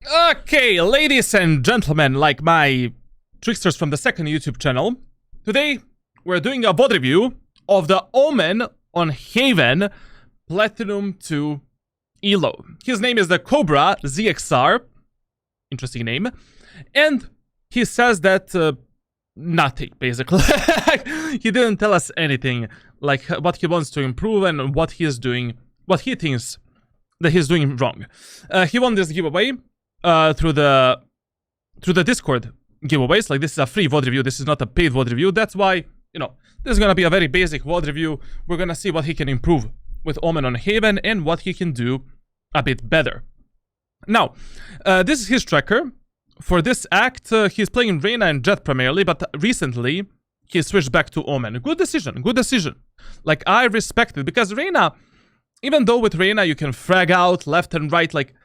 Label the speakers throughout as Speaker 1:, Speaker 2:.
Speaker 1: Okay, ladies and gentlemen, like my tricksters from the second YouTube channel, today we're doing a VOD review of the Omen on Haven Platinum 2 Elo. His name is the Cobra ZXR, interesting name, and he says that nothing, basically. He didn't tell us anything, like what he wants to improve and what he is doing, what he thinks that he's doing wrong. He won this giveaway through the Discord giveaways. Like, this is a free VOD review, this is not a paid VOD review. That's why, you know, this is gonna be a very basic VOD review. We're gonna see what he can improve with Omen on Haven and what he can do a bit better. Now, this is his tracker. For this act, he's playing Reyna and Jet primarily, but recently he switched back to Omen. Good decision, good decision. Like, I respect it, because Reyna, even though with Reyna you can frag out left and right, like,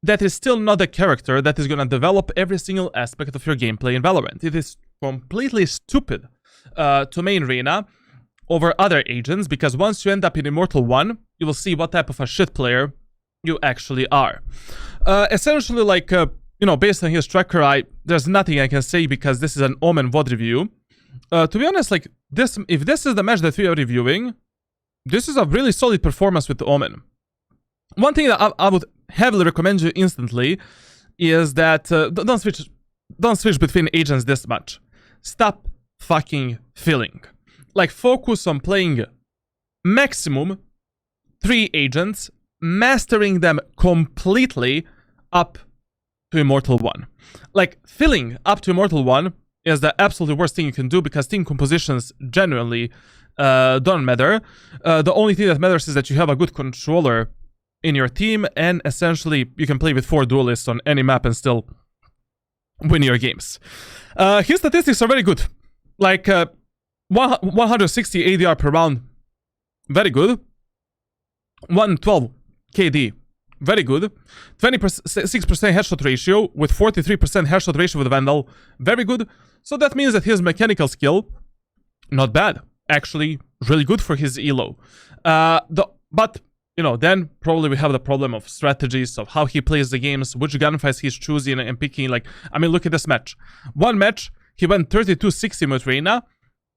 Speaker 1: that is still not a character that is gonna develop every single aspect of your gameplay in Valorant. It is completely stupid to main Reyna over other agents, because once you end up in Immortal 1, you will see what type of a shit player you actually are. Essentially, like, you know, based on his tracker, there's nothing I can say, because this is an Omen VOD review. To be honest, like, if this is the match that we are reviewing, this is a really solid performance with Omen. One thing that I would heavily recommend you instantly is that don't switch between agents this much. Stop fucking filling. Like, focus on playing maximum 3 agents, mastering them completely up to Immortal 1. Like, filling up to Immortal 1 is the absolutely worst thing you can do, because team compositions generally don't matter. The only thing that matters is that you have a good controller in your team, and essentially you can play with 4 duelists on any map and still win your games. His statistics are very good. Like, 160 ADR per round, very good. 112 KD, very good. 26% headshot ratio with 43% headshot ratio with Vandal, very good. So that means that his mechanical skill, not bad. Actually, really good for his elo. But, you know, then probably we have the problem of strategies, of how he plays the games, which gunfights he's choosing and picking. Like, I mean, look at this match. One match, he went 32-60 with Reyna.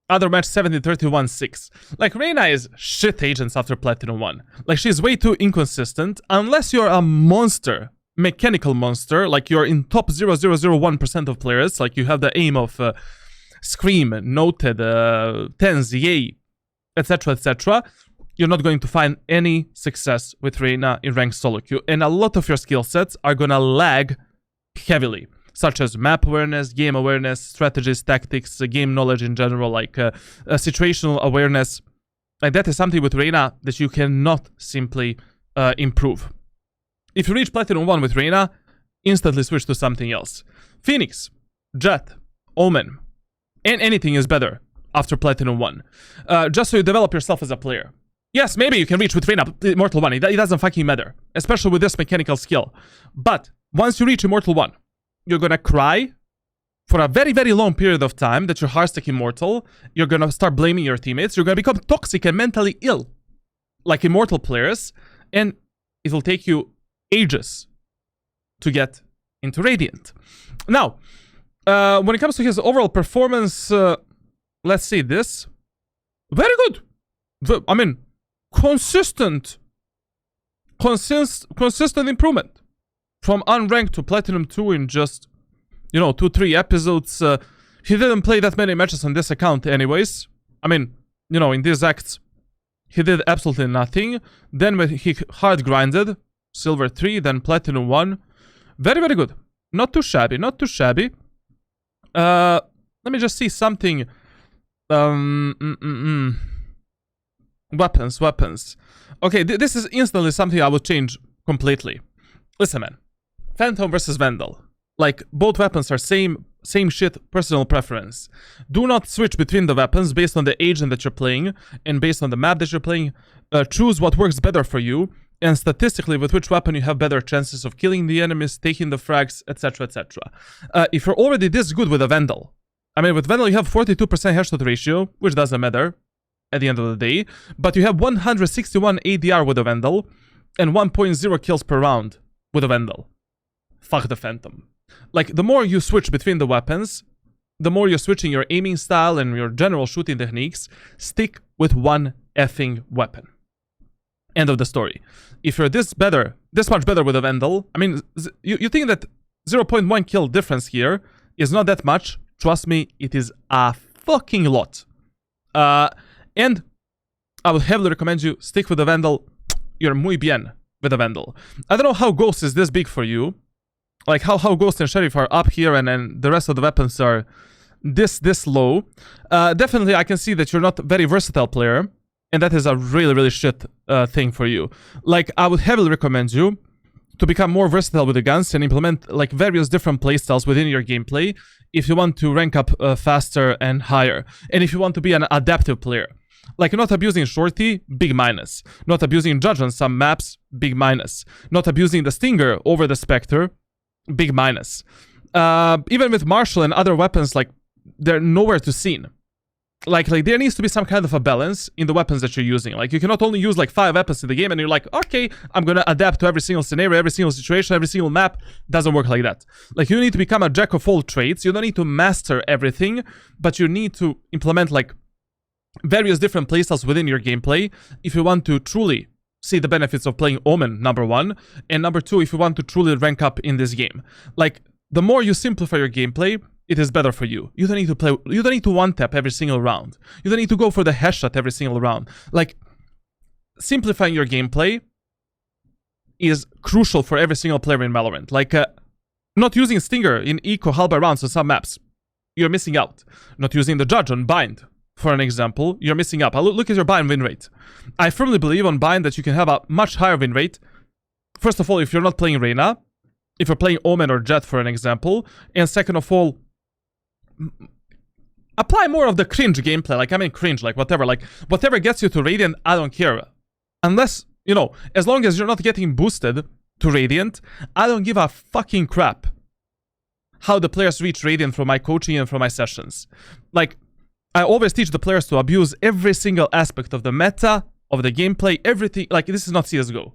Speaker 1: Other match, 70-31-6. Like, Reyna is shit agents after Platinum 1. Like, she's way too inconsistent. Unless you're a monster, mechanical monster, like you're in top 0.001% of players, like you have the aim of Scream, Noted, Tens, Yay, etc., etc., you're not going to find any success with Reyna in ranked solo queue. And a lot of your skill sets are gonna lag heavily, such as map awareness, game awareness, strategies, tactics, game knowledge in general, like situational awareness. Like, that is something with Reyna that you cannot simply improve. If you reach Platinum 1 with Reyna, instantly switch to something else. Phoenix, Jet, Omen, and anything is better after Platinum 1. Just so you develop yourself as a player. Yes, maybe you can reach with Reyna Immortal 1, it doesn't fucking matter, especially with this mechanical skill. But once you reach Immortal 1, you're gonna cry for a very, very long period of time that your heart's like immortal. You're gonna start blaming your teammates. You're gonna become toxic and mentally ill, like Immortal players, and it will take you ages to get into Radiant. Now, when it comes to his overall performance, let's see this. Very good. I mean, consistent improvement. From unranked to Platinum 2 in just, you know, 2-3 episodes. He didn't play that many matches on this account anyways. I mean, you know, in these acts, he did absolutely nothing. Then when he hard grinded, Silver 3, then Platinum 1. Very, very good. Not too shabby, not too shabby. Let me just see something. Weapons. Okay, this is instantly something I would change completely. Listen, man. Phantom versus Vandal. Like, both weapons are same shit, personal preference. Do not switch between the weapons based on the agent that you're playing and based on the map that you're playing. Choose what works better for you, and statistically with which weapon you have better chances of killing the enemies, taking the frags, etc., etc. If you're already this good with a Vandal, I mean, with Vandal you have 42% headshot ratio, which doesn't matter at the end of the day, but you have 161 ADR with a Vandal and 1.0 kills per round with a Vandal. fuck the Phantom. Like, the more you switch between the weapons, the more you're switching your aiming style and your general shooting techniques, stick with one effing weapon. End of the story. If you're this much better with a Vandal, I mean, you think that 0.1 kill difference here is not that much. Trust me, it is a fucking lot. And I would heavily recommend you stick with the Vandal. You're muy bien with the Vandal. I don't know how Ghost is this big for you. Like how Ghost and Sheriff are up here and then the rest of the weapons are this low. Definitely I can see that you're not a very versatile player. And that is a really shit thing for you. Like, I would heavily recommend you to become more versatile with the guns and implement like various different playstyles within your gameplay if you want to rank up faster and higher. And if you want to be an adaptive player. Like, not abusing Shorty, big minus. Not abusing Judge on some maps, big minus. Not abusing the Stinger over the Spectre, big minus. Even with Marshall and other weapons, like, they're nowhere to seen. Like there needs to be some kind of a balance in the weapons that you're using. Like, you cannot only use like 5 weapons in the game and you're like, okay, I'm gonna adapt to every single scenario, every single situation, every single map. Doesn't work like that. Like, you need to become a jack of all trades. You don't need to master everything, but you need to implement like various different playstyles within your gameplay if you want to truly see the benefits of playing Omen, number 1, and number 2, if you want to truly rank up in this game. Like, the more you simplify your gameplay, it is better for you. You don't need to one-tap every single round. You don't need to go for the headshot every single round. Like, simplifying your gameplay is crucial for every single player in Valorant. Like, not using Stinger in eco halberd rounds on some maps, you're missing out. Not using the Judge on Bind, for an example, you're missing out. Look at your Bind win rate. I firmly believe on Bind that you can have a much higher win rate. First of all, if you're not playing Reyna, if you're playing Omen or Jett, for an example, and second of all, apply more of the cringe gameplay. Like, I mean cringe, like whatever gets you to Radiant, I don't care. Unless, you know, as long as you're not getting boosted to Radiant, I don't give a fucking crap how the players reach Radiant from my coaching and from my sessions. Like, I always teach the players to abuse every single aspect of the meta, of the gameplay, everything. Like, this is not CSGO.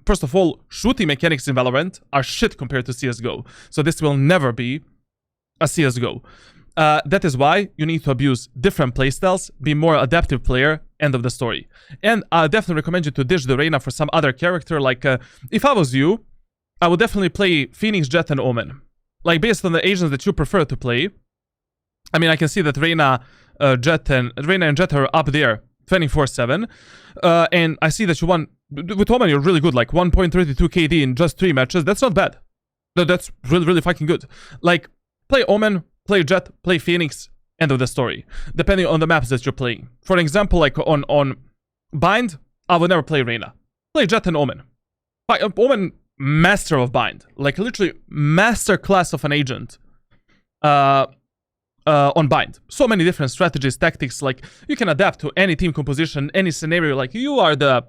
Speaker 1: First of all, shooting mechanics in Valorant are shit compared to CSGO. So this will never be a CSGO. That is why you need to abuse different playstyles, be more adaptive player, end of the story. And I definitely recommend you to ditch the Reyna for some other character. Like, if I was you, I would definitely play Phoenix, Jett, and Omen. Like, based on the agents that you prefer to play. I mean, I can see that Reyna and Jett are up there 24/7. And I see that you won. With Omen, you're really good. Like, 1.32 KD in just 3 matches. That's not bad. That's really fucking good. Like, play Omen, play Jett, play Phoenix, end of the story. Depending on the maps that you're playing. For example, like on Bind, I would never play Reyna. Play Jett and Omen. Omen, master of Bind. Like, literally, master class of an agent. On Bind. So many different strategies, tactics. Like, you can adapt to any team composition, any scenario. Like, you are the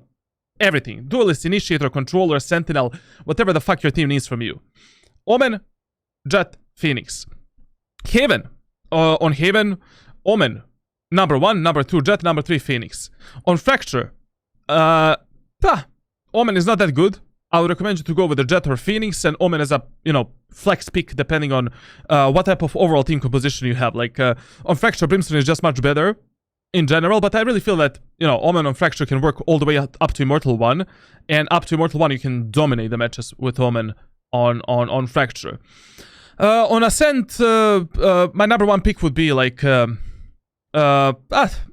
Speaker 1: everything. Duelist, Initiator, Controller, Sentinel, whatever the fuck your team needs from you. Omen, Jett, Phoenix. Haven. On Haven, Omen, number 1, number 2, Jett, number 3, Phoenix. On Fracture, Omen is not that good. I would recommend you to go with the Jett or Phoenix, and Omen as a, you know, flex pick depending on what type of overall team composition you have. Like, on Fracture, Brimstone is just much better in general, but I really feel that, you know, Omen on Fracture can work all the way up to Immortal 1, and up to Immortal 1 you can dominate the matches with Omen on Fracture. On Ascent, my number 1 pick would be like,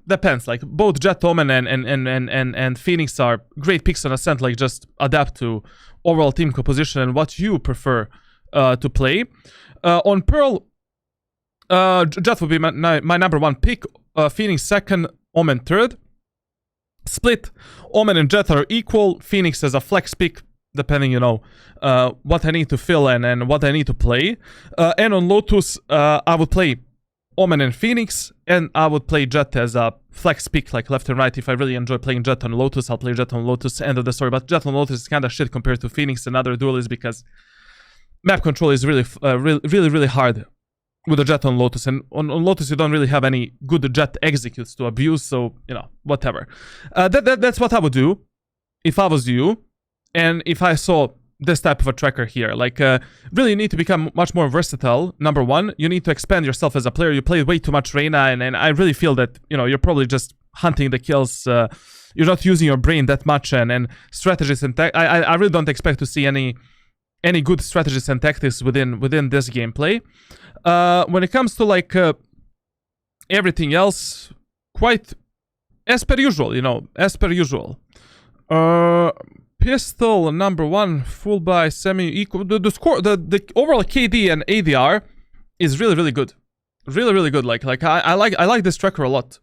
Speaker 1: depends. Like, both Jett, Omen, and Phoenix are great picks on Ascent. Like, just adapt to overall team composition and what you prefer to play. On Pearl, Jett would be my number 1 pick. Phoenix second, Omen third. Split, Omen and Jett are equal. Phoenix as a flex pick, depending, you know, what I need to fill and what I need to play. And on Lotus, I would play Omen and Phoenix, and I would play Jett as a flex pick, like left and right. If I really enjoy playing Jett on Lotus, I'll play Jett on Lotus, end of the story. But Jett on Lotus is kind of shit compared to Phoenix and other duelists because map control is really hard with the Jett on Lotus. And on Lotus, you don't really have any good Jett executes to abuse, so, you know, whatever. That's what I would do if I was you. And if I saw this type of a tracker here. Like, really need to become much more versatile. Number one, you need to expand yourself as a player. You play way too much Reyna, and I really feel that, you know, you're probably just hunting the kills. You're not using your brain that much, and strategies and I really don't expect to see any good strategies and tactics within this gameplay. When it comes to like everything else, quite as per usual, you know, as per usual. Pistol number one, full buy, semi equal. The score, the overall KD and ADR is really good, really good. Like I like this tracker a lot.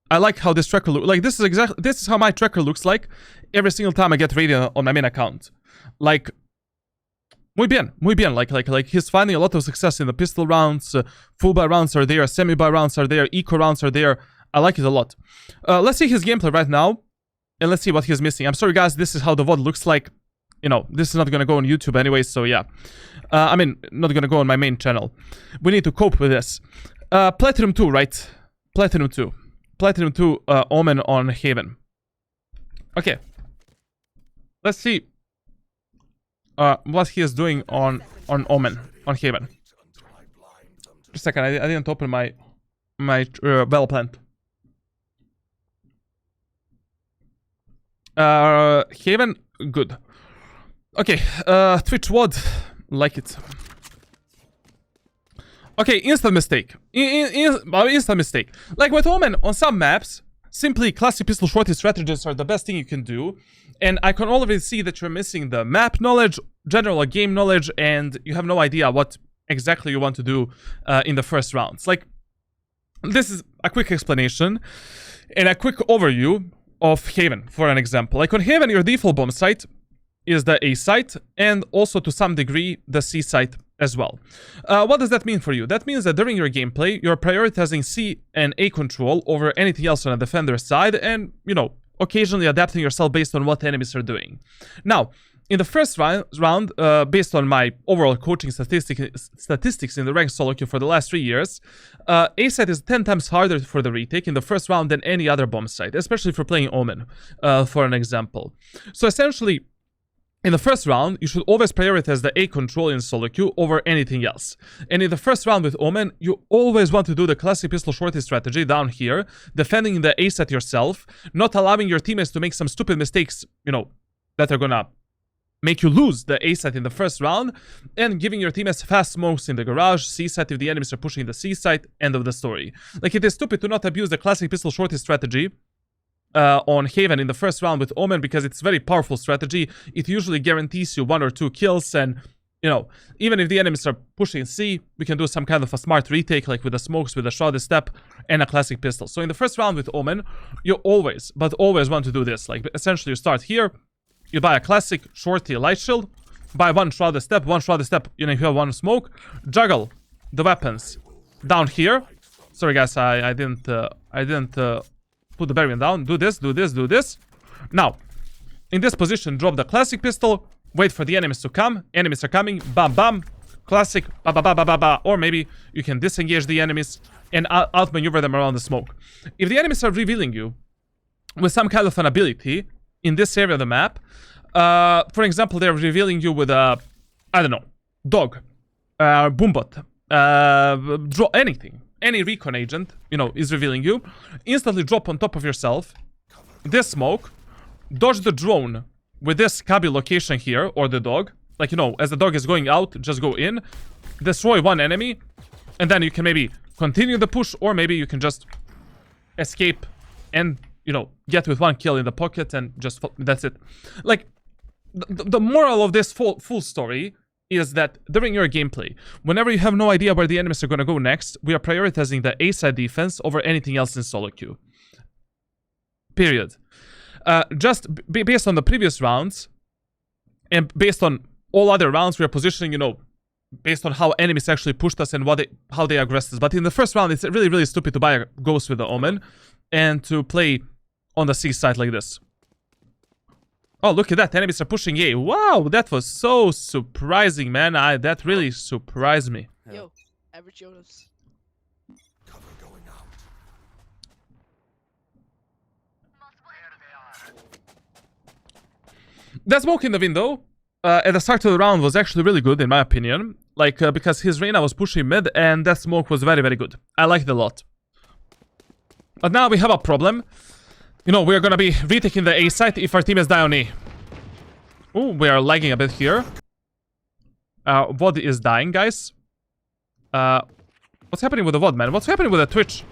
Speaker 1: I like how this tracker looks. Like this is how my tracker looks like every single time I get raided on my main account. Like, muy bien. Like he's finding a lot of success in the pistol rounds. Full buy rounds are there, semi buy rounds are there, eco rounds are there. I like it a lot. Let's see his gameplay right now. And let's see what he's missing. I'm sorry, guys. This is how the VOD looks like. You know, this is not going to go on YouTube anyway, so yeah. I mean, not going to go on my main channel. We need to cope with this. Platinum 2, right? Platinum 2. Platinum 2, Omen on Haven. Okay. Let's see what he is doing on Omen, on Haven. Just a second, I didn't open my Valorant. Haven, good. Okay, Twitch WOD, like it. Okay, instant mistake. Instant mistake. Like with Omen, on some maps, simply classic pistol shorty strategies are the best thing you can do. And I can already see that you're missing the map knowledge, general game knowledge, and you have no idea what exactly you want to do in the first rounds. Like, this is a quick explanation and a quick overview of Haven, for an example. Like on Haven, your default bomb site is the A site, and also to some degree the C site as well. What does that mean for you? That means that during your gameplay, you're prioritizing C and A control over anything else on the defender's side, and, you know, occasionally adapting yourself based on what enemies are doing. Now, in the first round, based on my overall coaching statistics in the ranked solo queue for the last 3 years, A site is 10 times harder for the retake in the first round than any other bomb site, especially for playing Omen, for an example. So essentially, in the first round, you should always prioritize the A control in solo queue over anything else. And in the first round with Omen, you always want to do the classic pistol shorty strategy down here, defending the A site yourself, not allowing your teammates to make some stupid mistakes, you know, that are gonna make you lose the A site in the first round, and giving your teammates fast smokes in the garage, C site if the enemies are pushing the C site, end of the story. Like, it is stupid to not abuse the classic pistol shorty strategy on Haven in the first round with Omen, because it's a very powerful strategy. It usually guarantees you 1 or 2 kills, and, you know, even if the enemies are pushing C, we can do some kind of a smart retake, like with the smokes, with a shrouded step, and a classic pistol. So in the first round with Omen, you always want to do this. Like, essentially you start here, you buy a classic shorty light shield, buy 1 shrouded step, you know, you have 1 smoke, juggle the weapons down here. Sorry guys, I didn't put the barrier down. Do this. Now, in this position, drop the classic pistol, wait for the enemies to come. Enemies are coming, bam bam, classic, ba ba ba ba ba ba. Or maybe you can disengage the enemies and outmaneuver them around the smoke. If the enemies are revealing you with some kind of an ability in this area of the map, for example, they're revealing you with a, I don't know, dog, boombot, draw anything. Any recon agent, you know, is revealing you. Instantly drop on top of yourself this smoke, dodge the drone with this Kabi location here, or the dog. Like, you know, as the dog is going out, just go in, destroy 1 enemy, and then you can maybe continue the push, or maybe you can just escape and, you know, get with 1 kill in the pocket and just, that's it. Like, the moral of this full story is that during your gameplay, whenever you have no idea where the enemies are going to go next, we are prioritizing the A side defense over anything else in solo queue. Period. Just based on the previous rounds, and based on all other rounds, we are positioning, you know, based on how enemies actually pushed us and how they aggressed us. But in the first round, it's really stupid to buy a Ghost with the Omen and to play on the C side like this. Oh, look at that. Enemies are pushing A. Wow, that was so surprising, man. That really surprised me.
Speaker 2: Yo, average Jonas.
Speaker 3: Cover going out.
Speaker 1: That smoke in the window at the start of the round was actually really good, in my opinion. Like, because his Reyna was pushing mid, and that smoke was very, very good. I liked it a lot. But now we have a problem. You know, we're gonna be retaking the A site if our team is die on E. Ooh, we are lagging a bit here. VOD is dying, guys. What's happening with the VOD, man? What's happening with the Twitch?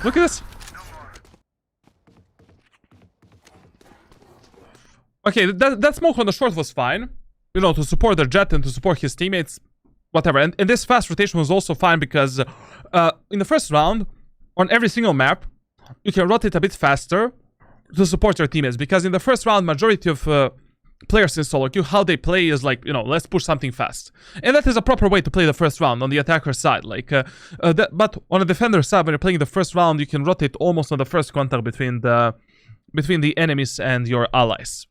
Speaker 1: Look at this. Okay, that smoke on the short was fine. You know, to support the Jet and to support his teammates. Whatever. And this fast rotation was also fine because in the first round, on every single map, you can rotate a bit faster to support your teammates. Because in the first round, majority of players in solo queue, how they play is like, you know, let's push something fast. And that is a proper way to play the first round on the attacker side. Like, but on the defender side, when you're playing the first round, you can rotate almost on the first contact between the enemies and your allies.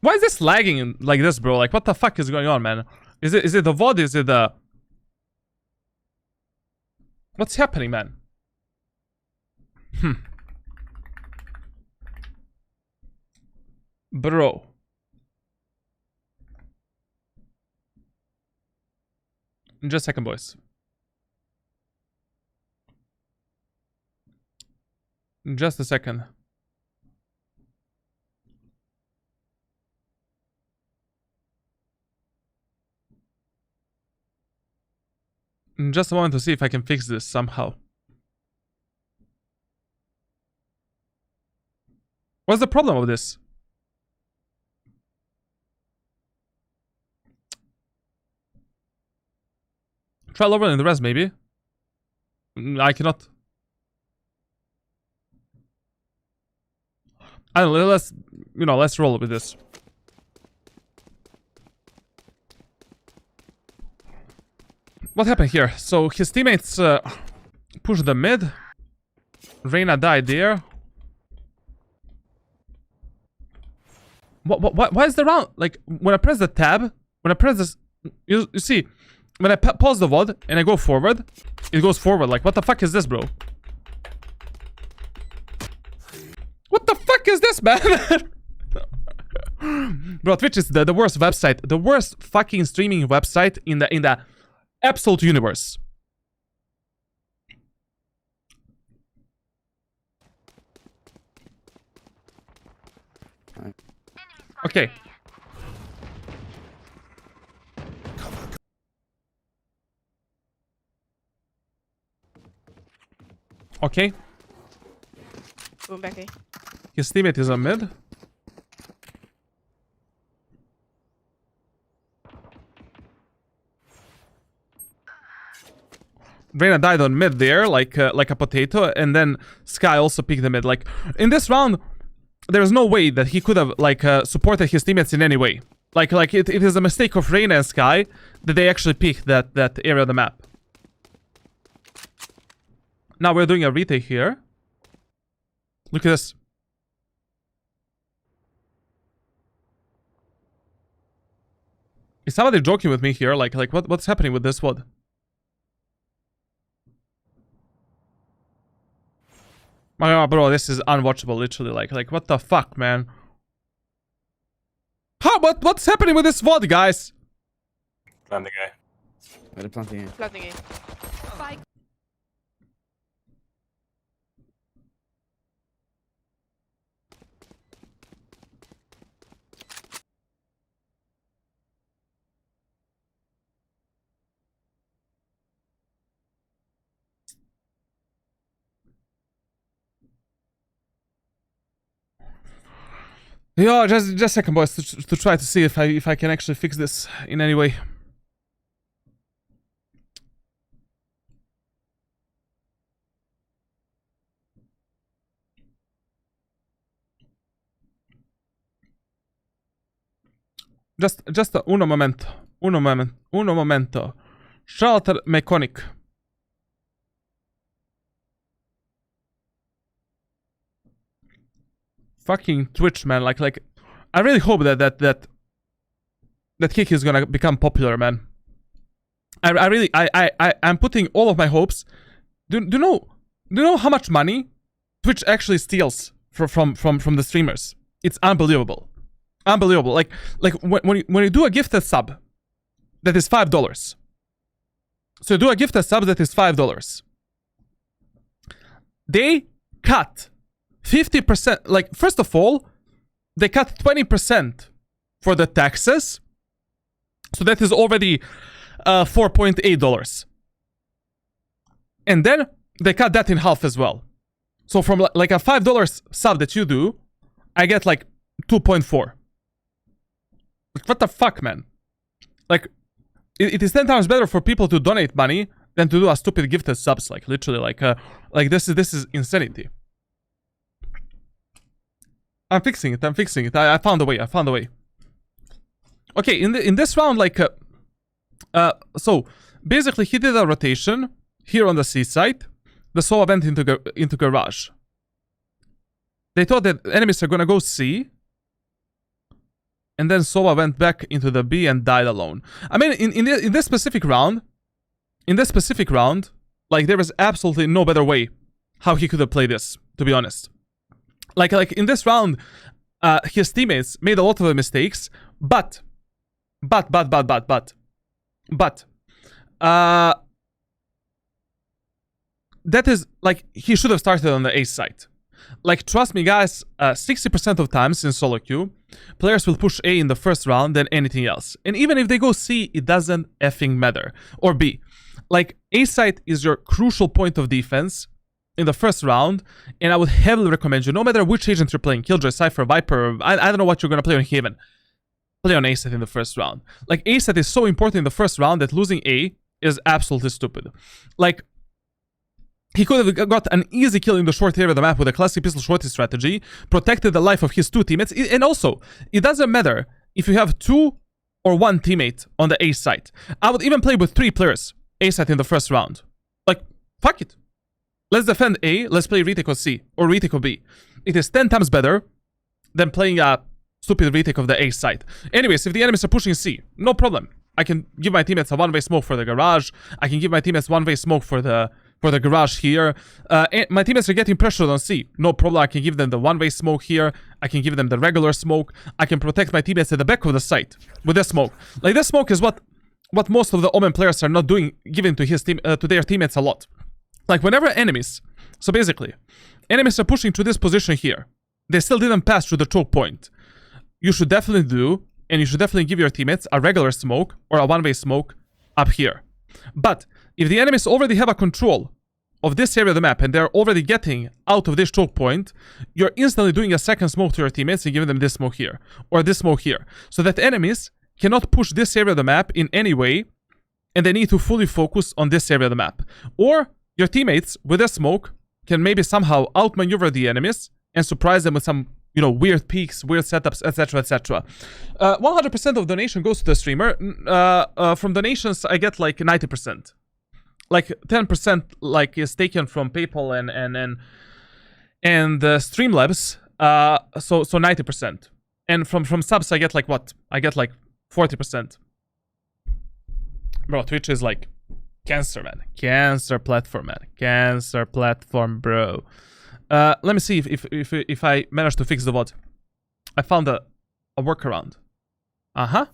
Speaker 1: Why is this lagging like this, bro? Like, what the fuck is going on, man? Is it the VOD? Is it the... What's happening, man? Bro. Just a second, boys. Just a second. Just a moment to see if I can fix this somehow. What's the problem with this? Try lower in the rest, maybe. I cannot. I don't know, let's roll with this. What happened here? So his teammates pushed the mid. Reyna died there. Why is the round? Like, when I press the tab, when I press this, you see, when I pause the VOD and I go forward, it goes forward. Like, what the fuck is this, bro? What the fuck is this, man? Bro, Twitch is the worst website, the worst fucking streaming website in the absolute universe. Okay. Okay.
Speaker 2: Going back A.
Speaker 1: His teammate is on mid. Reyna died on mid there, like a potato, and then Sky also picked the mid. Like, in this round, there's no way that he could have, like, supported his teammates in any way. Like it is a mistake of Reyna and Sky that they actually picked that area of the map. Now we're doing a retake here. Look at this. Is somebody joking with me here? Like what's happening with this VOD? My God, bro, this is unwatchable, literally. Like what the fuck, man? What's happening with this VOD, guys?
Speaker 4: Plant the guy.
Speaker 5: They're planting it.
Speaker 2: Planting A. Spike.
Speaker 1: Yeah, just a second, boys, to try to see if I can actually fix this in any way. Just uno momento. Charlatan mechanic. Fucking Twitch, man. Like I really hope that kick is gonna become popular, man. I'm putting all of my hopes. Do you know Do you know how much money Twitch actually steals from the streamers? It's unbelievable. Unbelievable. Like when you do a gifted sub that is $5. So you do a gifted sub that is $5. They cut 50%. Like, first of all, they cut 20% for the taxes. So that is already $4.8. And then they cut that in half as well. So from like a $5 sub that you do, I get like 2.4. Like, what the fuck, man? Like, it is 10 times better for people to donate money than to do a stupid gifted subs. Like, literally, like this is insanity. I'm fixing it. I found a way. Okay, in this round, like, so basically he did a rotation here on the C side. The Sova went into garage. They thought that enemies are gonna go C. And then Sova went back into the B and died alone. I mean, in this specific round, like, there was absolutely no better way how he could have played this, to be honest. Like in this round, his teammates made a lot of mistakes, but that is, like, he should have started on the A side. Like, trust me, guys, 60% of times in solo queue, players will push A in the first round than anything else. And even if they go C, it doesn't effing matter. Or B. Like, A side is your crucial point of defense in the first round, and I would heavily recommend you, no matter which agent you're playing, Killjoy, Cypher, Viper, I don't know what you're gonna play on Haven, play on A side in the first round. Like, A side is so important in the first round that losing A is absolutely stupid. Like, he could have got an easy kill in the short area of the map with a classic pistol shorty strategy, protected the life of his two teammates, and also, it doesn't matter if you have 2 or 1 teammate on the A side. I would even play with 3 players A side in the first round. Like, fuck it. Let's defend A, let's play retake of C, or retake of B. It is 10 times better than playing a stupid retake of the A side. Anyways, if the enemies are pushing C, no problem. I can give my teammates a one-way smoke for the garage. I can give my teammates one-way smoke for the garage here. And my teammates are getting pressured on C. No problem, I can give them the one-way smoke here. I can give them the regular smoke. I can protect my teammates at the back of the site with this smoke. Like, this smoke is what most of the Omen players are not doing, giving to their teammates a lot. Like, whenever enemies, so basically, enemies are pushing to this position here. They still didn't pass through the choke point. You should definitely do, and you should definitely give your teammates a regular smoke or a one-way smoke up here. But if the enemies already have a control of this area of the map and they're already getting out of this choke point, you're instantly doing a second smoke to your teammates and giving them this smoke here or this smoke here, so that enemies cannot push this area of the map in any way, and they need to fully focus on this area of the map. Or your teammates with a smoke can maybe somehow outmaneuver the enemies and surprise them with some, you know, weird peaks, weird setups, etc, etc. 100% of donation goes to the streamer. From donations, I get like 90%. Like 10% like is taken from PayPal and Streamlabs. So 90%. And from subs, I get like what? I get like 40%. Bro, Twitch is like cancer, man. Cancer platform, man. Cancer platform, bro. Let me see if I managed to fix the VOD. I found a workaround. Uh-huh.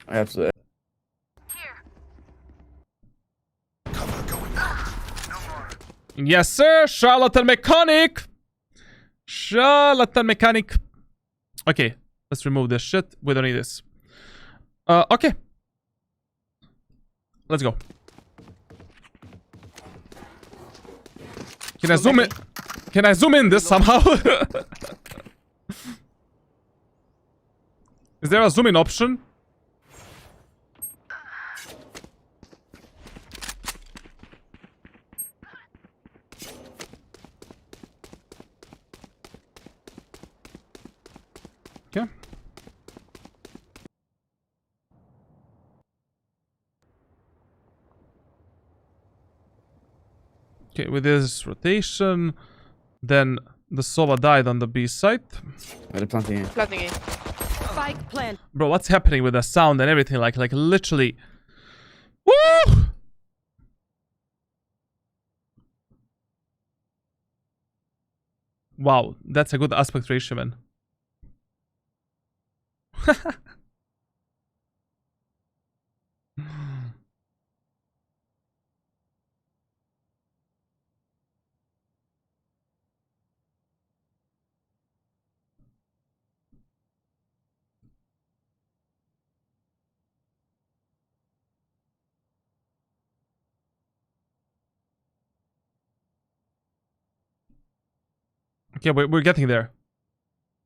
Speaker 5: Absolutely.
Speaker 3: Cover going out. No more.
Speaker 1: Yes, sir. Charlatan mechanic. Charlatan mechanic. Okay, let's remove this shit. We don't need this. Okay. Let's go. Can I zoom in? Can I zoom in this somehow? Is there a zoom in option? Okay. Okay, with this rotation, then the Sova died on the B side.
Speaker 5: They're planting A.
Speaker 2: Planting A.
Speaker 6: Spike plant.
Speaker 1: Bro, what's happening with the sound and everything? Like literally. Woo! Wow, that's a good aspect ratio, man. Okay, we're getting there.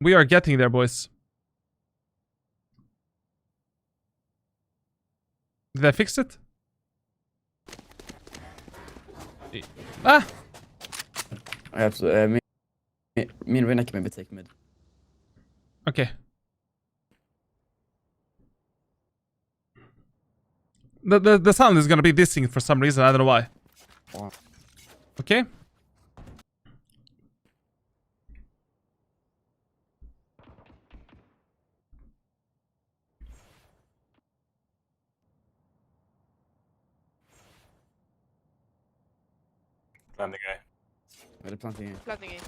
Speaker 1: We are getting there, boys. Did I fix it? Ah!
Speaker 5: I have to. Me and Reyna can maybe take mid.
Speaker 1: Okay. The sound is gonna be distinct for some reason, I don't know why.
Speaker 5: Wow.
Speaker 1: Okay.
Speaker 4: Plan the guy.
Speaker 5: They're planting A.
Speaker 2: Planting A.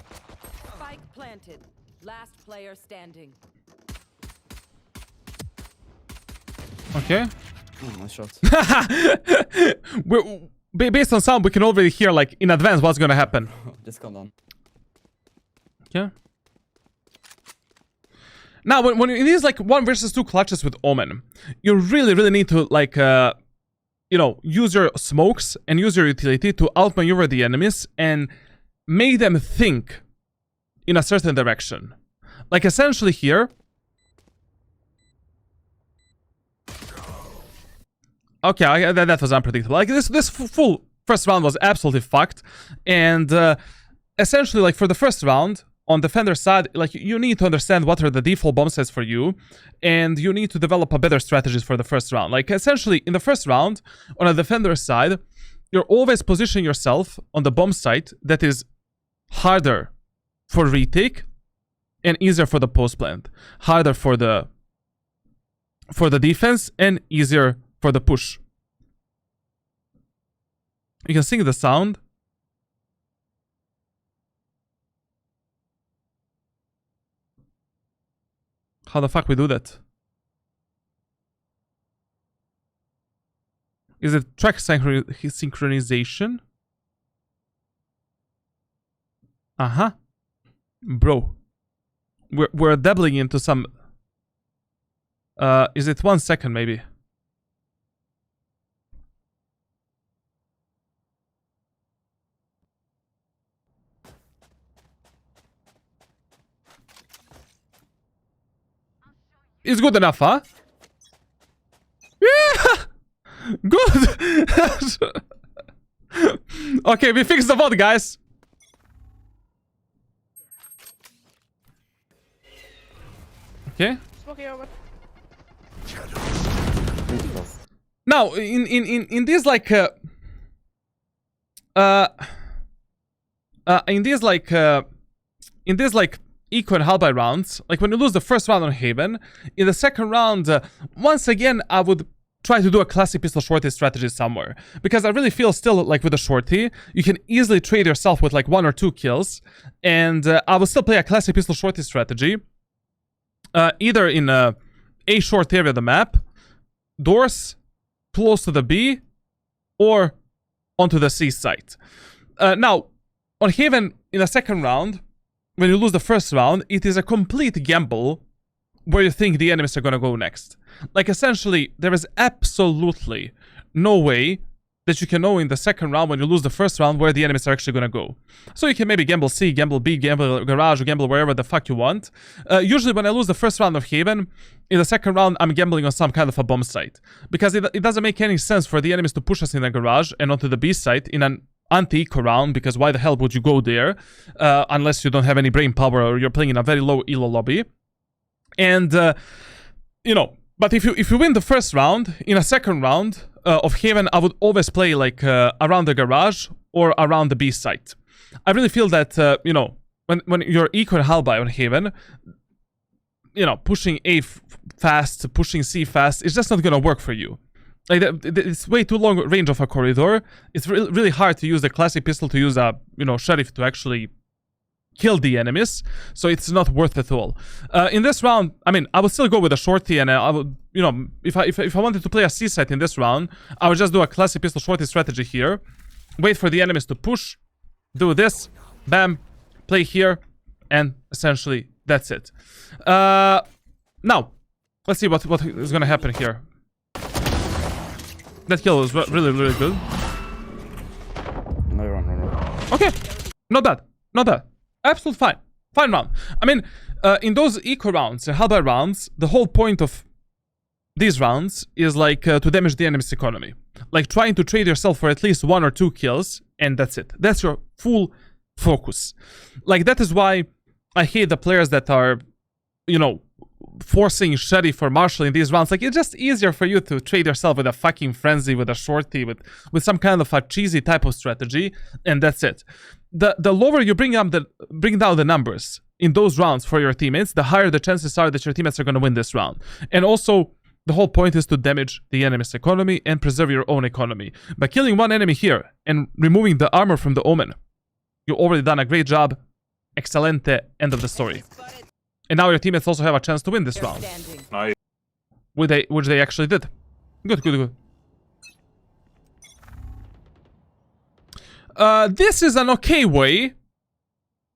Speaker 6: Spike planted. Last player standing.
Speaker 1: Okay.
Speaker 5: Oh, nice shot.
Speaker 1: Based on sound, we can already hear, like, in advance what's gonna happen.
Speaker 5: Just calm down.
Speaker 1: Okay. Now, when it is like 1 versus 2 clutches with Omen, you really need to, like, you know, use your smokes and use your utility to outmaneuver the enemies and make them think in a certain direction. Like, essentially here... Okay, that was unpredictable. Like, this full first round was absolutely fucked. And essentially, like, for the first round, on Defender's side, like, you need to understand what are the default bomb sets for you. And you need to develop a better strategies for the first round. Like, essentially, in the first round, on a Defender's side, you're always positioning yourself on the bomb site that is harder for retake and easier for the post plant. Harder for the defense and easier for the push. You can sing the sound. How the fuck we do that? Is it track synchronization? Uh-huh. Bro. We're dabbling into some... is it 1 second maybe? It's good enough, huh? Yeah! Good! Okay, we fixed the VOD, guys. Okay.
Speaker 2: Smoking over.
Speaker 1: Now, in this like in this like equal halberd rounds, like when you lose the first round on Haven, in the second round, once again, I would try to do a classic pistol shorty strategy somewhere. Because I really feel still like with the shorty, you can easily trade yourself with like 1 or 2 kills. And I will still play a classic pistol shorty strategy. Either in a short area of the map, doors, close to the B, or onto the C site. Now, on Haven, in the second round, when you lose the first round, it is a complete gamble where you think the enemies are gonna go next. Like, essentially, there is absolutely no way that you can know in the second round when you lose the first round where the enemies are actually gonna go. So you can maybe gamble C, gamble B, gamble garage, or gamble wherever the fuck you want. Usually when I lose the first round of Haven, in the second round I'm gambling on some kind of a bomb site. Because it doesn't make any sense for the enemies to push us in a garage and onto the B site in an anti-eco round, because why the hell would you go there unless you don't have any brain power or you're playing in a very low elo lobby. And, you know, but if you win the first round, in a second round of Haven, I would always play like around the garage or around the B site. I really feel that, you know, when you're equal halberd on Haven, you know, pushing A fast, pushing C fast, it's just not gonna work for you. Like, it's way too long range of a corridor. It's really hard to use the classic pistol to use a, you know, sheriff to actually kill the enemies, so it's not worth it at all. In this round, I mean, I would still go with a shorty, and I would, you know, if I wanted to play a C site in this round, I would just do a classic pistol shorty strategy here. Wait for the enemies to push, do this, bam, play here, and essentially that's it. Now, let's see what is gonna happen here. That kill was really, really good.
Speaker 5: No, run.
Speaker 1: Okay, not bad, not bad. Absolutely fine. Fine round. I mean, in those eco rounds and halberd rounds, the whole point of these rounds is like to damage the enemy's economy. Like trying to trade yourself for at least 1 or 2 kills, and that's it. That's your full focus. Like, that is why I hate the players that are, you know, forcing Shady for Marshall in these rounds. Like, it's just easier for you to trade yourself with a fucking frenzy, with a shorty, with some kind of a cheesy type of strategy, and that's it. The lower you bring down the numbers in those rounds for your teammates, the higher the chances are that your teammates are going to win this round. And also, the whole point is to damage the enemy's economy and preserve your own economy. By killing one enemy here and removing the armor from the Omen, you've already done a great job. Excelente, end of the story. And now your teammates also have a chance to win this round.
Speaker 4: Nice.
Speaker 1: Which they actually did. Good. This is an okay way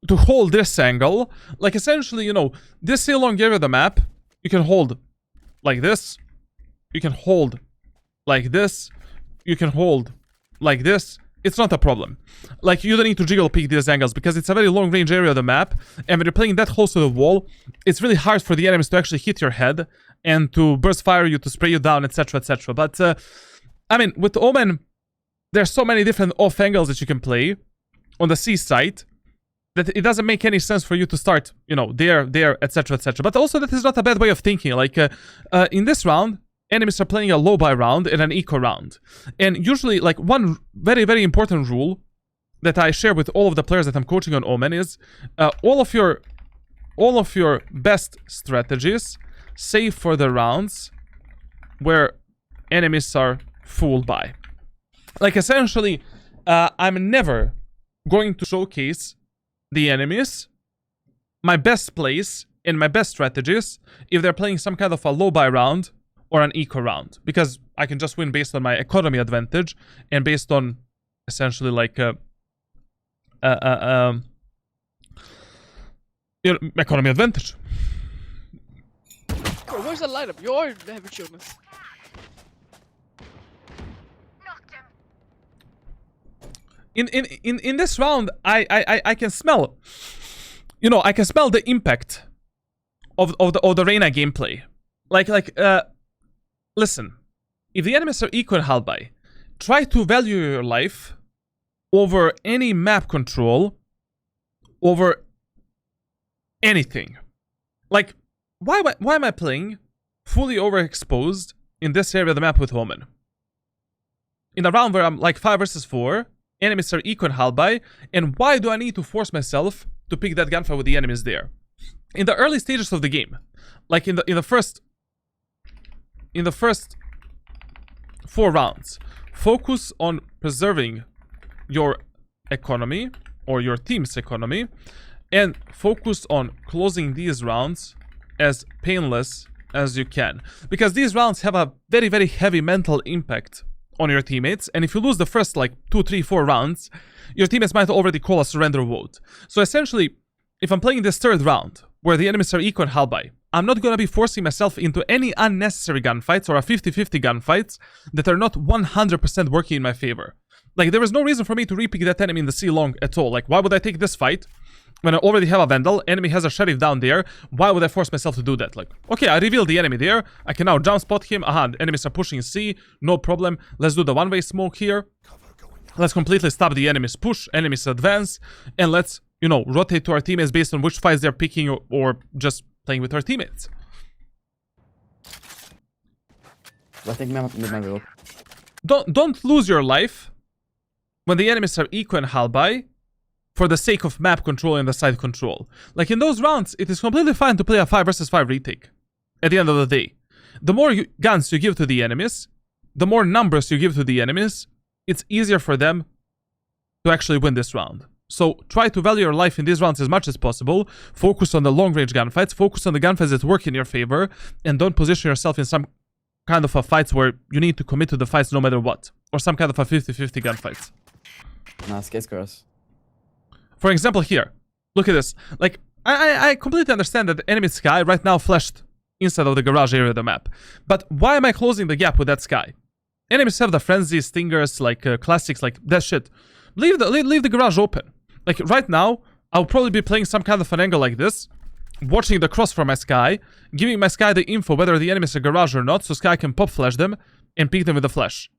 Speaker 1: to hold this angle. Like, essentially, you know, this long area of the map, you can hold like this. You can hold like this. You can hold like this. It's not a problem. Like, you don't need to jiggle peek these angles because it's a very long range area of the map, and when you're playing that close to the wall, it's really hard for the enemies to actually hit your head and to burst fire you, to spray you down, etc, etc. But I mean, with Omen, there's so many different off angles that you can play on the C side that it doesn't make any sense for you to start, you know, there, etc, etc. But also, that is not a bad way of thinking. Like, in this round, enemies are playing a low buy round and an eco round. And usually, like, one very, very important rule that I share with all of the players that I'm coaching on Omen is all of your best strategies, save for the rounds where enemies are full buy. Like, essentially, I'm never going to showcase the enemies my best plays and my best strategies if they're playing some kind of a low buy round or an eco round, because I can just win based on my economy advantage and based on essentially like you know, economy advantage.
Speaker 2: Bro, where's the lineup? You're heavy chillness.
Speaker 1: In this round, I can smell, you know, I can smell the impact of the Reyna gameplay. Like listen, if the enemies are equal in Halbai, try to value your life over any map control, over anything. Like, why am I playing fully overexposed in this area of the map with Omen? In a round where I'm like 5 versus 4, enemies are equal in Halbai, and why do I need to force myself to pick that gunfight with the enemies there? In the early stages of the game, like in the first 4 rounds, focus on preserving your economy or your team's economy, and focus on closing these rounds as painless as you can, because these rounds have a very, very heavy mental impact on your teammates, and if you lose the first like 2, 3, 4 rounds, your teammates might already call a surrender vote. So essentially, if I'm playing this 3rd round where the enemies are equal in Halbai, I'm not gonna be forcing myself into any unnecessary gunfights or a 50-50 gunfights that are not 100% working in my favor. Like, there is no reason for me to repick that enemy in the C long at all. Like, why would I take this fight when I already have a Vandal, enemy has a Sheriff down there? Why would I force myself to do that? Like, okay, I revealed the enemy there, I can now jump spot him, enemies are pushing C, no problem, let's do the one-way smoke here, let's completely stop the enemy's push, enemies advance, and let's, you know, rotate to our teammates based on which fights they're picking or just playing with our teammates.
Speaker 5: I think mid my real.
Speaker 1: Don't lose your life when the enemies are equal in Halbai for the sake of map control and the side control. Like, in those rounds, it is completely fine to play a 5 versus 5 retake at the end of the day. The more guns you give to the enemies, the more numbers you give to the enemies, it's easier for them to actually win this round. So try to value your life in these rounds as much as possible. Focus on the long-range gunfights. Focus on the gunfights that work in your favor. And don't position yourself in some kind of a fights where you need to commit to the fights no matter what. Or some kind of a 50-50 gunfights.
Speaker 5: Nah, skate scores.
Speaker 1: For example here. Look at this. Like, I completely understand that the enemy Sky right now flashed inside of the garage area of the map. But why am I closing the gap with that Sky? Enemies have the frenzy, stingers, like classics, like that shit. Leave the garage open. Like right now, I'll probably be playing some kind of an angle like this, watching the cross from my Sky, giving my Sky the info whether the enemies are garage or not, so Sky can pop flash them and pick them with the flash.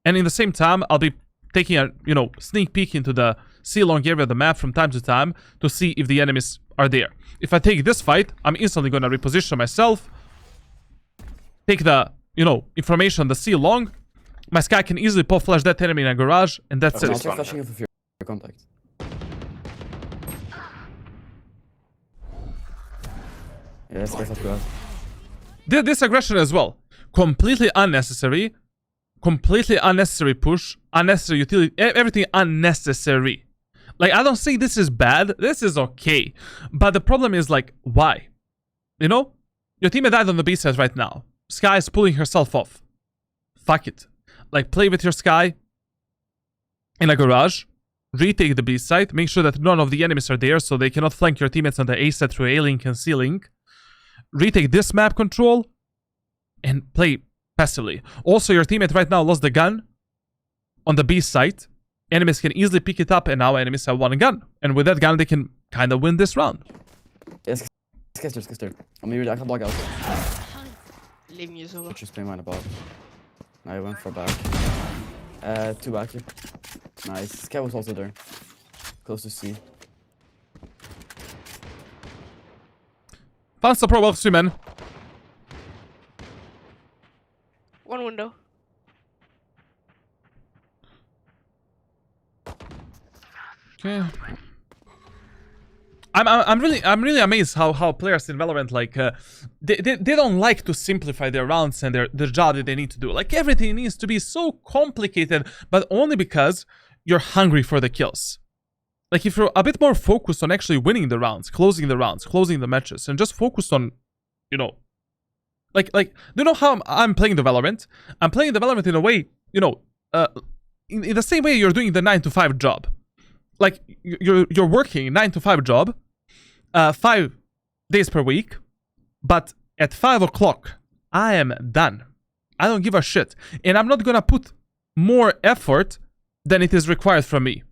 Speaker 1: And in the same time, I'll be taking a sneak peek into the C-long area of the map from time to time to see if the enemies are there. If I take this fight, I'm instantly gonna reposition myself, take the information on the C-long. My Sky can easily pop flash that enemy in a garage, and that's
Speaker 5: I'll
Speaker 1: it.
Speaker 5: check flashing with your contact. Yeah, skate flash garage.
Speaker 1: This aggression as well. Completely unnecessary. Completely unnecessary push. Unnecessary utility. Everything unnecessary. Like, I don't say this is bad. This is okay. But the problem is, like, why? You know? Your teammate died on the B side right now. Sky is pulling herself off. Fuck it. Like, play with your Sky in a garage. Retake the B side. Make sure that none of the enemies are there so they cannot flank your teammates on the A side through A-link and C-link. Retake this map control and play passively. Also, your teammate right now lost the gun on the B side. Enemies can easily pick it up, and now enemies have one gun. And with that gun, they can kind of win this round.
Speaker 5: Yes, skister. I'm maybe I can block out.
Speaker 2: Leaving you so
Speaker 5: Just play mine above. I went for back. Two back here. Nice. Sky was also there. Close to C.
Speaker 1: Found some pro box, man.
Speaker 2: One window.
Speaker 1: Okay. I'm really amazed how players in Valorant they don't like to simplify their rounds and their job that they need to do. Like, everything needs to be so complicated, but only because you're hungry for the kills. Like, if you're a bit more focused on actually winning the rounds, closing the matches, and just focused on, like do you know how I'm playing the Valorant? I'm playing the Valorant in a way, in the same way you're doing the 9-to-5 job. Like, you're working 9-to-5 job, 5 days per week, but at 5 o'clock, I am done. I don't give a shit. And I'm not gonna put more effort than it is required from me.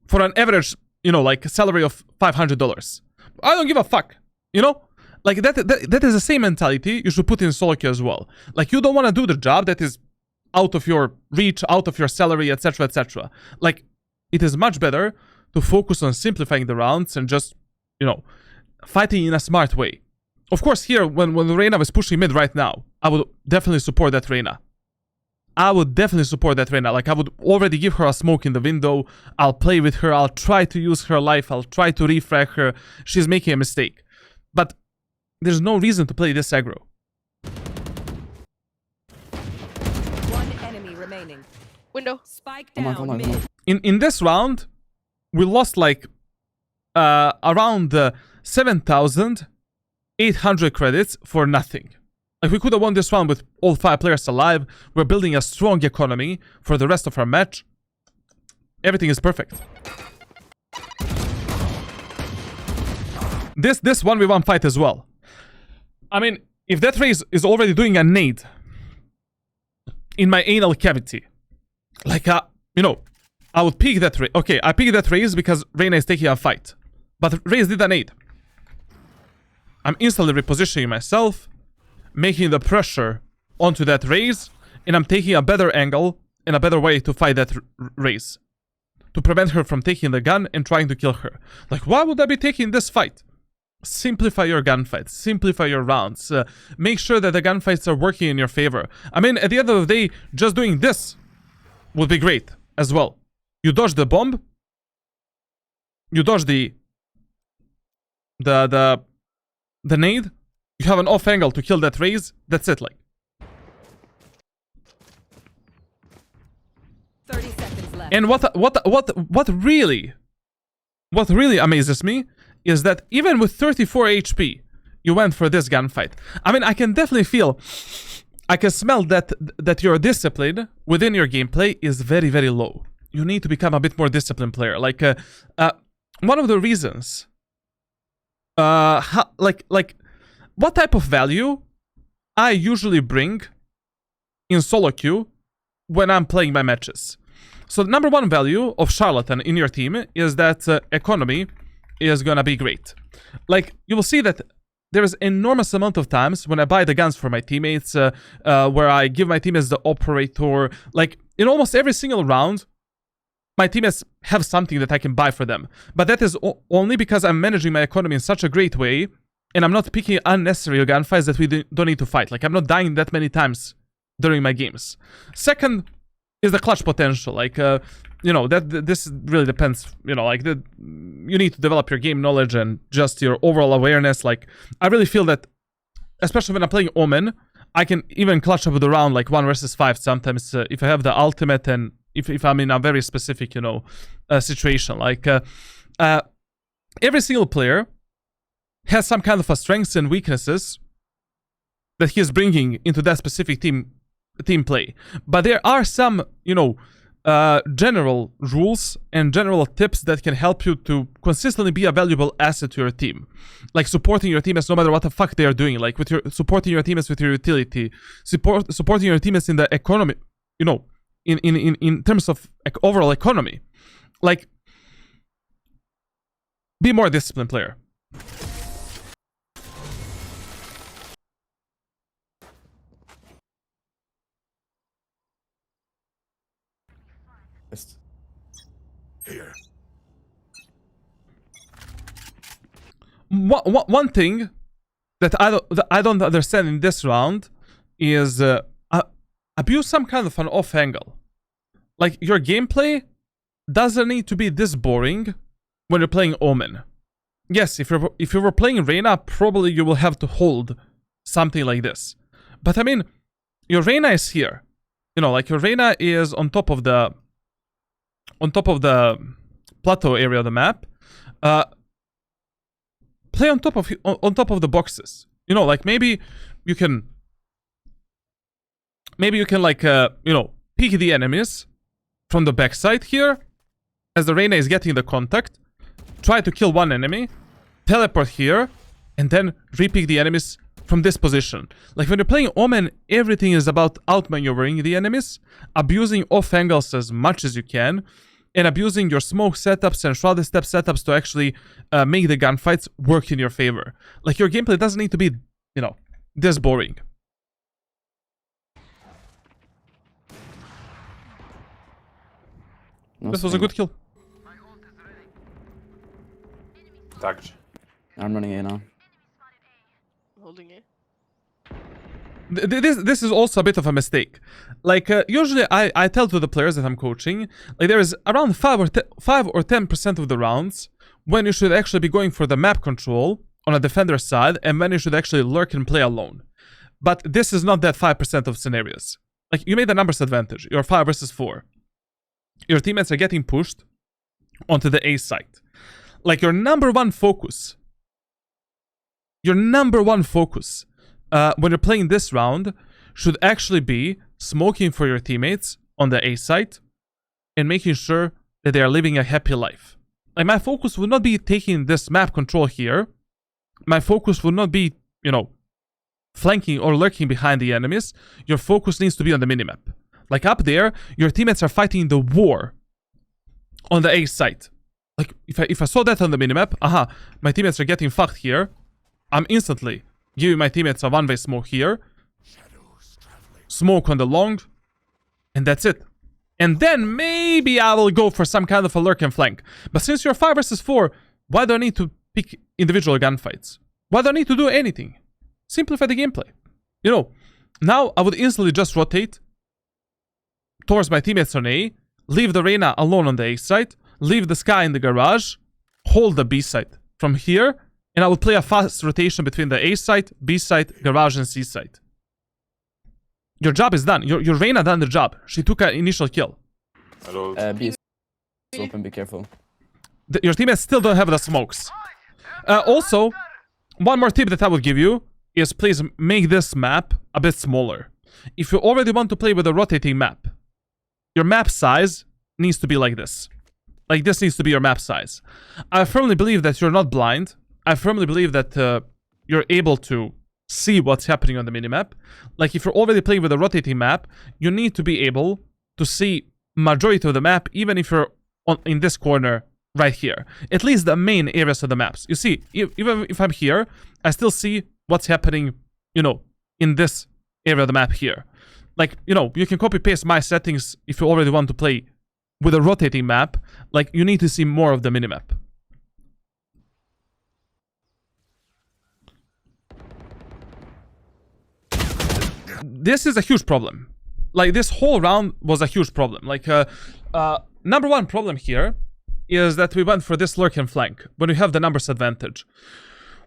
Speaker 1: For an average, like, salary of $500. I don't give a fuck, Like, that is the same mentality you should put in solo queue as well. Like, you don't want to do the job that is out of your reach, out of your salary, etc., etc. Like, it is much better to focus on simplifying the rounds and just, fighting in a smart way. Of course, here, when Reyna was pushing mid right now, I would definitely support that Reyna. Like, I would already give her a smoke in the window. I'll play with her. I'll try to use her life. I'll try to refrag her. She's making a mistake. But there's no reason to play this aggro.
Speaker 6: One enemy remaining.
Speaker 2: Window.
Speaker 6: Spike
Speaker 5: Come on,
Speaker 6: down
Speaker 5: come on,
Speaker 6: mid.
Speaker 5: come on.
Speaker 1: In this round, we lost like around 7,800 credits for nothing. Like, we could have won this round with all 5 players alive. We're building a strong economy for the rest of our match. Everything is perfect. This 1v1 fight as well. I mean, if that Raze is already doing a nade in my anal cavity, like, I would pick that Raze. Okay, I picked that Raze because Reyna is taking a fight. But Raze did a nade. I'm instantly repositioning myself, making the pressure onto that Raze, and I'm taking a better angle and a better way to fight that Raze. To prevent her from taking the gun and trying to kill her. Like, why would I be taking this fight? Simplify your gunfights. Simplify your rounds. Make sure that the gunfights are working in your favor. I mean, at the end of the day, just doing this would be great as well. You dodge the bomb. You dodge the nade. You have an off angle to kill that Raze. That's it, like.
Speaker 6: 30 seconds left.
Speaker 1: And what really amazes me is that even with 34 HP, you went for this gunfight. I mean, I can definitely feel, I can smell that your discipline within your gameplay is very, very low. You need to become a bit more disciplined player. Like, one of the reasons, what type of value I usually bring in solo queue when I'm playing my matches. So the number one value of Charlatan in your team is that economy is gonna be great. Like, you will see that there is enormous amount of times when I buy the guns for my teammates, where I give my teammates the operator. Like, in almost every single round, my teammates have something that I can buy for them. But that is only because I'm managing my economy in such a great way, and I'm not picking unnecessary gunfights that we don't need to fight. Like, I'm not dying that many times during my games. Second is the clutch potential. Like, you know, this really depends, you know, like, you need to develop your game knowledge and just your overall awareness. Like, I really feel that, especially when I'm playing Omen, I can even clutch up with the round, like 1 versus 5 sometimes, if I have the ultimate and if I'm in a very specific, you know, situation. Like, every single player has some kind of a strengths and weaknesses that he is bringing into that specific team play. But there are some, you know, general rules and general tips that can help you to consistently be a valuable asset to your team. Like supporting your teammates no matter what the fuck they are doing. Like with your supporting your teammates with your utility, supporting your teammates in the economy, you know, in terms of like overall economy. Like, be more disciplined player.
Speaker 3: Here.
Speaker 1: One thing that I don't understand in this round is abuse some kind of an off angle. Like, your gameplay doesn't need to be this boring when you're playing Omen. Yes, if you were playing Reyna, probably you will have to hold something like this. But I mean, your Reyna is here. You know, like, your Reyna is on top of the plateau area of the map. Play on top of the boxes. You know, like, maybe you can like, you know, peek the enemies from the backside here as the Reyna is getting the contact. Try to kill one enemy, teleport here, and then re-peek the enemies from this position. Like, when you're playing Omen, everything is about outmaneuvering the enemies, abusing off angles as much as you can, and abusing your smoke setups and shrouded step setups to actually make the gunfights work in your favor. Like, your gameplay doesn't need to be, you know, this boring. This was a good kill.
Speaker 4: Tagged.
Speaker 5: I'm running A now.
Speaker 2: Holding it.
Speaker 1: This is also a bit of a mistake. Like, usually I tell to the players that I'm coaching, like, there is around 5 or 10% of the rounds when you should actually be going for the map control on a defender side, and when you should actually lurk and play alone. But this is not that 5% of scenarios. Like, you made the numbers advantage. You're 5 versus 4. Your teammates are getting pushed onto the A site. Like, your number one focus when you're playing this round should actually be smoking for your teammates on the A site and making sure that they are living a happy life. Like, my focus would not be taking this map control here. My focus would not be, you know, flanking or lurking behind the enemies. Your focus needs to be on the minimap. Like, up there, your teammates are fighting the war on the A site. Like, if I saw that on the minimap, my teammates are getting fucked here. I'm instantly giving my teammates a one-way smoke here. Smoke on the long. And that's it. And then maybe I will go for some kind of a lurk and flank. But since you're 5 versus 4, why do I need to pick individual gunfights? Why do I need to do anything? Simplify the gameplay. You know, now I would instantly just rotate towards my teammates on A, leave the Reyna alone on the A site, leave the Sky in the garage, hold the B site from here, and I will play a fast rotation between the A site, B site, garage, and C site. Your job is done. Your Reyna done the job. She took an initial kill.
Speaker 4: Hello.
Speaker 5: B It's open, be careful.
Speaker 1: Your teammates still don't have the smokes. Also, one more tip that I would give you is please make this map a bit smaller. If you already want to play with a rotating map, your map size needs to be like this. Like this needs to be your map size. I firmly believe that you're not blind. I firmly believe that you're able to see what's happening on the minimap. Like if you're already playing with a rotating map, you need to be able to see majority of the map, even if you're in this corner right here. At least the main areas of the maps. You see, even if I'm here, I still see what's happening, you know, in this area of the map here. Like, you know, you can copy paste my settings if you already want to play with a rotating map. Like, you need to see more of the minimap. This is a huge problem. Like, this whole round was a huge problem. Like, number one problem here is that we went for this lurk and flank when we have the numbers advantage.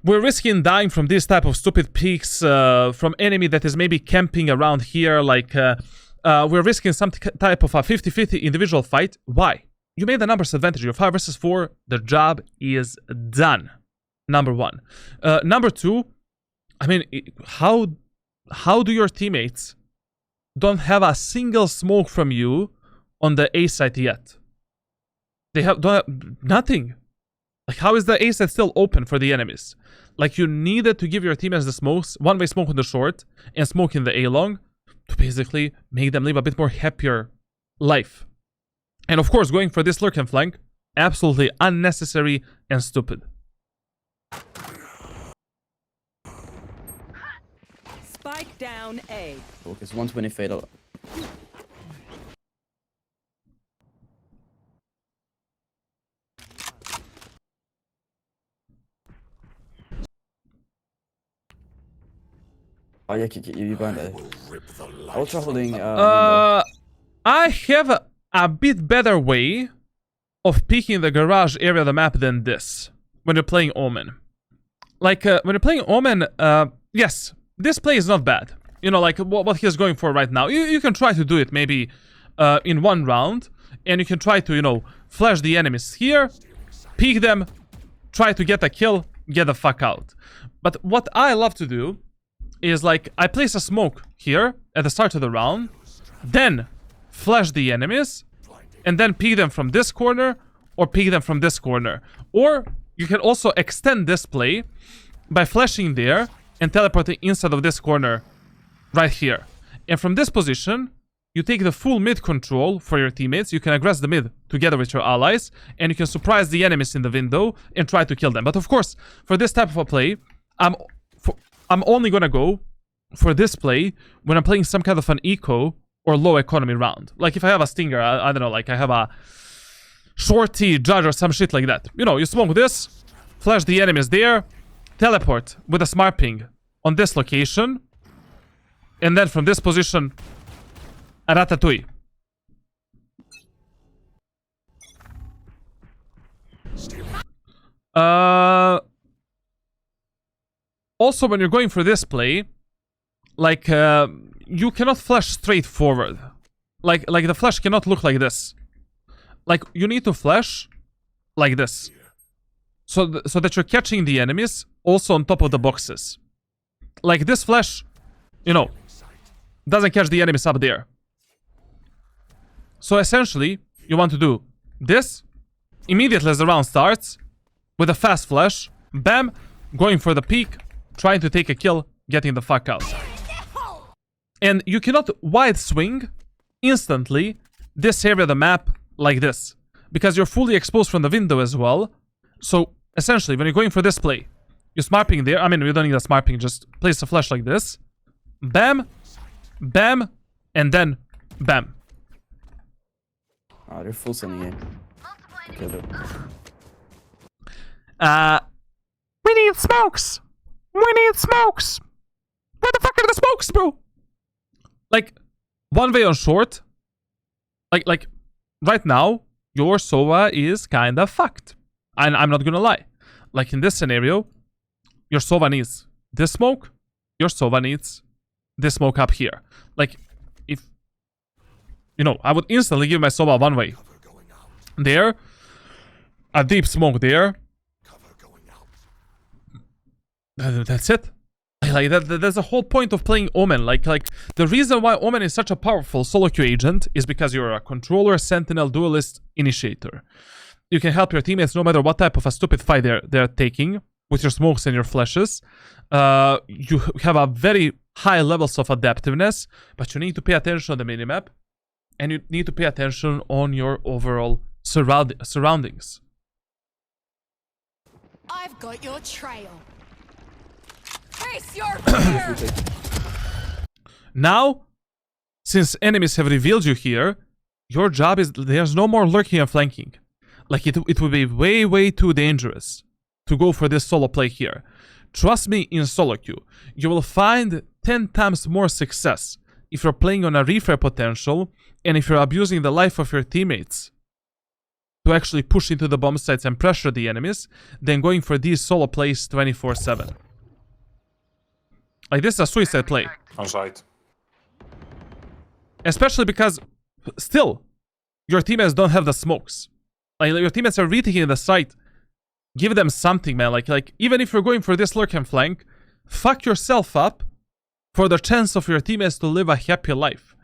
Speaker 1: We're risking dying from this type of stupid peaks from enemy that is maybe camping around here. Like, we're risking some type of a 50-50 individual fight. Why? You made the numbers advantage. You're 5 versus 4. The job is done. Number one. Number two, I mean, how do your teammates don't have a single smoke from you on the A site yet? They don't have nothing. Like, how is the A site still open for the enemies? Like, you needed to give your teammates the smokes, one-way smoke on the short and smoke in the A long, to basically make them live a bit more happier life. And of course, going for this lurk and flank, absolutely unnecessary and stupid.
Speaker 6: Spike down A.
Speaker 5: Focus 120 fatal. Oh yeah, you behind it. Ultra holding.
Speaker 1: I have a bit better way of peeking the garage area of the map than this when you're playing Omen. Like, when you're playing Omen, yes, this play is not bad. You know, like what he's going for right now. You can try to do it maybe in one round, and you can try to, you know, flash the enemies here, peek them, try to get a kill, get the fuck out. But what I love to do is, like, I place a smoke here at the start of the round, then flash the enemies, and then peek them from this corner or peek them from this corner. Or you can also extend this play by flashing there and teleporting inside of this corner right here. And from this position, you take the full mid control for your teammates. You can aggress the mid together with your allies, and you can surprise the enemies in the window and try to kill them. But of course, for this type of a play, I'm only gonna go for this play when I'm playing some kind of an eco or low economy round. Like if I have a stinger, I don't know, like I have a shorty judge or some shit like that. You know, you smoke this, flash the enemies there, teleport with a smart ping on this location, and then from this position, a ratatouille. Also, when you're going for this play, like, you cannot flash straight forward. Like the flash cannot look like this. Like, you need to flash like this. So that you're catching the enemies also on top of the boxes. Like, this flash, you know, doesn't catch the enemies up there. So essentially, you want to do this immediately as the round starts, with a fast flash, bam, going for the peak, trying to take a kill, getting the fuck out. And you cannot wide swing instantly this area of the map like this, because you're fully exposed from the window as well. So essentially, when you're going for this play, you're smart ping there. I mean, you don't need a smart ping, just place a flash like this. Bam, bam, and then bam.
Speaker 5: Oh, they're full sending it. Killed it.
Speaker 1: We need smokes! We need smokes! Where the fuck are the smokes, bro? Like, one way on short, like right now, your Sova is kinda fucked. And I'm not gonna lie. Like, in this scenario, your Sova needs this smoke, your Sova needs this smoke up here. Like, if, you know, I would instantly give my Sova one way. there. A deep smoke there.
Speaker 3: Cover going out.
Speaker 1: That's it. Like that's the whole point of playing Omen. Like the reason why Omen is such a powerful solo queue agent is because you're a controller, sentinel, duelist, initiator. You can help your teammates no matter what type of a stupid fight they're taking with your smokes and your flashes. You have a very high levels of adaptiveness, but you need to pay attention on the minimap, and you need to pay attention on your overall surroundings.
Speaker 7: I've got your trail. Face your fear!
Speaker 1: Now, since enemies have revealed you here, your job is there's no more lurking and flanking. Like it would be way too dangerous to go for this solo play here. Trust me, in solo queue, you will find 10 times more success if you're playing on a refire potential and if you're abusing the life of your teammates to actually push into the bomb sites and pressure the enemies than going for these solo plays 24/7. Like, this is a suicide play.
Speaker 4: On site.
Speaker 1: Especially because, still, your teammates don't have the smokes. Like, your teammates are retaking the site. Give them something, man. Like even if you're going for this lurk and flank, fuck yourself up for the chance of your teammates to live a happy life.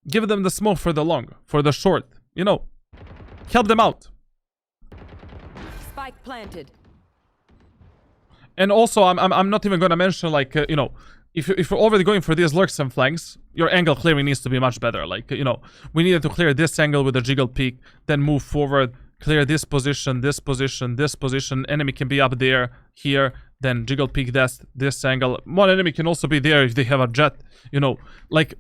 Speaker 1: Give them the smoke for the long, for the short. You know, help them out.
Speaker 6: Spike planted.
Speaker 1: And also, I'm not even gonna mention, like, you know, if you're already going for these lurks and flanks, your angle clearing needs to be much better. Like, you know, we needed to clear this angle with a jiggle peek, then move forward, clear this position, this position, this position. Enemy can be up there, here, then jiggle peek this angle. One enemy can also be there if they have a jet. You know, like,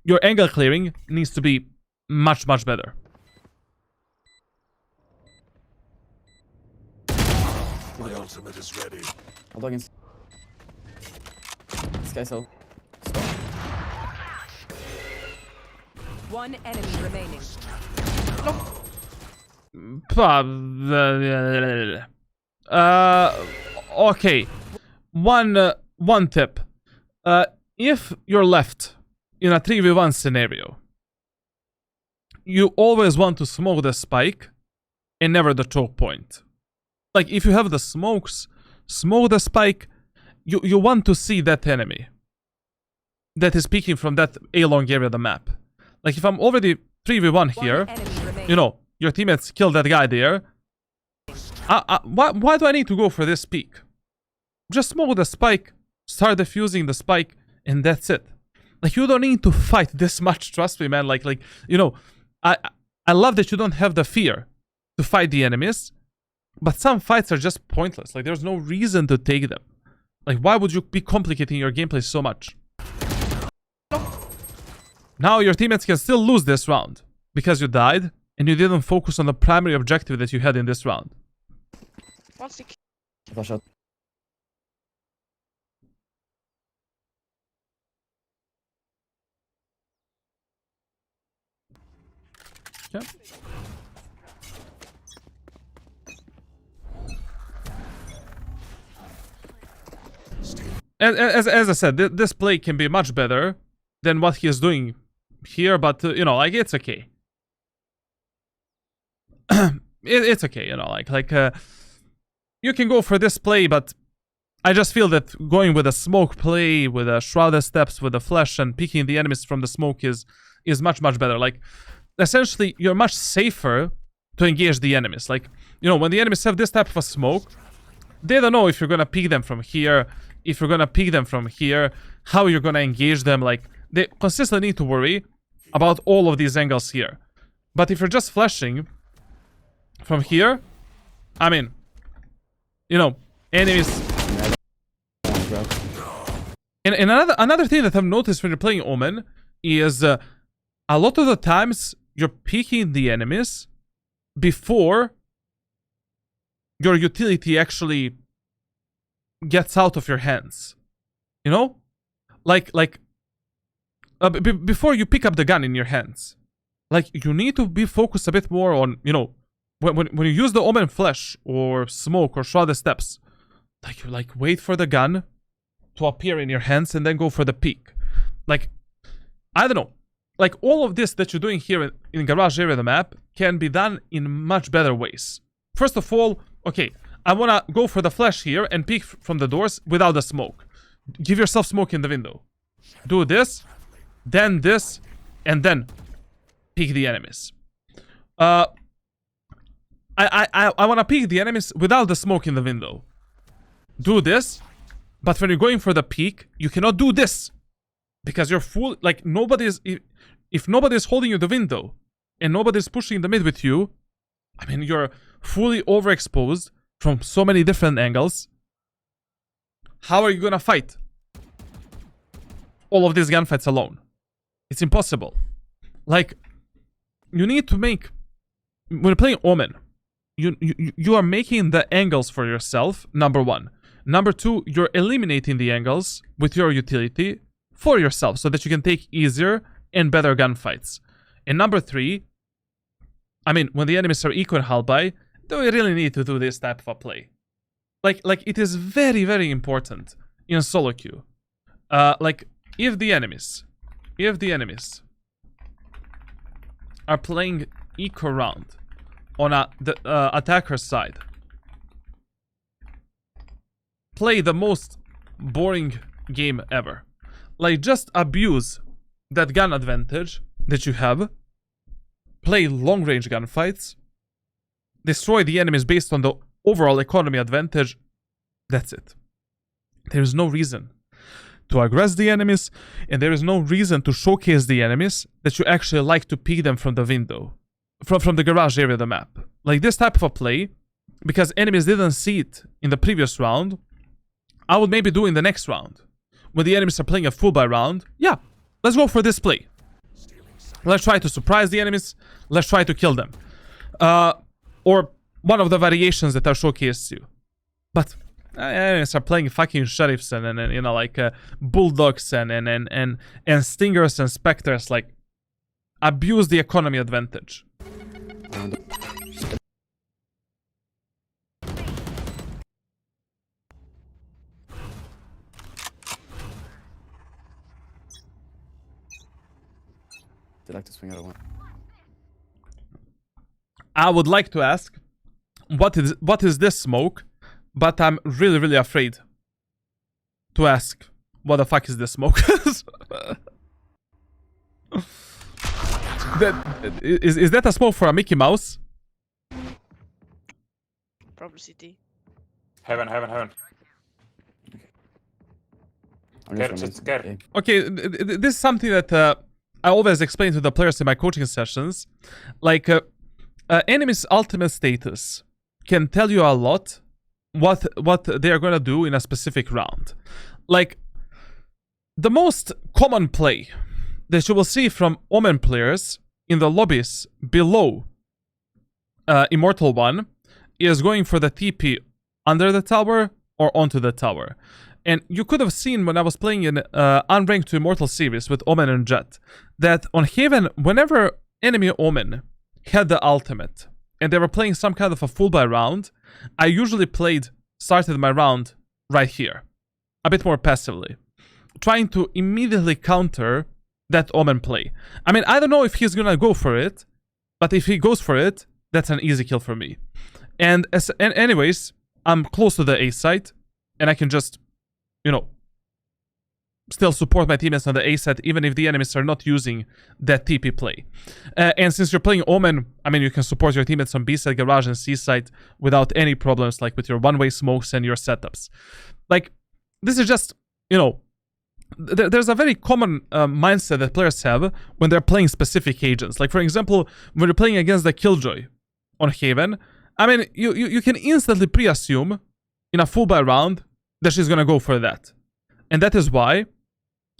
Speaker 1: your angle clearing needs to be much better.
Speaker 3: My ultimate is ready.
Speaker 5: I'll dog in. This guy's so.
Speaker 6: One enemy remaining.
Speaker 1: Okay. One tip. If you're left in a 3v1 scenario, you always want to smoke the spike and never the choke point. Like, if you have the smokes, smoke the spike, you want to see that enemy that is peeking from that A-long area of the map. Like, if I'm already 3v1 here, you know, your teammates kill that guy there. Why do I need to go for this peek? Just smoke the spike, start defusing the spike, and that's it. Like, you don't need to fight this much, trust me, man. Like, you know, I love that you don't have the fear to fight the enemies, but some fights are just pointless. Like, there's no reason to take them. Like, why would you be complicating your gameplay so much? Now your teammates can still lose this round because you died and you didn't focus on the primary objective that you had in this round.
Speaker 2: What's the
Speaker 5: Flash out.
Speaker 1: Yeah. As I said, this play can be much better than what he is doing here, but you know, like, it's okay. It's okay, you know, like you can go for this play, but I just feel that going with a smoke play, with a shrouded steps, with a flash, and picking the enemies from the smoke is much better. Like, essentially, you're much safer to engage the enemies. Like, you know, when the enemies have this type of a smoke, they don't know if you're gonna pick them from here, if you're gonna pick them from here, how you're gonna engage them. Like, they consistently need to worry about all of these angles here. But if you're just flashing from here, I mean, you know, enemies. And another thing that I've noticed when you're playing Omen is a lot of the times you're picking the enemies before your utility actually gets out of your hands. You know? Like before you pick up the gun in your hands. Like, you need to be focused a bit more on, you know, when you use the Omen flash or smoke or shrouded steps, like wait for the gun to appear in your hands and then go for the peek. Like, I don't know. like all of this that you're doing here in garage area of the map can be done in much better ways. First of all, okay, I want to go for the flash here and peek from the doors without the smoke. Give yourself smoke in the window. Do this, then this, and then peek the enemies. I want to peek the enemies without the smoke in the window. Do this, but when you're going for the peek, you cannot do this. Because you're full, like nobody's, if nobody's holding you the window and nobody's pushing the mid with you, I mean, you're fully overexposed from so many different angles. How are you gonna fight all of these gunfights alone? It's impossible. Like, you need to make, when you're playing Omen, you are making the angles for yourself, number one. Number two, you're eliminating the angles with your utility for yourself so that you can take easier and better gunfights. And number three, I mean, when the enemies are eco and hull by, do we really need to do this type of a play? Like it is very, very important in solo queue. Like, if the enemies are playing eco round on the attacker's side, play the most boring game ever. Like, just abuse that gun advantage that you have. Play long-range gunfights. Destroy the enemies based on the overall economy advantage. That's it. There is no reason to aggress the enemies, and there is no reason to showcase the enemies that you actually like to peek them from the window. From the garage area of the map. Like, this type of a play, because enemies didn't see it in the previous round, I would maybe do in the next round. When the enemies are playing a full buy round, yeah, let's go for this play. Let's try to surprise the enemies. Let's try to kill them. Or one of the variations that are showcased to you. But enemies are playing fucking sheriffs and you know, like bulldogs and stingers and specters. Like, abuse the economy advantage.
Speaker 5: They like to swing out of one.
Speaker 1: I would like to ask, what is this smoke? But I'm really, really afraid to ask, what the fuck is this smoke? Is that a smoke for a Mickey Mouse?
Speaker 2: Probably CT.
Speaker 4: Heaven.
Speaker 5: I'm
Speaker 4: Just scared.
Speaker 1: Okay, this is something that I always explain to the players in my coaching sessions. Like, enemy's ultimate status can tell you a lot what they are gonna do in a specific round. Like, the most common play that you will see from Omen players in the lobbies below Immortal 1 is going for the TP under the tower or onto the tower. And you could have seen when I was playing in Unranked to Immortal series with Omen and Jet, that on Haven, whenever enemy Omen had the ultimate, and they were playing some kind of a full buy round, I usually started my round right here, a bit more passively, trying to immediately counter that Omen play. I mean, I don't know if he's gonna go for it, but if he goes for it, that's an easy kill for me. And anyways, I'm close to the A site, and I can just, you know, still support my teammates on the A site, even if the enemies are not using that TP play. And since you're playing Omen, I mean, you can support your teammates on B site, garage, and C site without any problems, like with your one-way smokes and your setups. Like, this is just, you know, there's a very common mindset that players have when they're playing specific agents. Like, for example, when you're playing against the Killjoy on Haven, I mean, you can instantly pre-assume in a full buy round that she's gonna go for that. And that is why,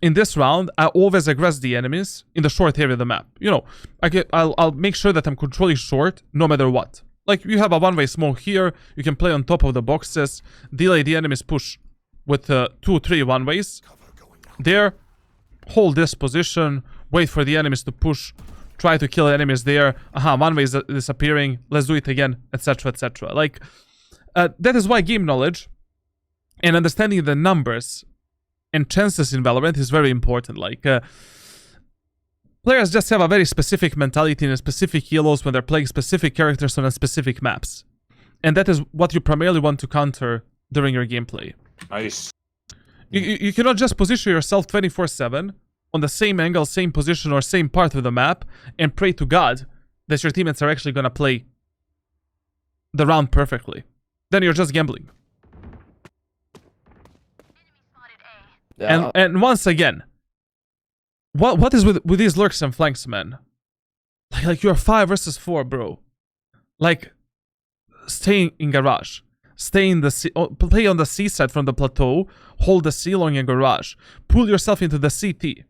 Speaker 1: in this round, I always aggress the enemies in the short area of the map. You know, I'll make sure that I'm controlling short no matter what. Like, you have a one-way smoke here, you can play on top of the boxes, delay the enemies push with 2-3 one-ways. There, hold this position, wait for the enemies to push, try to kill enemies there. One-way is disappearing, let's do it again, etc, etc. Like, that is why game knowledge and understanding the numbers and chances in Valorant is very important. Like players just have a very specific mentality and specific helos when they're playing specific characters on a specific maps. And that is what you primarily want to counter during your gameplay.
Speaker 4: Nice.
Speaker 1: You cannot just position yourself 24/7 on the same angle, same position, or same part of the map and pray to God that your teammates are actually gonna play the round perfectly. Then you're just gambling.
Speaker 5: Yeah,
Speaker 1: And once again, what is with these lurks and flanks, man? Like you're 5 versus 4, bro. Like, stay in garage. Stay in the play on the C side from the plateau. Hold the C long in garage. Pull yourself into the CT.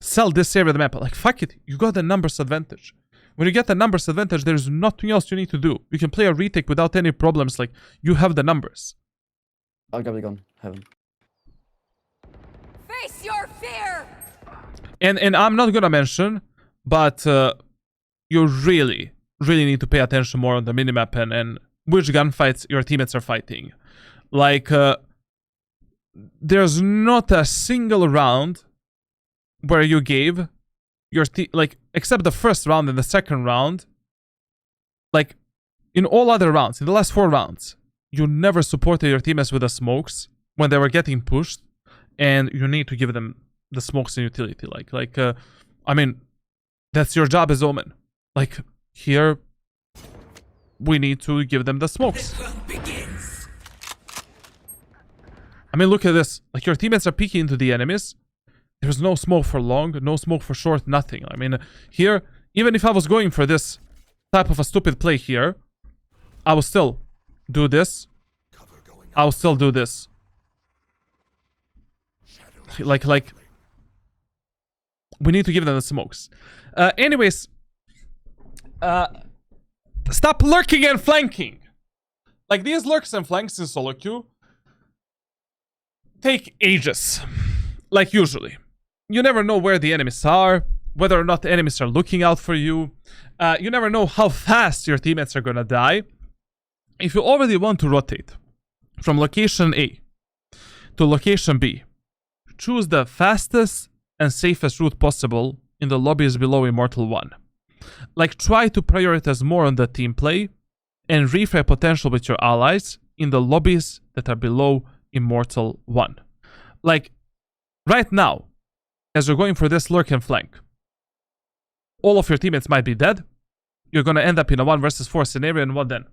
Speaker 1: Sell this area of the map. Like, fuck it. You got the numbers advantage. When you get the numbers advantage, there's nothing else you need to do. You can play a retake without any problems. Like, you have the numbers.
Speaker 5: I'll grab the gun. Heaven.
Speaker 6: Face your fear!
Speaker 1: And I'm not gonna mention, but you really need to pay attention more on the minimap and which gunfights your teammates are fighting. Like, there's not a single round where you gave your like, except the first round and the second round. Like, in all other rounds, in the last 4 rounds, you never supported your teammates with the smokes when they were getting pushed, and you need to give them the smokes and utility. I mean, that's your job as Omen. Like, here, we need to give them the smokes. I mean, look at this. Like, your teammates are peeking into the enemies. There's no smoke for long, no smoke for short, nothing. I mean, here, even if I was going for this type of a stupid play here, I will still do this. I'll still do this. Like, we need to give them the smokes. Anyways, stop lurking and flanking. Like, these lurks and flanks in solo queue take ages. Like, usually. You never know where the enemies are, whether or not the enemies are looking out for you. You never know how fast your teammates are gonna die. If you already want to rotate from location A to location B, choose the fastest and safest route possible in the lobbies below Immortal 1. Like, try to prioritize more on the team play and refrag potential with your allies in the lobbies that are below Immortal 1. Like, right now, as you're going for this lurk and flank, all of your teammates might be dead. You're gonna end up in a 1 versus 4 scenario, and what then?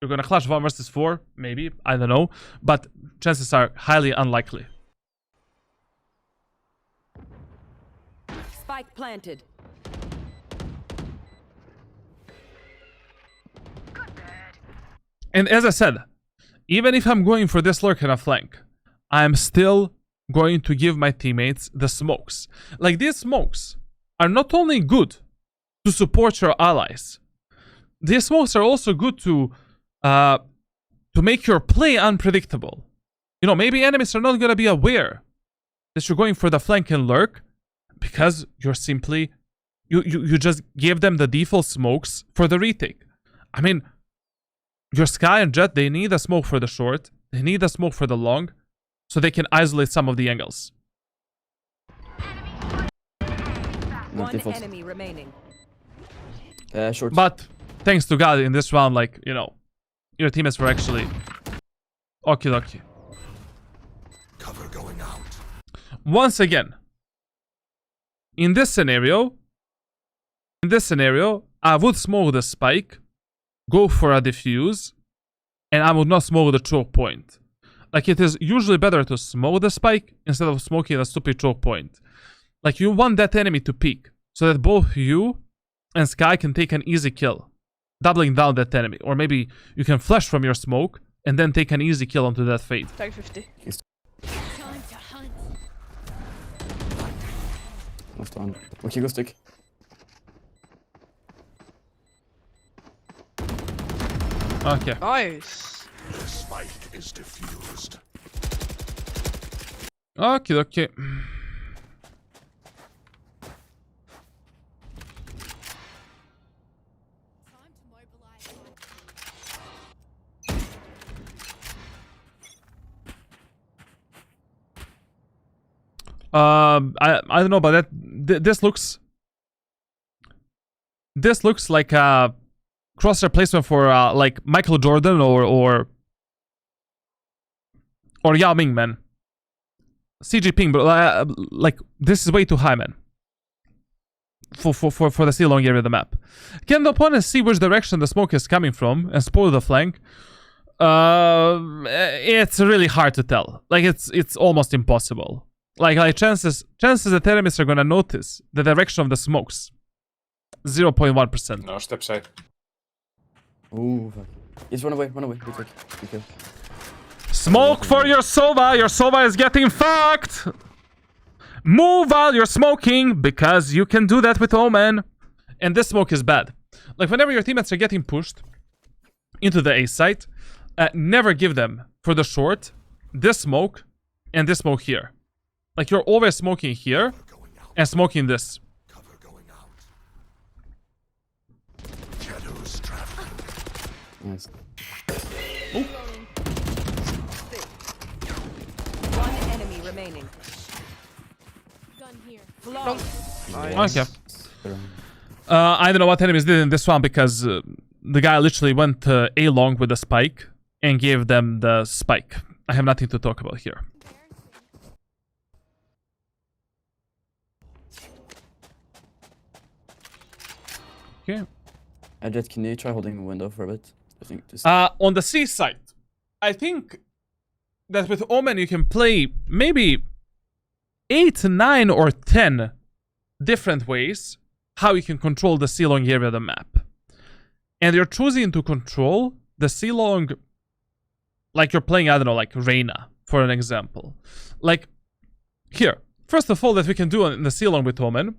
Speaker 1: You're gonna clash 1 versus 4, maybe, I don't know, but chances are highly unlikely.
Speaker 6: Spike planted.
Speaker 1: And as I said, even if I'm going for this lurk and a flank, I'm still going to give my teammates the smokes. Like, these smokes are not only good to support your allies, these smokes are also good to make your play unpredictable. You know, maybe enemies are not gonna be aware that you're going for the flank and lurk because you're simply you just gave them the default smokes for the retake. I mean, your Sky and Jet, they need a smoke for the short, they need a smoke for the long, so they can isolate some of the angles.
Speaker 6: One
Speaker 5: default.
Speaker 6: enemy remaining.
Speaker 5: Short.
Speaker 1: But thanks to God, in this round, like, you know, your teammates were actually okie.
Speaker 3: Cover going out.
Speaker 1: Once again, in this scenario, I would smoke the spike, go for a defuse, and I would not smoke the choke point. Like, it is usually better to smoke the spike instead of smoking a stupid choke point. Like, you want that enemy to peek so that both you and Sky can take an easy kill, doubling down that enemy. Or maybe you can flash from your smoke and then take an easy kill onto that fade.
Speaker 2: Tag 50.
Speaker 7: Time to hunt.
Speaker 5: Left one. Okay, go stick.
Speaker 1: Okay.
Speaker 2: Nice.
Speaker 3: The spike is diffused.
Speaker 1: Okay.
Speaker 7: Time to mobilize.
Speaker 1: I don't know, but this looks this looks like a crosshair placement for like Michael Jordan or Yao Ming, man. CG ping, but like this is way too high, man. For the C long area of the map. Can the opponent see which direction the smoke is coming from and spoil the flank? It's really hard to tell. Like it's almost impossible. Like chances that enemies are gonna notice the direction of the smokes. 0.1%.
Speaker 4: No, step side.
Speaker 5: Ooh, fuck. Just run away. Good trick. Good kill.
Speaker 1: Smoke for your Sova. Your Sova is getting fucked. Move while you're smoking because you can do that with Omen. And this smoke is bad. Like whenever your teammates are getting pushed into the A site, never give them for the short this smoke and this smoke here. Like you're always smoking here and smoking this.
Speaker 3: Cover going out. Shadows traveling.
Speaker 5: Nice.
Speaker 6: One enemy remaining.
Speaker 7: Gun here.
Speaker 1: Okay. I don't know what enemies did in this one because the guy literally went A long with the spike and gave them the spike. I have nothing to talk about here. Okay.
Speaker 5: Jet, can you try holding the window for a bit? I think just...
Speaker 1: On the C side, I think that with Omen you can play maybe 8, 9, or 10 different ways how you can control the C long area of the map. And you're choosing to control the C long like you're playing, I don't know, like Reyna, for an example. Like, here, first of all, that we can do in the C long with Omen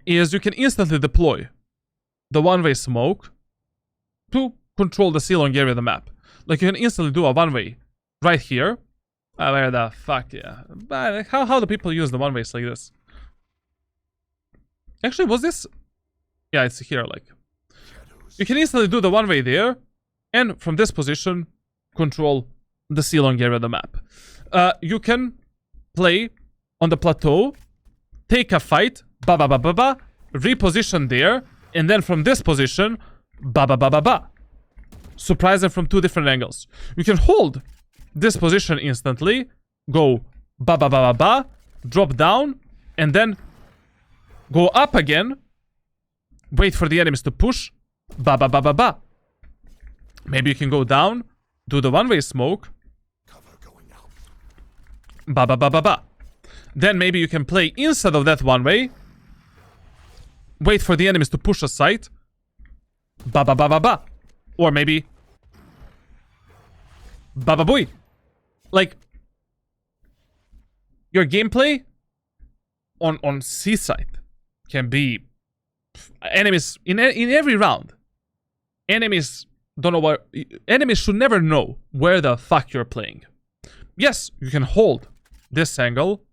Speaker 1: is you can instantly deploy the one-way smoke to control the C long area of the map. Like, you can instantly do a one-way right here. Where the fuck, yeah. But how do people use the one-ways like this? Actually, was this? Yeah, it's here, like. You can instantly do the one-way there, and from this position, control the C long area of the map. You can play on the plateau, take a fight, reposition there, and then from this position, surprise them from 2 different angles. You can hold this position instantly, go drop down, and then go up again, wait for the enemies to push, Maybe you can go down, do the one-way smoke,
Speaker 3: Cover going out.
Speaker 1: Then maybe you can play inside of that one-way, wait for the enemies to push aside, or maybe booey. Like, your gameplay on C side can be enemies in every round. Enemies don't know what. Enemies should never know where the fuck you're playing. Yes, you can hold this angle.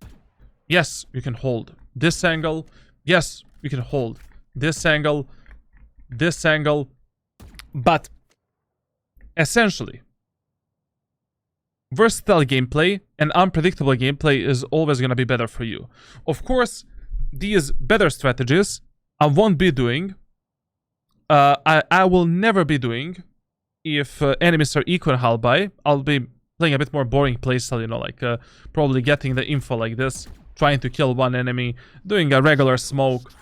Speaker 1: Yes, you can hold this angle. Yes, you can hold this angle. This angle. But essentially, versatile gameplay and unpredictable gameplay is always going to be better for you. Of course, these better strategies I won't be doing. I will never be doing if enemies are equal in hull by. I'll be playing a bit more boring playstyle, you know, like probably getting the info like this, trying to kill one enemy, doing a regular smoke,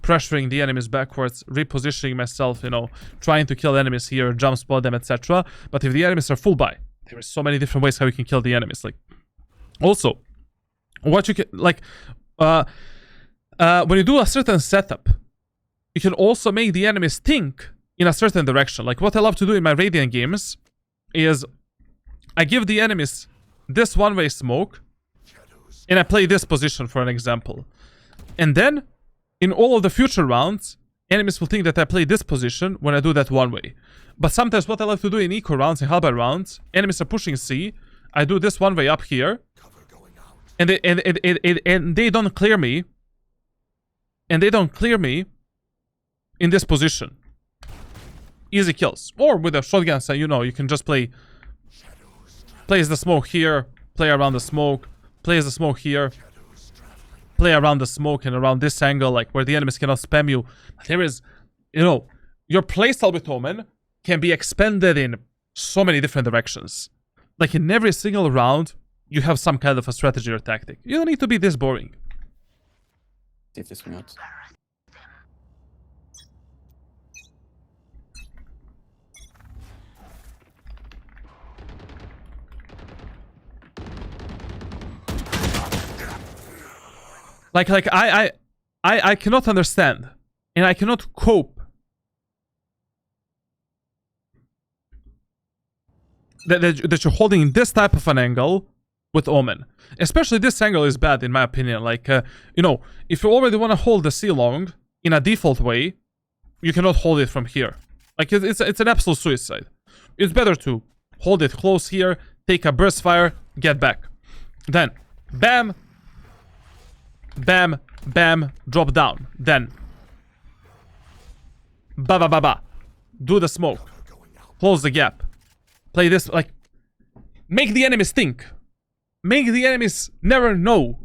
Speaker 1: pressuring the enemies backwards, repositioning myself, you know, trying to kill enemies here, jump spot them, etc. But if the enemies are full buy, there are so many different ways how you can kill the enemies. Like, also, what you can, like, when you do a certain setup, you can also make the enemies think in a certain direction. Like, what I love to do in my Radiant games is I give the enemies this one-way smoke, and I play this position for an example. And then, in all of the future rounds, enemies will think that I play this position when I do that one-way. But sometimes what I love to do in eco rounds, in halberd rounds, enemies are pushing C, I do this one-way up here, and they don't clear me, in this position. Easy kills. Or with a shotgun, so you know, you can just place the smoke here, play around the smoke, place the smoke here, play around the smoke and around this angle, like where the enemies cannot spam you. There is, you know, your playstyle with Omen can be expanded in so many different directions. Like in every single round, you have some kind of a strategy or tactic. You don't need to be this boring.
Speaker 5: See if this one out.
Speaker 1: Like I cannot understand, and I cannot cope that you're holding this type of an angle with Omen. Especially this angle is bad in my opinion. Like, you know, if you already want to hold the C long in a default way, you cannot hold it from here. Like, it's an absolute suicide. It's better to hold it close here, take a burst fire, get back. Then, bam, bam, bam, drop down. Then, ba ba ba ba. Do the smoke. Close the gap. Play this, like, make the enemies think. Make the enemies never know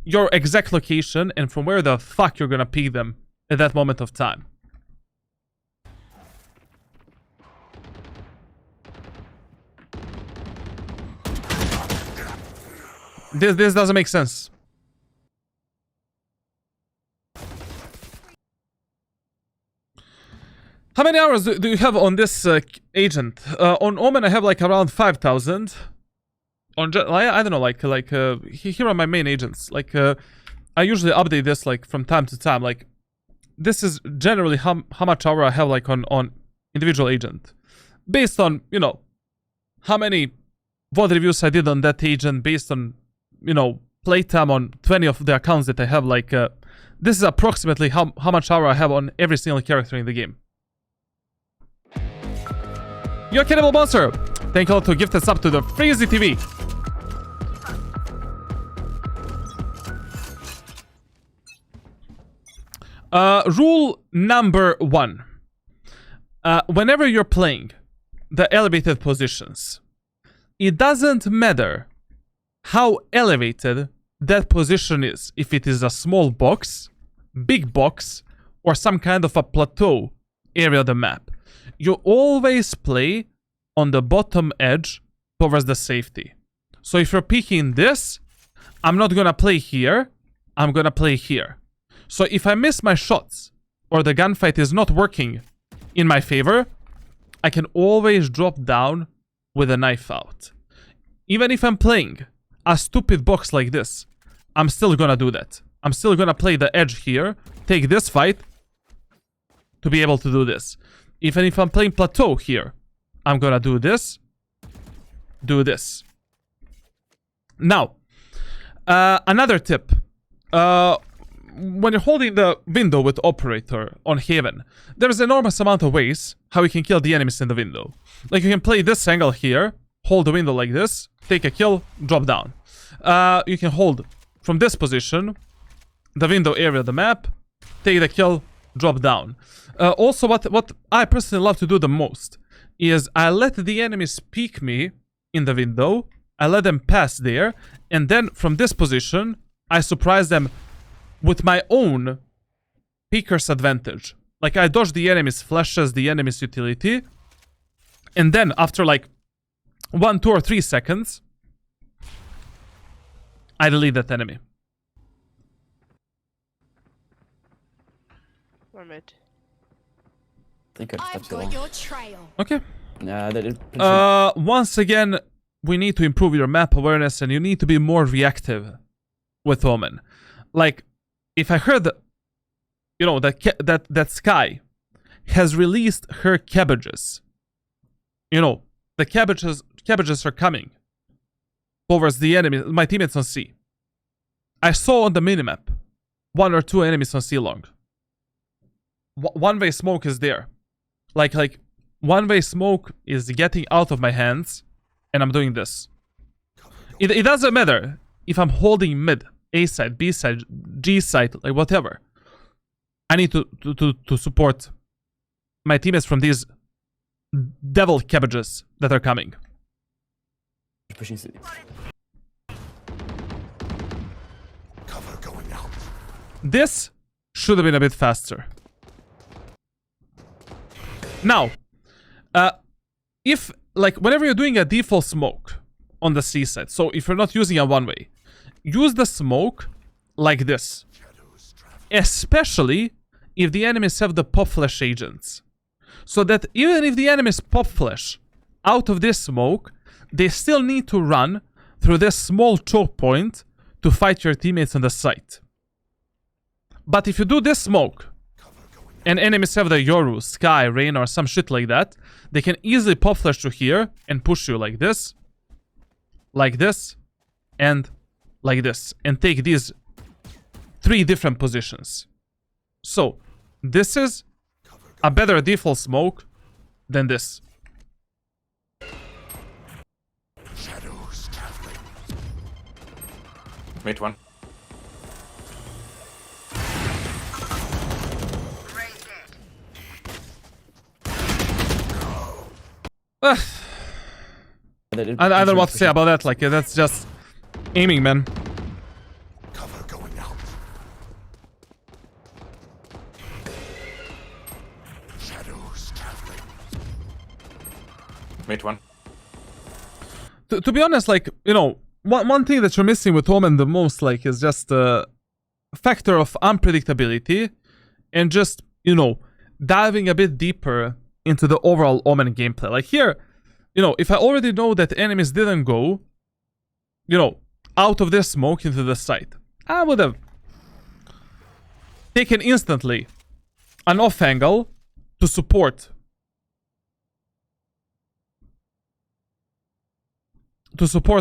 Speaker 1: your exact location and from where the fuck you're gonna pick them at that moment of time. This doesn't make sense. How many hours do you have on this agent? On Omen, I have like around 5,000. On I don't know, like here are my main agents. Like I usually update this like from time to time. Like this is generally how much hour I have like on individual agent, based on, you know, how many VOD reviews I did on that agent, based on, you know, playtime on 20 of the accounts that I have. Like this is approximately how much hour I have on every single character in the game. Yo, Cannibal Monster! Thank you all to gift us up to the Freezy TV. Rule number 1. Whenever you're playing the elevated positions, it doesn't matter how elevated that position is. If it is a small box, big box, or some kind of a plateau area of the map. You always play on the bottom edge towards the safety. So if you're peeking this, I'm not gonna play here, I'm gonna play here. So if I miss my shots, or the gunfight is not working in my favor, I can always drop down with a knife out. Even if I'm playing a stupid box like this, I'm still gonna do that. I'm still gonna play the edge here, take this fight, to be able to do this. Even if I'm playing plateau here, I'm gonna do this, do this. Now, another tip. When you're holding the window with operator on Haven, there's an enormous amount of ways how you can kill the enemies in the window. Like you can play this angle here, hold the window like this, take a kill, drop down. You can hold from this position, the window area of the map, take the kill, drop down. Also, what I personally love to do the most is I let the enemies peek me in the window, I let them pass there, and then from this position, I surprise them with my own peeker's advantage. Like I dodge the enemy's flashes, the enemy's utility, and then after like 1, 2, or 3 seconds, I delete that enemy.
Speaker 2: One mid.
Speaker 5: They could have
Speaker 7: I've
Speaker 5: stepped too
Speaker 7: got
Speaker 5: long.
Speaker 7: your trail.
Speaker 1: Okay.
Speaker 5: Yeah, they did.
Speaker 1: Once again, we need to improve your map awareness and you need to be more reactive with Omen. Like, if I heard that, you know, that Sky has released her cabbages, you know, the cabbages are coming towards the enemy, my teammates on C. I saw on the minimap 1 or 2 enemies on C long. One-way smoke is there. Like one-way smoke is getting out of my hands, and I'm doing this. It doesn't matter if I'm holding mid, A side, B side, G side, like whatever. I need to support my teammates from these devil cabbages that are coming.
Speaker 5: Pushing C.
Speaker 3: Cover going out.
Speaker 1: This should have been a bit faster. Now, if, like, whenever you're doing a default smoke on the C side, so if you're not using a one-way, use the smoke like this. Especially if the enemies have the pop flash agents. So that even if the enemies pop flash out of this smoke, they still need to run through this small choke point to fight your teammates on the site. But if you do this smoke, and enemies have the Yoru, Sky, Rain, or some shit like that, they can easily pop flash through here and push you like this, and like this, and take these 3 different positions. So, this is a better default smoke than this.
Speaker 3: Shadows traveling.
Speaker 4: Mid one.
Speaker 1: I don't know what to say about that. Like, that's just aiming, man.
Speaker 3: Cover going out. Shadows traveling.
Speaker 4: Mid one.
Speaker 1: To be honest, like, you know, one thing that you're missing with Omen the most, like, is just the factor of unpredictability and just, you know, diving a bit deeper into the overall Omen gameplay. Like here, you know, if I already know that enemies didn't go, you know, out of this smoke into the site, I would have taken instantly an off angle to support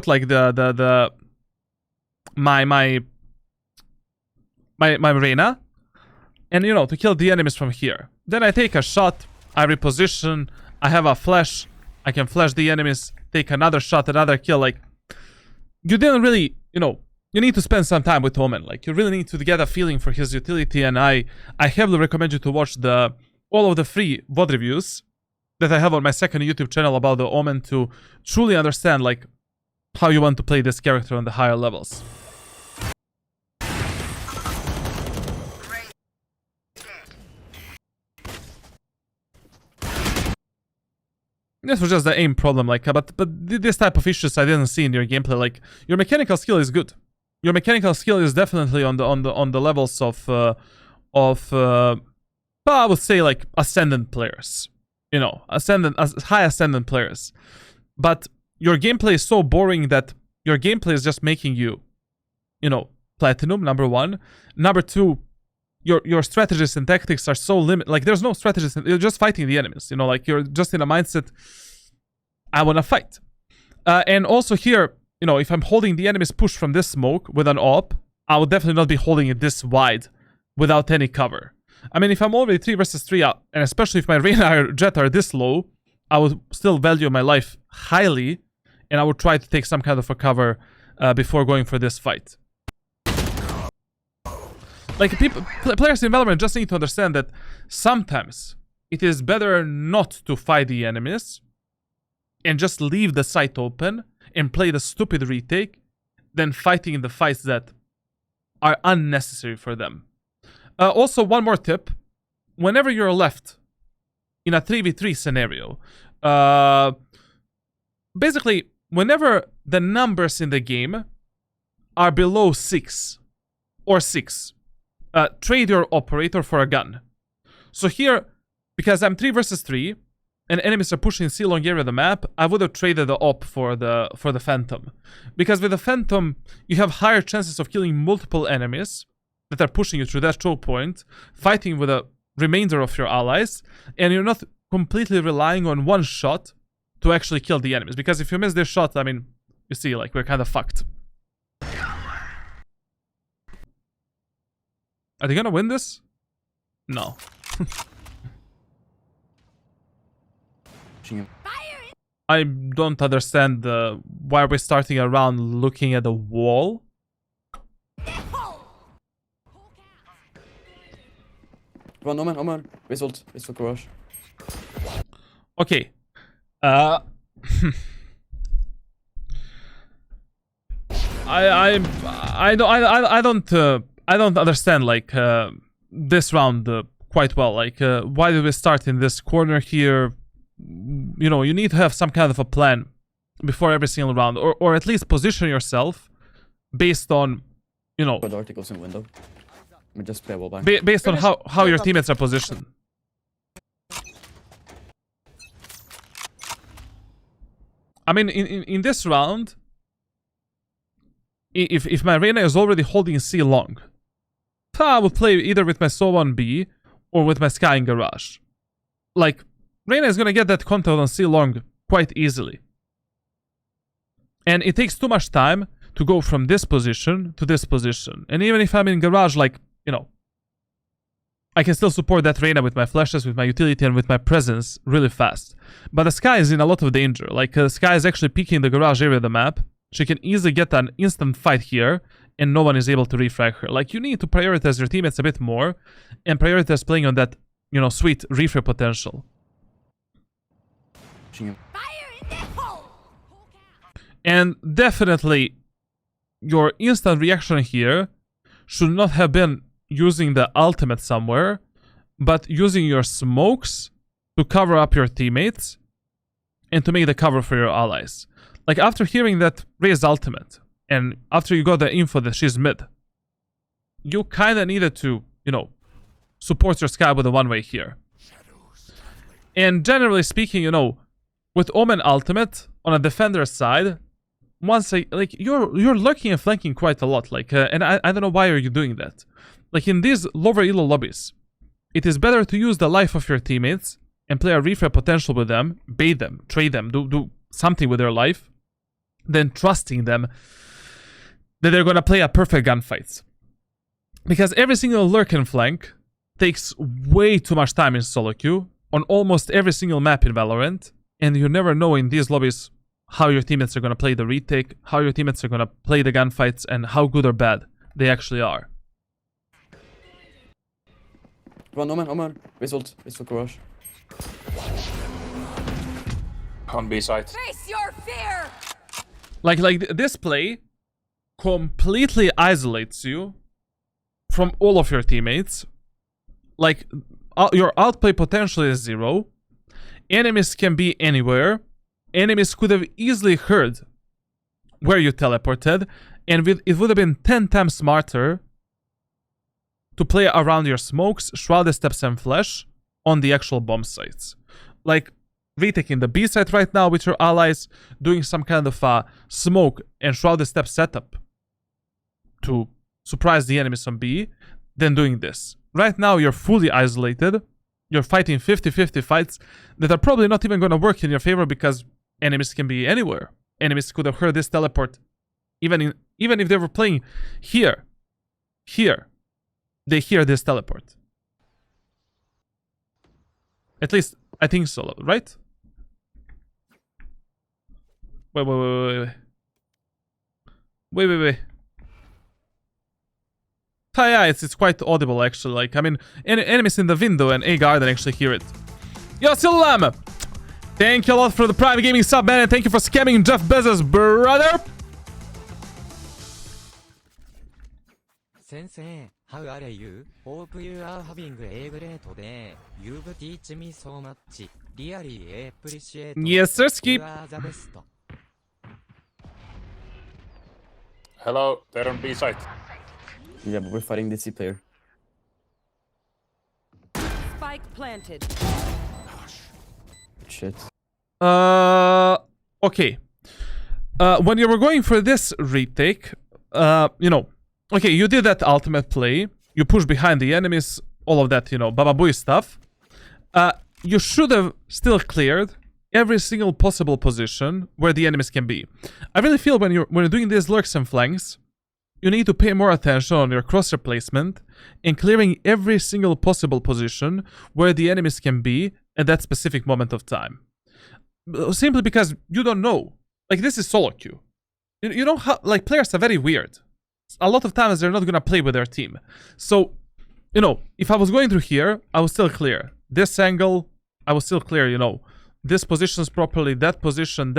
Speaker 1: like my Reyna, and, you know, to kill the enemies from here. Then I take a shot, I reposition, I have a flash, I can flash the enemies, take another shot, another kill. Like, you didn't really, you know, you need to spend some time with Omen. Like, you really need to get a feeling for his utility, and I heavily recommend you to watch all of the free VOD reviews that I have on my second YouTube channel about the Omen to truly understand, like, how you want to play this character on the higher levels. This was just the aim problem, like, but this type of issues I didn't see in your gameplay. Like, your mechanical skill is good. Your mechanical skill is definitely on the levels of I would say, like, ascendant players. You know, high ascendant players. But your gameplay is so boring that your gameplay is just making you, you know, platinum, number one. Number two, your strategies and tactics are so limited. Like, there's no strategies. You're just fighting the enemies. You know, like, you're just in a mindset, I want to fight. And also here, you know, if I'm holding the enemy's push from this smoke with an AWP, I would definitely not be holding it this wide without any cover. I mean, if I'm already 3 versus 3, and especially if my Reyna or Jet are this low, I would still value my life highly, and I would try to take some kind of a cover before going for this fight. Like, players in Valorant just need to understand that sometimes it is better not to fight the enemies and just leave the site open and play the stupid retake than fighting in the fights that are unnecessary for them. Also, one more tip. Whenever you're left in a 3v3 scenario, basically, whenever the numbers in the game are below 6 or 6, trade your operator for a gun. So here, because I'm 3 versus 3, and enemies are pushing C long area of the map, I would have traded the op for the Phantom. Because with the Phantom, you have higher chances of killing multiple enemies that are pushing you through that choke point, fighting with the remainder of your allies, and you're not completely relying on one shot to actually kill the enemies. Because if you miss this shot, I mean, you see, like, we're kind of fucked. Are they gonna win this? No. I don't understand why we're starting a round looking at the wall.
Speaker 5: Come on, Omen. Result garage.
Speaker 1: Okay. I I don't understand, like, this round quite well. Like, why did we start in this corner here? You know, you need to have some kind of a plan before every single round, or at least position yourself based on, you know,
Speaker 5: Good articles in window. We just play a wall back.
Speaker 1: based on how your teammates are positioned. I mean, in this round, if my Reyna is already holding C long, I would play either with my Sova on B or with my Sky in Garage. Like, Reyna is gonna get that contact on C long quite easily. And it takes too much time to go from this position to this position. And even if I'm in Garage, like, you know, I can still support that Reyna with my flashes, with my utility, and with my presence really fast. But the Sky is in a lot of danger. Like, Sky is actually peeking the Garage area of the map. She can easily get an instant fight here, and no one is able to refrag her. Like, you need to prioritize your teammates a bit more, and prioritize playing on that, you know, sweet refrag potential. And definitely, your instant reaction here should not have been using the ultimate somewhere, but using your smokes to cover up your teammates and to make the cover for your allies. Like, after hearing that Rey's ultimate, and after you got the info that she's mid, you kinda needed to, you know, support your Sky with a one-way here. And generally speaking, you know, with Omen ultimate on a defender's side, once you're lurking and flanking quite a lot, like, and I don't know why are you doing that. Like, in these lower elo lobbies, it is better to use the life of your teammates and play a refrag potential with them, bait them, trade them, do something with their life, than trusting them that they're gonna play a perfect gunfights. Because every single lurk and flank takes way too much time in solo queue on almost every single map in Valorant, and you never know in these lobbies how your teammates are gonna play the retake, how your teammates are gonna play the gunfights, and how good or bad they actually are.
Speaker 5: Come on, Omen. Result Garage.
Speaker 4: On B side.
Speaker 6: Face your fear!
Speaker 1: Like this play completely isolates you from all of your teammates. Like, your outplay potential is 0. Enemies can be anywhere. Enemies could have easily heard where you teleported, and it would have been 10 times smarter to play around your smokes, shrouded steps, and flash on the actual bomb sites. Like, retaking the B site right now with your allies, doing some kind of a smoke and shrouded step setup to surprise the enemies on B, then doing this. Right now, you're fully isolated. You're fighting 50-50 fights that are probably not even going to work in your favor because enemies can be anywhere. Enemies could have heard this teleport even if they were playing here. They hear this teleport. At least, I think so, right? Wait. Yeah, it's quite audible, actually. Like, I mean, enemies in the window and A garden actually hear it. Yo, Silam! Thank you a lot for the Prime Gaming sub, man, and thank you for scamming Jeff Bezos, brother!
Speaker 8: Sensei, how are you? Hope you are having a great day. You've teach me so much. Really appreciate.
Speaker 1: Yes, sir, Skip.
Speaker 8: You are the best.
Speaker 4: Hello, they're on B side.
Speaker 5: Yeah, but we're fighting the C player.
Speaker 6: Spike planted.
Speaker 5: Shit.
Speaker 1: Okay. When you were going for this retake, you know, okay, you did that ultimate play, you push behind the enemies, all of that, you know, Baba Booey stuff. You should have still cleared every single possible position where the enemies can be. I really feel when you're doing these lurks and flanks, you need to pay more attention on your crosshair placement and clearing every single possible position where the enemies can be at that specific moment of time. Simply because you don't know. Like, this is solo queue. You don't have, like, players are very weird. A lot of times they're not gonna play with their team. So, you know, if I was going through here, I was still clear. This angle, I was still clear, you know. This positions properly, that position.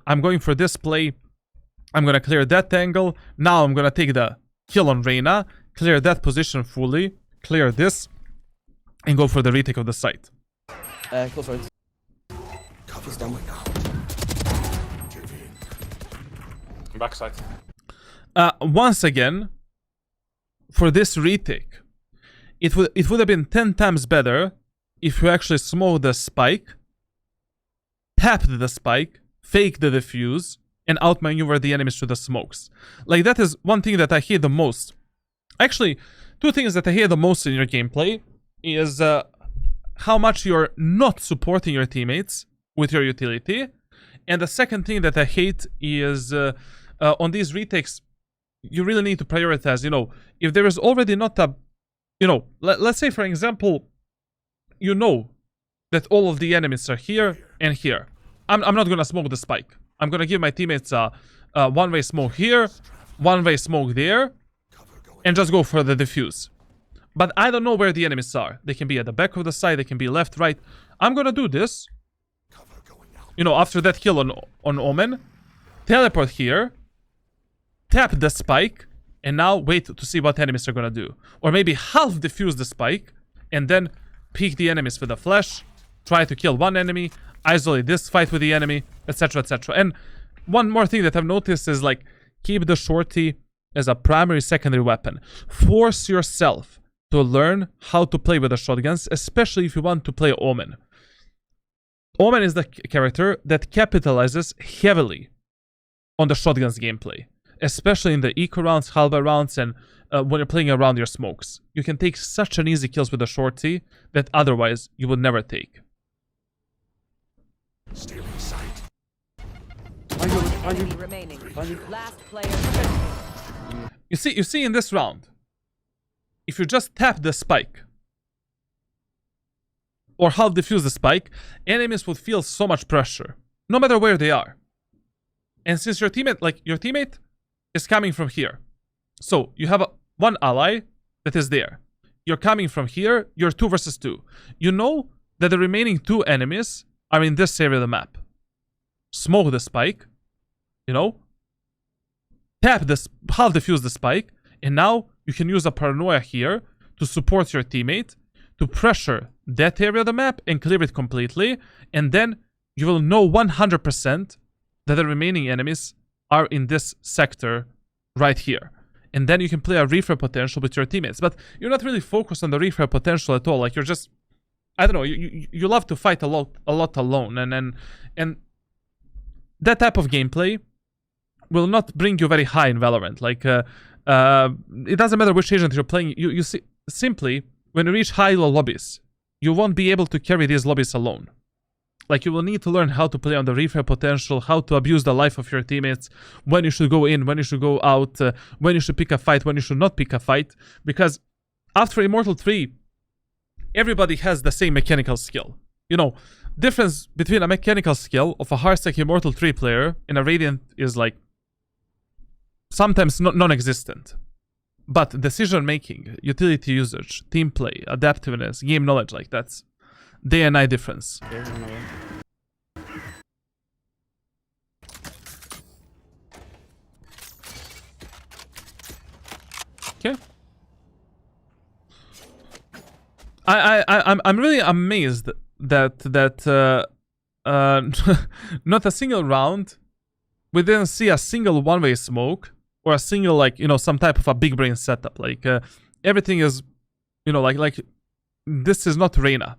Speaker 1: I'm going for this play. I'm gonna clear that angle. Now I'm gonna take the kill on Reyna. clear that position fully, clear this, and go for the retake of the site.
Speaker 5: Close right.
Speaker 3: Cover going out. JV.
Speaker 4: Backside.
Speaker 1: Once again, for this retake, it would have been 10 times better if you actually smoked the spike, tapped the spike, faked the defuse, and outmaneuvered the enemies through the smokes. Like, that is one thing that I hate the most. Actually, two things that I hate the most in your gameplay is how much you're not supporting your teammates with your utility. And the second thing that I hate is on these retakes, you really need to prioritize. You know, if there is already not a, you know, let's say for example, you know that all of the enemies are here and here. I'm not gonna smoke the spike. I'm gonna give my teammates a one-way smoke here, one-way smoke there, and just go for the defuse. But I don't know where the enemies are. They can be at the back of the side, they can be left, right. I'm gonna do this. You know, after that kill on Omen, teleport here, tap the spike, and now wait to see what enemies are gonna do. Or maybe half defuse the spike, and then peek the enemies with a flash, try to kill one enemy, isolate this fight with the enemy, etc, etc. And one more thing that I've noticed is, like, keep the shorty as a primary, secondary weapon. Force yourself to learn how to play with the shotguns, especially if you want to play Omen. Omen is the character that capitalizes heavily on the shotguns gameplay, especially in the eco rounds, halberd rounds, and when you're playing around your smokes. You can take such an easy kills with the shorty that otherwise you would never take.
Speaker 3: Stealing sight.
Speaker 6: Enemy remaining. Last player standing.
Speaker 1: You see in this round, if you just tap the spike or half defuse the spike, enemies would feel so much pressure, no matter where they are. And since your teammate is coming from here, so you have one ally that is there. You're coming from here, you're 2 versus 2. You know that the remaining 2 enemies are in this area of the map. Smoke the spike, you know, tap this, half defuse the spike, and now you can use a paranoia here to support your teammate, to pressure that area of the map and clear it completely, and then you will know 100% that the remaining enemies are in this sector right here. And then you can play a refrag potential with your teammates. But you're not really focused on the refrag potential at all. Like, you're just, I don't know, you love to fight a lot alone, and that type of gameplay will not bring you very high in Valorant. Like, it doesn't matter which agent you're playing. You see, simply when you reach high lobbies, you won't be able to carry these lobbies alone. Like, you will need to learn how to play on the refrag potential, how to abuse the life of your teammates, when you should go in, when you should go out, when you should pick a fight, when you should not pick a fight. Because after Immortal 3, everybody has the same mechanical skill. You know, difference between a mechanical skill of a hardstack Immortal 3 player and a Radiant is, like, sometimes non-existent. But decision making, utility usage, team play, adaptiveness, game knowledge, like, that's day and night difference. Okay. I'm really amazed that not a single round we didn't see a single one-way smoke or a single, like, you know, some type of a big brain setup. Like, everything is, you know, like this is not Reyna.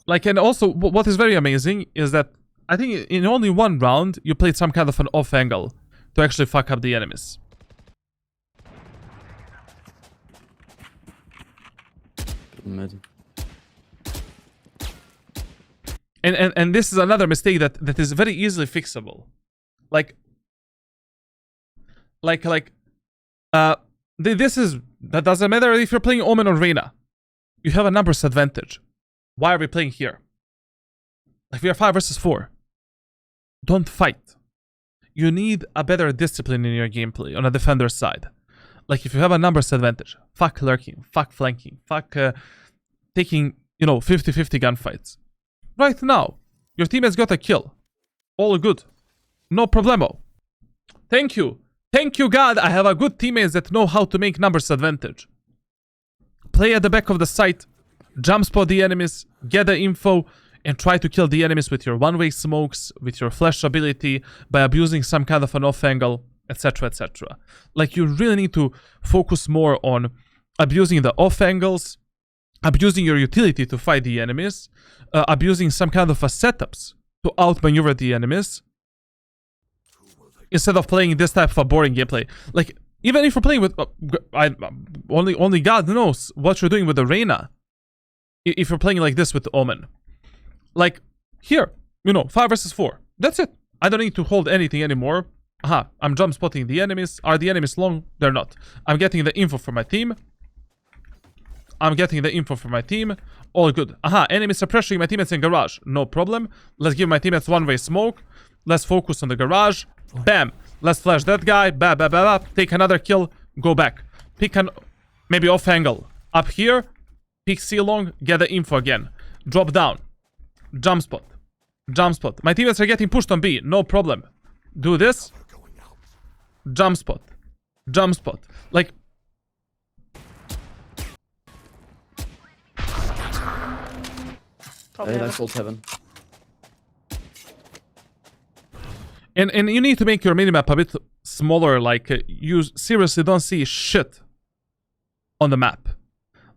Speaker 1: Like, and also what is very amazing is that I think in only one round you played some kind of an off angle to actually fuck up the enemies.
Speaker 5: Mid.
Speaker 1: And this is another mistake that is very easily fixable. That doesn't matter if you're playing Omen or Reyna. You have a numbers advantage. Why are we playing here? Like, we are 5 versus 4. Don't fight. You need a better discipline in your gameplay on a defender's side. Like, if you have a numbers advantage, fuck lurking, fuck flanking, fuck taking, you know, 50-50 gunfights. Right now, your team has got a kill. All good. No problemo. Thank you. Thank you, God. I have a good teammates that know how to make numbers advantage. Play at the back of the site. Jump spot the enemies. Get the info. And try to kill the enemies with your one-way smokes. With your flash ability. By abusing some kind of an off angle. Etc. Etc. Like, you really need to focus more on abusing the off angles. Abusing your utility to fight the enemies. Abusing some kind of a setups to outmaneuver the enemies. Instead of playing this type of a boring gameplay. Like, even if you're playing with... only God knows what you're doing with the Reyna. If you're playing like this with the Omen. Like, here, 5 versus 4. That's it. I don't need to hold anything anymore. Aha, I'm jump spotting the enemies. Are the enemies long? They're not. I'm getting the info from my team. All good. Aha, enemies are pressuring my teammates in garage. No problem. Let's give my teammates one-way smoke. Let's focus on the garage. Bam. Let's flash that guy. Bam, bam, bam, bam. Take another kill. Go back. Pick an... maybe off angle. Up here. Pick C long. Get the info again. Drop down. Jump spot. Jump spot. My teammates are getting pushed on B. No problem. Do this. Jump spot. Jump spot. Like...
Speaker 2: Top
Speaker 5: Hey,
Speaker 2: heaven.
Speaker 5: that's ult heaven.
Speaker 1: And you need to make your minimap a bit smaller, like, you seriously don't see shit on the map.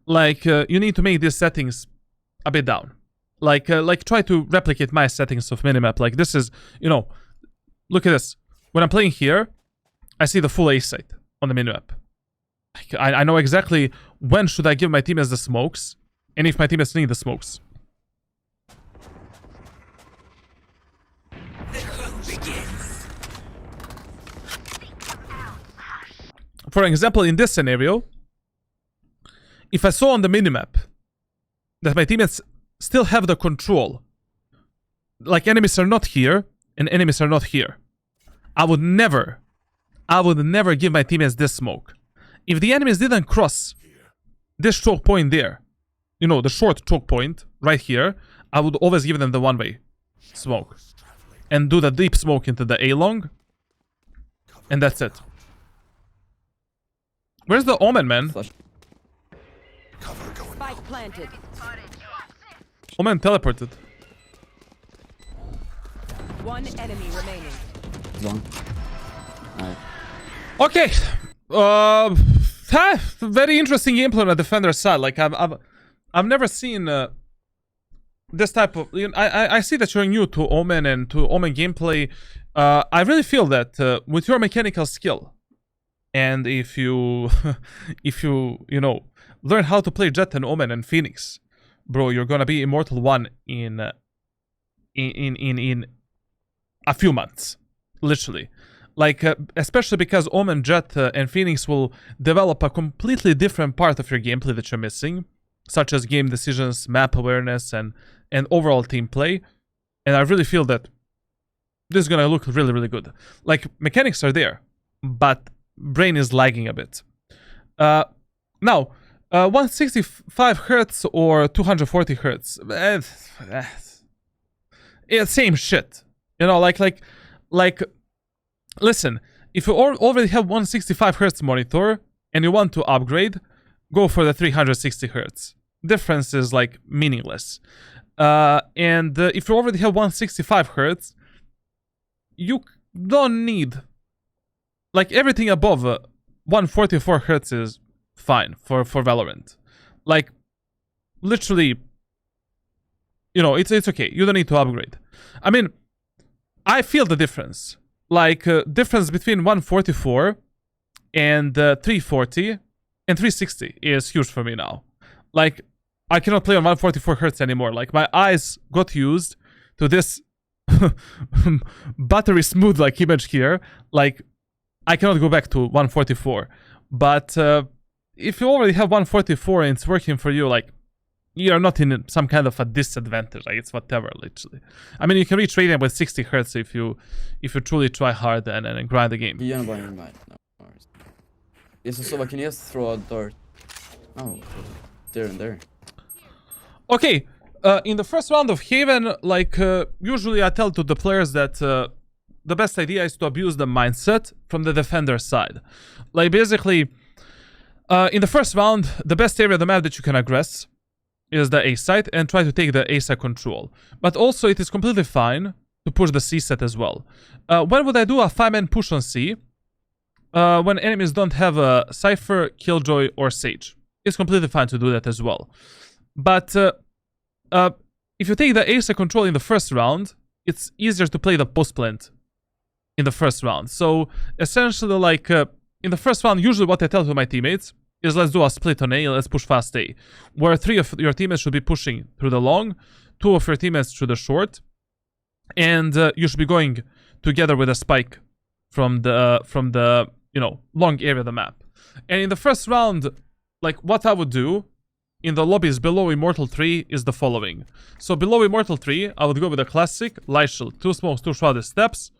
Speaker 1: Like, you need to make these settings a bit down. Like try to replicate my settings of minimap. Like, this is, look at this. When I'm playing here, I see the full A site on the minimap. Like, I know exactly when should I give my teammates the smokes, and if my teammates need the smokes. For example, in this scenario, if I saw on the minimap that my teammates still have the control, like enemies are not here and enemies are not here, I would never give my teammates this smoke. If the enemies didn't cross this choke point there, the short choke point right here, I would always give them the one-way smoke and do the deep smoke into the A long, and that's it. Where's the Omen, man?
Speaker 5: Flash.
Speaker 3: Cover going
Speaker 6: Spike planted.
Speaker 1: Omen teleported.
Speaker 6: One enemy remaining.
Speaker 5: Long. Alright.
Speaker 1: Okay. Very interesting gameplay on the defender side. Like, I've never seen this type of... I see that you're new to Omen and to Omen gameplay. I really feel that with your mechanical skill, and if you learn how to play Jett and Omen and Phoenix, bro, you're gonna be Immortal 1 in a few months, literally. Like, especially because Omen, Jett, and Phoenix will develop a completely different part of your gameplay that you're missing, such as game decisions, map awareness, and overall team play. And I really feel that this is gonna look really, really good. Like, mechanics are there, but brain is lagging a bit. Now, 165 hertz or 240 hertz, it's same shit. Like, listen, if you already have 165 hertz monitor and you want to upgrade, go for the 360 hertz. Difference is like meaningless. And if you already have 165 hertz, you don't need, like, everything above 144 hertz is fine for Valorant. Like, literally, it's okay. You don't need to upgrade. I mean, I feel the difference. Like, difference between 144 and 340 and 360 is huge for me now. Like, I cannot play on 144 hertz anymore. Like, my eyes got used to this buttery smooth like image here. Like, I cannot go back to 144. But if you already have 144 and it's working for you, like, you're not in some kind of a disadvantage. Like, it's whatever, literally. I mean, you can reach radiant with 60 hertz if you truly try hard and grind the game.
Speaker 5: You don't mind. No worries. Yes, so can you just throw a dart? Oh, there and there.
Speaker 1: Okay, in the first round of Haven, like, usually I tell to the players that the best idea is to abuse the mindset from the defender side. Like basically, in the first round, the best area of the map that you can aggress is the A site and try to take the A site control. But also it is completely fine to push the C set as well. When would I do a 5-man push on C? When enemies don't have a Cypher, Killjoy, or Sage. It's completely fine to do that as well. But if you take the A site control in the first round, it's easier to play the post plant in the first round. So essentially, like in the first round, usually what I tell to my teammates is let's do a split on A, let's push fast A. Where 3 of your teammates should be pushing through the long, 2 of your teammates through the short, and you should be going together with a spike from the long area of the map. And in the first round, like what I would do in the lobbies below Immortal 3 is the following. So below Immortal 3, I would go with a classic light shield, 2 smokes, 2 shrouded steps.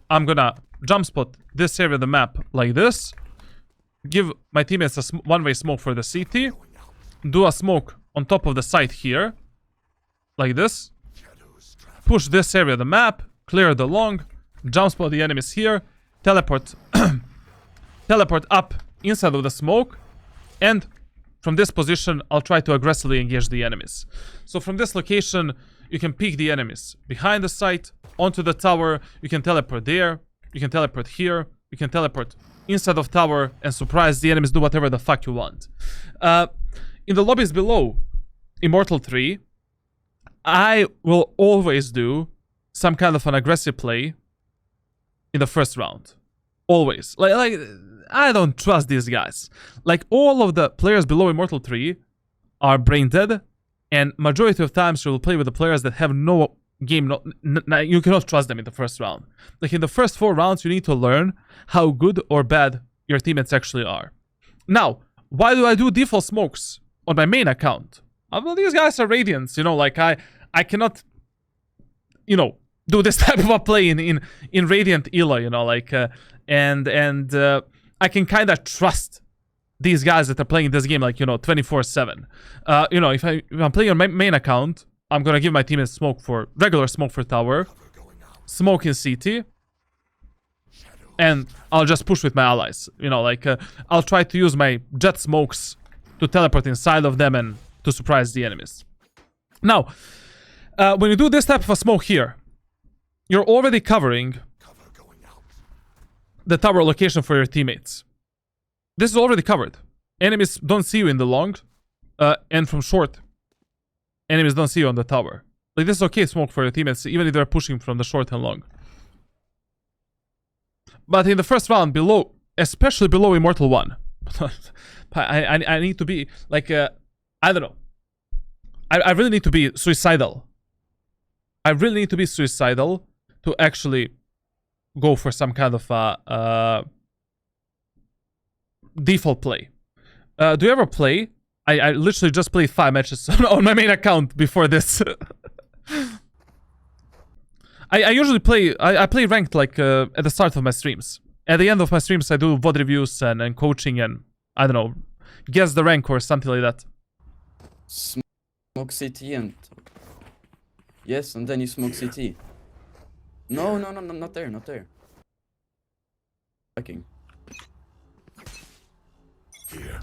Speaker 1: I'm gonna jump spot this area of the map like this. Give my teammates a one-way smoke for the CT. Do a smoke on top of the site here. Like this. Push this area of the map. Clear the long. Jump spot the enemies here. Teleport. Teleport up inside of the smoke. And from this position, I'll try to aggressively engage the enemies. So from this location, you can peek the enemies behind the site, onto the tower. You can teleport there. You can teleport here. You can teleport inside of tower and surprise the enemies. Do whatever the fuck you want. In the lobbies below Immortal 3, I will always do some kind of an aggressive play in the first round. Always. Like I don't trust these guys. Like, all of the players below Immortal 3 are brain dead, and majority of times you will play with the players that have no game. You cannot trust them in the first round. Like, in the first 4 rounds, you need to learn how good or bad your teammates actually are. Now, why do I do default smokes on my main account? Well, these guys are Radiants, like I cannot, do this type of a play in Radiant Elo, and I can kind of trust these guys that are playing this game, 24/7. If I'm playing on my main account, I'm gonna give my teammates regular smoke for tower, smoke in CT, and I'll just push with my allies. I'll try to use my jet smokes to teleport inside of them and to surprise the enemies. Now, when you do this type of a smoke here, you're already covering the tower location for your teammates. This is already covered. Enemies don't see you in the long, and from short, enemies don't see you on the tower. Like, this is okay smoke for your teammates, even if they're pushing from the short and long. But in the first round, especially below Immortal 1, I need to be, I don't know. I really need to be suicidal. I really need to be suicidal to actually go for some kind of default play. Do you ever play? I literally just played 5 matches on my main account before this. I usually play, I play ranked at the start of my streams. At the end of my streams, I do VOD reviews and coaching and, I don't know, guess the rank or something like that.
Speaker 5: Smoke CT and... Yes, and then you smoke CT. No, not there, not there. Fucking.
Speaker 3: Here.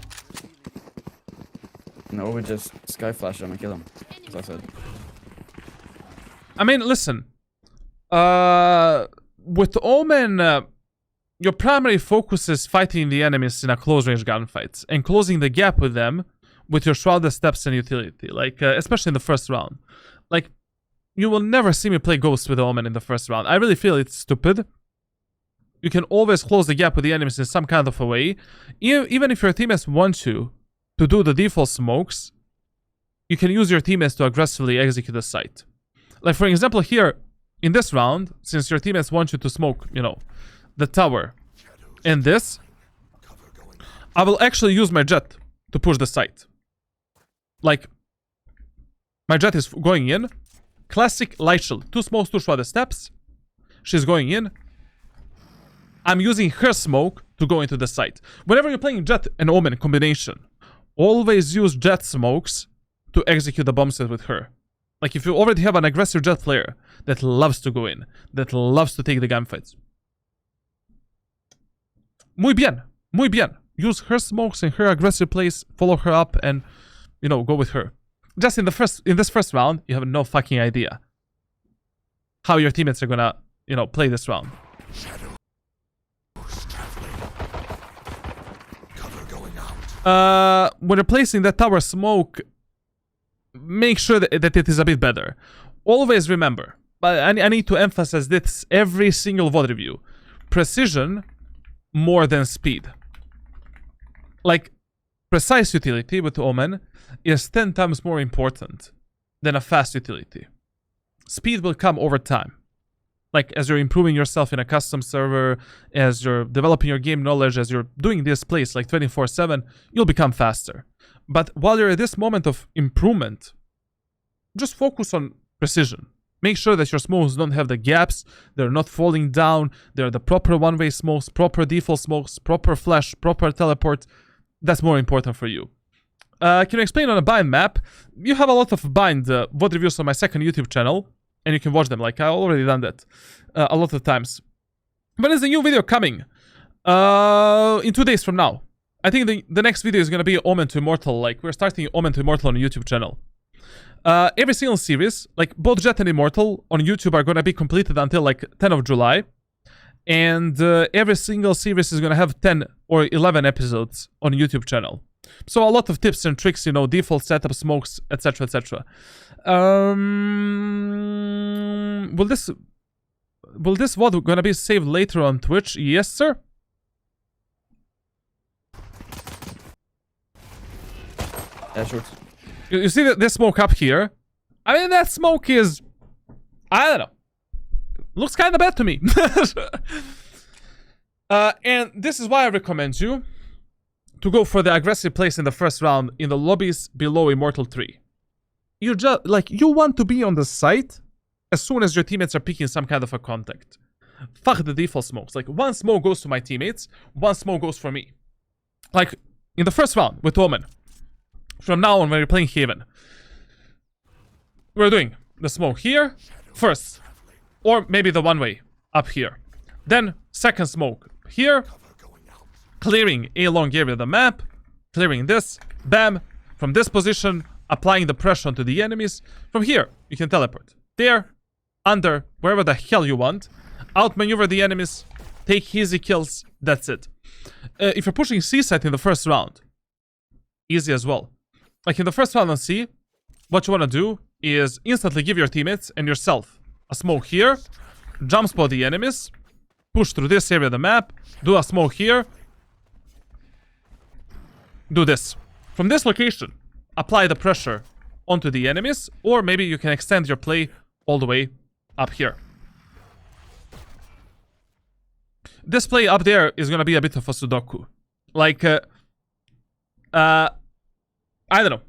Speaker 5: No, we just sky flash him and kill him. As I said.
Speaker 1: I mean, listen. With Omen, your primary focus is fighting the enemies in a close-range gunfight and closing the gap with them with your shrouded steps and utility. Especially in the first round. You will never see me play Ghost with Omen in the first round. I really feel it's stupid. You can always close the gap with the enemies in some kind of a way. Even if your teammates want you to do the default smokes, you can use your teammates to aggressively execute the site. For example, here, in this round, since your teammates want you to smoke, the tower and this, I will actually use my jet to push the site. My jet is going in. Classic light shield. 2 smokes, 2 shrouded steps. She's going in. I'm using her smoke to go into the site. Whenever you're playing Jet and Omen combination, always use Jet smokes to execute the bomb set with her. Like, if you already have an aggressive jet player that loves to go in, that loves to take the gunfights. Muy bien. Muy bien. Use her smokes and her aggressive plays, follow her up, and, you know, go with her. Just in this first round, you have no fucking idea how your teammates are gonna, you know, play this round.
Speaker 3: Shadows traveling. Cover going out.
Speaker 1: When you're placing that tower smoke, make sure that it is a bit better. Always remember, but I need to emphasize this every single VOD review. Precision more than speed. Like, precise utility with Omen is 10 times more important than a fast utility. Speed will come over time. Like, as you're improving yourself in a custom server, as you're developing your game knowledge, as you're doing this plays like 24/7, you'll become faster. But while you're at this moment of improvement, just focus on precision. Make sure that your smokes don't have the gaps, they're not falling down, they're the proper one-way smokes, proper default smokes, proper flash, proper teleport. That's more important for you. Can you explain on a bind map? You have a lot of bind VOD reviews on my second YouTube channel, and you can watch them. Like, I've already done that a lot of times. When is the new video coming? In 2 days from now. I think the next video is going to be Omen to Immortal. Like, we're starting Omen to Immortal on the YouTube channel. Every single series, like both Jet and Immortal on YouTube, are going to be completed until like 10 of July. And every single series is going to have 10 or 11 episodes on YouTube channel. So a lot of tips and tricks, you know, default setup, smokes, etc, etc. Will this VOD going to be saved later on Twitch? Yes, sir.
Speaker 5: Yeah, short.
Speaker 1: You see this smoke up here? I mean, that smoke is... I don't know. Looks kind of bad to me. And this is why I recommend you to go for the aggressive plays in the first round in the lobbies below Immortal 3. You just... Like, you want to be on the site as soon as your teammates are picking some kind of a contact. Fuck the default smokes. Like, one smoke goes to my teammates, one smoke goes for me. Like, in the first round with Omen. From now on, when you're playing Haven, we're doing the smoke here first, or maybe the one way up here. Then second smoke here, clearing a long area of the map, clearing this, bam, from this position, applying the pressure onto the enemies. From here, you can teleport there, under, wherever the hell you want, outmaneuver the enemies, take easy kills. That's it. If you're pushing C site in the first round, easy as well. Like in the first round on C, what you want to do is instantly give your teammates and yourself a smoke here, jump spot the enemies, push through this area of the map, do a smoke here, do this. From this location, apply the pressure onto the enemies, or maybe you can extend your play all the way up here. This play up there is going to be a bit of a Sudoku. Like, I don't know.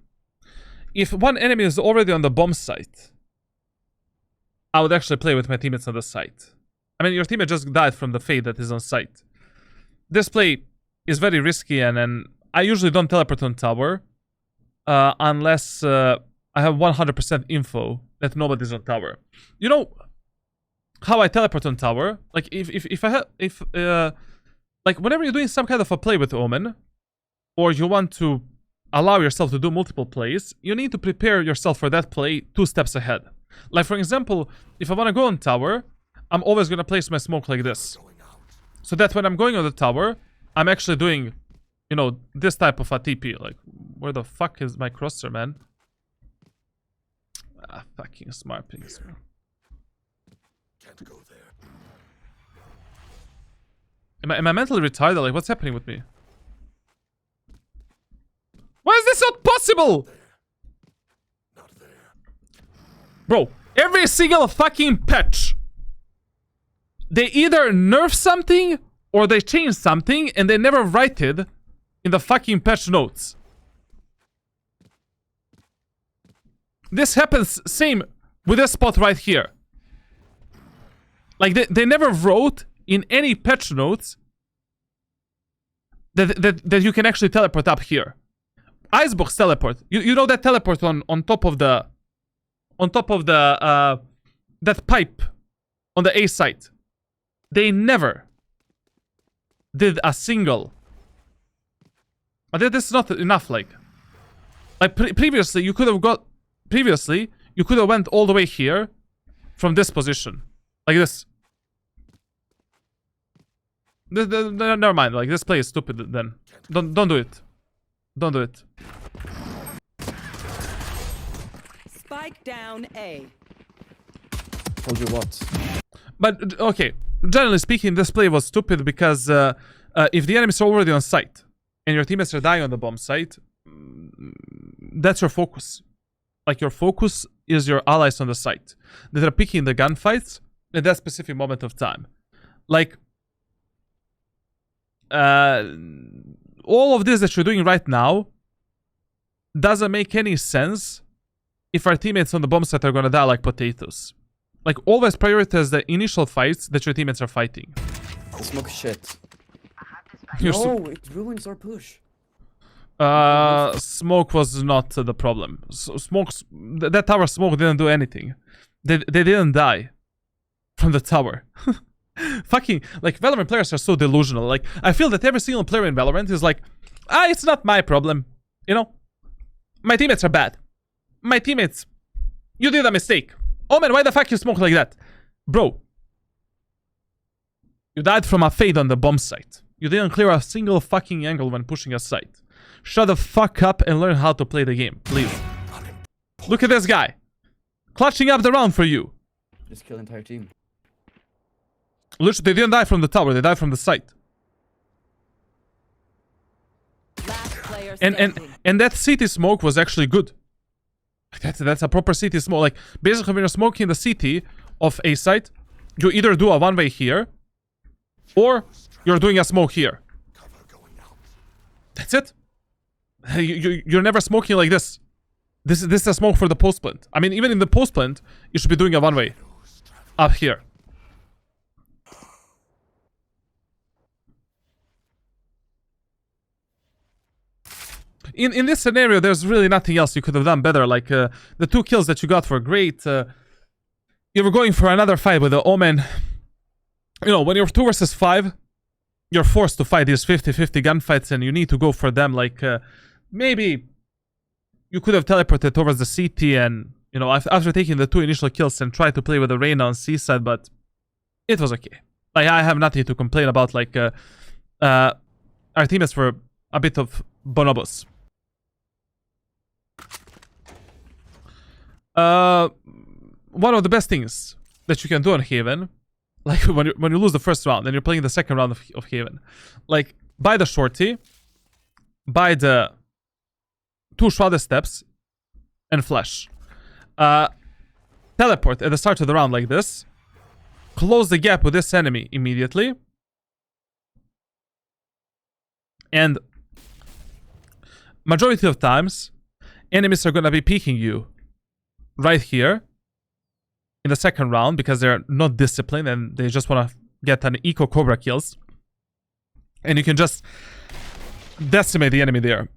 Speaker 1: If one enemy is already on the bomb site, I would actually play with my teammates on the site. I mean, your teammate just died from the fade that is on site. This play is very risky, and I usually don't teleport on tower unless I have 100% info that nobody's on tower. You know how I teleport on tower? Like like whenever you're doing some kind of a play with Omen, or you want to allow yourself to do multiple plays, you need to prepare yourself for that play 2 steps ahead. Like, for example, if I want to go on tower, I'm always going to place my smoke like this. So that when I'm going on the tower, I'm actually doing, you know, this type of a TP. Like, where the fuck is my crosser, man? Ah, fucking smart pings.
Speaker 3: Can't go there.
Speaker 1: Am I mentally retarded? Like, what's happening with me? Why is this not possible?
Speaker 3: Not there.
Speaker 1: Bro, every single fucking patch, they either nerf something or they change something and they never write it in the fucking patch notes. This happens same with this spot right here. Like, they never wrote in any patch notes that you can actually teleport up here. Icebox teleport. You know that teleport on top of the on top of the that pipe on the A site. They never did a single. But this is not enough. Like previously, you could have got. Previously, you could have went all the way here from this position, like this. Never mind. Like this play is stupid. Then don't do it. Don't do it.
Speaker 6: Spike down A.
Speaker 5: Told you what?
Speaker 1: But okay, generally speaking, this play was stupid because if the enemies are already on site and your teammates are dying on the bomb site, that's your focus. Like your focus is your allies on the site that are picking the gunfights at that specific moment of time. Like all of this that you're doing right now doesn't make any sense if our teammates on the bomb site are gonna die like potatoes. Like, always prioritize the initial fights that your teammates are fighting.
Speaker 5: The smoke shit.
Speaker 1: You're
Speaker 5: No, it ruins our push.
Speaker 1: Smoke was not the problem. That tower smoke didn't do anything. They didn't die from the tower. Fucking, like, Valorant players are so delusional. Like, I feel that every single player in Valorant is like, it's not my problem. You know? My teammates are bad. My teammates, you did a mistake. Omen, why the fuck you smoke like that? Bro. You died from a fade on the bomb site. You didn't clear a single fucking angle when pushing a site. Shut the fuck up and learn how to play the game, please. Look at this guy. Clutching up the round for you.
Speaker 5: Just kill the entire team.
Speaker 1: Literally, they didn't die from the tower, they died from the site.
Speaker 6: Last player standing.
Speaker 1: And that CT smoke was actually good. That's a proper CT smoke. Like, basically, when you're smoking the CT of a site, you either do a one-way here, or you're doing a smoke here. That's it. You're never smoking like this. This is a smoke for the post plant. I mean, even in the post plant, you should be doing a one-way up here. In this scenario, there's really nothing else you could have done better. Like, the 2 kills that you got were great. You were going for another fight with the Omen. You know, when you're 2 versus 5, you're forced to fight these 50-50 gunfights, and you need to go for them. Like, maybe you could have teleported towards the CT and, you know, after taking the 2 initial kills and try to play with the Reyna on C side, but it was okay. Like, I have nothing to complain about. Like, our teammates were a bit of bonobos. One of the best things that you can do on Haven, like when you lose the first round and you're playing the second round of Haven, like buy the shorty, buy the 2 shrouded steps, and flash. Teleport at the start of the round like this, close the gap with this enemy immediately, and majority of times enemies are gonna be peeking you right here in the second round because they're not disciplined and they just want to get an eco cobra kills, and you can just decimate the enemy there.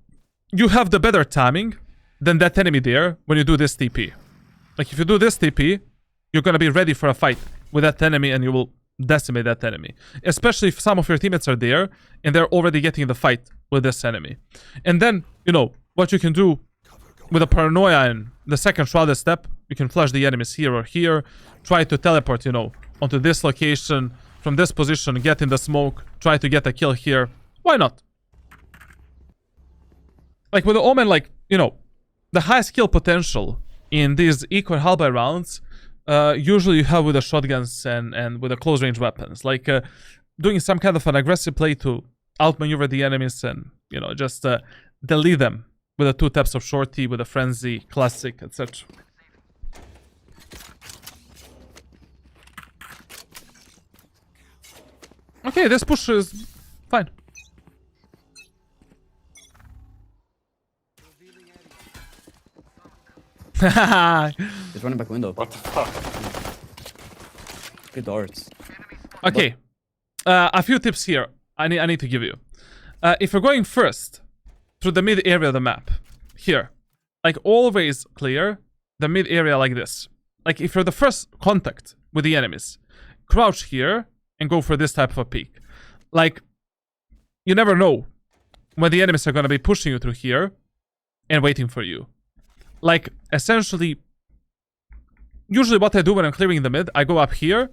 Speaker 1: You have the better timing than that enemy there when you do this TP. Like, if you do this TP, you're gonna be ready for a fight with that enemy and you will decimate that enemy, especially if some of your teammates are there and they're already getting the fight with this enemy. And then, you know, what you can do with a paranoia and the second shrouded step, you can flash the enemies here or here, try to teleport, you know, onto this location, from this position, get in the smoke, try to get a kill here. Why not? Like, with the Omen, like, you know, the high skill potential in these eco and halberd rounds, usually you have with the shotguns and with the close range weapons. Like, doing some kind of an aggressive play to outmaneuver the enemies and, you know, just delete them with the 2 taps of shorty, with a frenzy, classic, etc. Okay, this push is fine.
Speaker 5: He's running back window.
Speaker 4: What the fuck?
Speaker 5: Good darts.
Speaker 1: Okay, a few tips here I need to give you. If you're going first through the mid area of the map, here, like, always clear the mid area like this. Like if you're the first contact with the enemies, crouch here and go for this type of a peek. Like, you never know when the enemies are gonna be pushing you through here and waiting for you. Like, essentially, usually what I do when I'm clearing the mid, I go up here,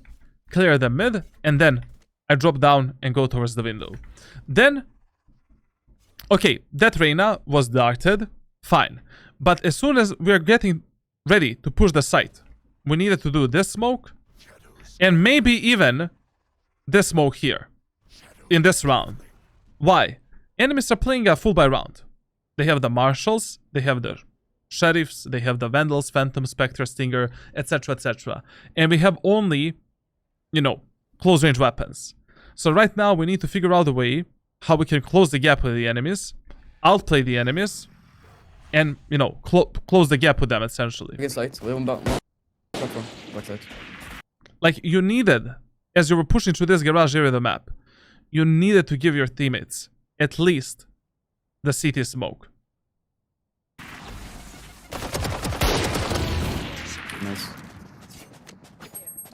Speaker 1: clear the mid, and then I drop down and go towards the window. Then, okay, that Reyna was darted, fine. But as soon as we're getting ready to push the site, we needed to do this smoke, and maybe even this smoke here, in this round. Why? Enemies are playing a full buy round. They have the Marshals, they have the Sheriffs, they have the Vandals, Phantom, Spectre, Stinger, etc, etc. And we have only, you know, close range weapons. So right now we need to figure out a way how we can close the gap with the enemies, outplay the enemies, and, you know, close the gap with them, essentially.
Speaker 5: Okay, site. We have one platform. Back side.
Speaker 1: Like, you needed, as you were pushing through this garage area of the map, you needed to give your teammates at least the CT smoke.
Speaker 5: Nice.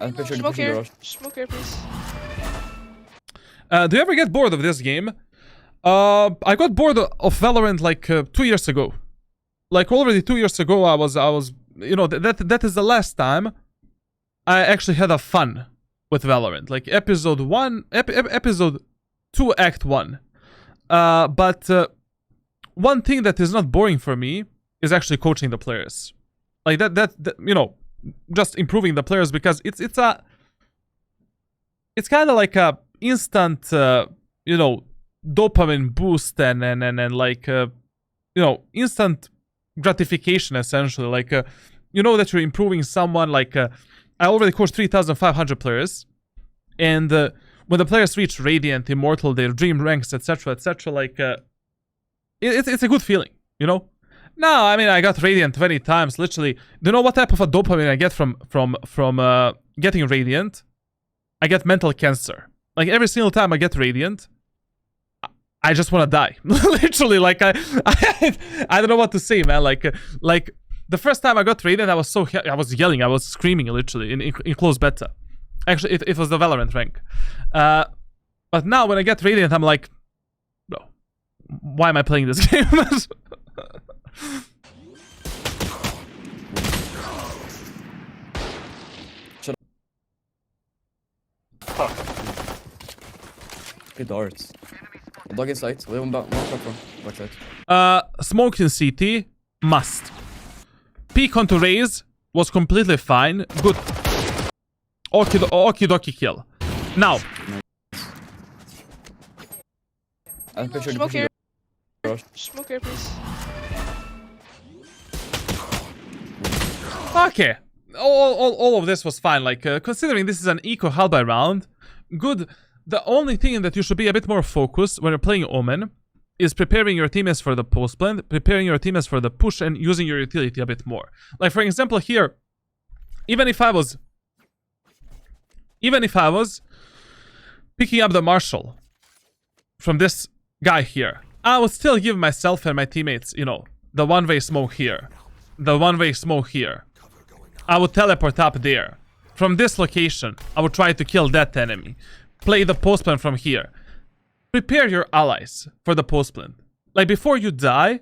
Speaker 5: I'll picture the
Speaker 2: Smoke
Speaker 5: pushing
Speaker 2: here.
Speaker 5: garage.
Speaker 2: Smoke here, please.
Speaker 1: Do you ever get bored of this game? I got bored of Valorant like 2 years ago. Like already 2 years ago, I was, you know, that is the last time I actually had a fun with Valorant. Like episode 2, Act 1. But one thing that is not boring for me is actually coaching the players. Like that you know, just improving the players, because it's kind of like a instant you know, dopamine boost and like you know, instant gratification, essentially. Like you know that you're improving someone. Like I already coached 3,500 players, and when the players reach Radiant, Immortal, their dream ranks, etc, like it's a good feeling, you know. No, I mean, I got Radiant 20 times, literally. Do you know what type of a dopamine I get from getting Radiant? I get mental cancer. Like every single time I get Radiant, I just want to die. Literally, like I don't know what to say, man. Like the first time I got Radiant, I was yelling, I was screaming, literally in close beta. Actually, it was the Valorant rank. But now when I get Radiant, I'm like, bro, why am I playing this game?
Speaker 5: Good darts. Dog in sight. We have one platform. Back side.
Speaker 1: Smoke in CT, must. Peek onto Raze was completely fine. Good. Okie dokie kill. Now.
Speaker 5: I'll picture the
Speaker 2: Smoke
Speaker 5: pushing
Speaker 2: here.
Speaker 5: garage.
Speaker 2: Smoke here, please.
Speaker 1: Okay. All of this was fine. Like, considering this is an eco Halby round, good. The only thing that you should be a bit more focused when you're playing Omen is preparing your teammates for the post plant, preparing your teammates for the push, and using your utility a bit more. Like, for example, here, even if I was picking up the Marshal from this guy here, I would still give myself and my teammates, you know, the one-way smoke here, the one-way smoke here. I would teleport up there. From this location, I would try to kill that enemy. Play the post plant from here. Prepare your allies for the post plant. Like, before you die,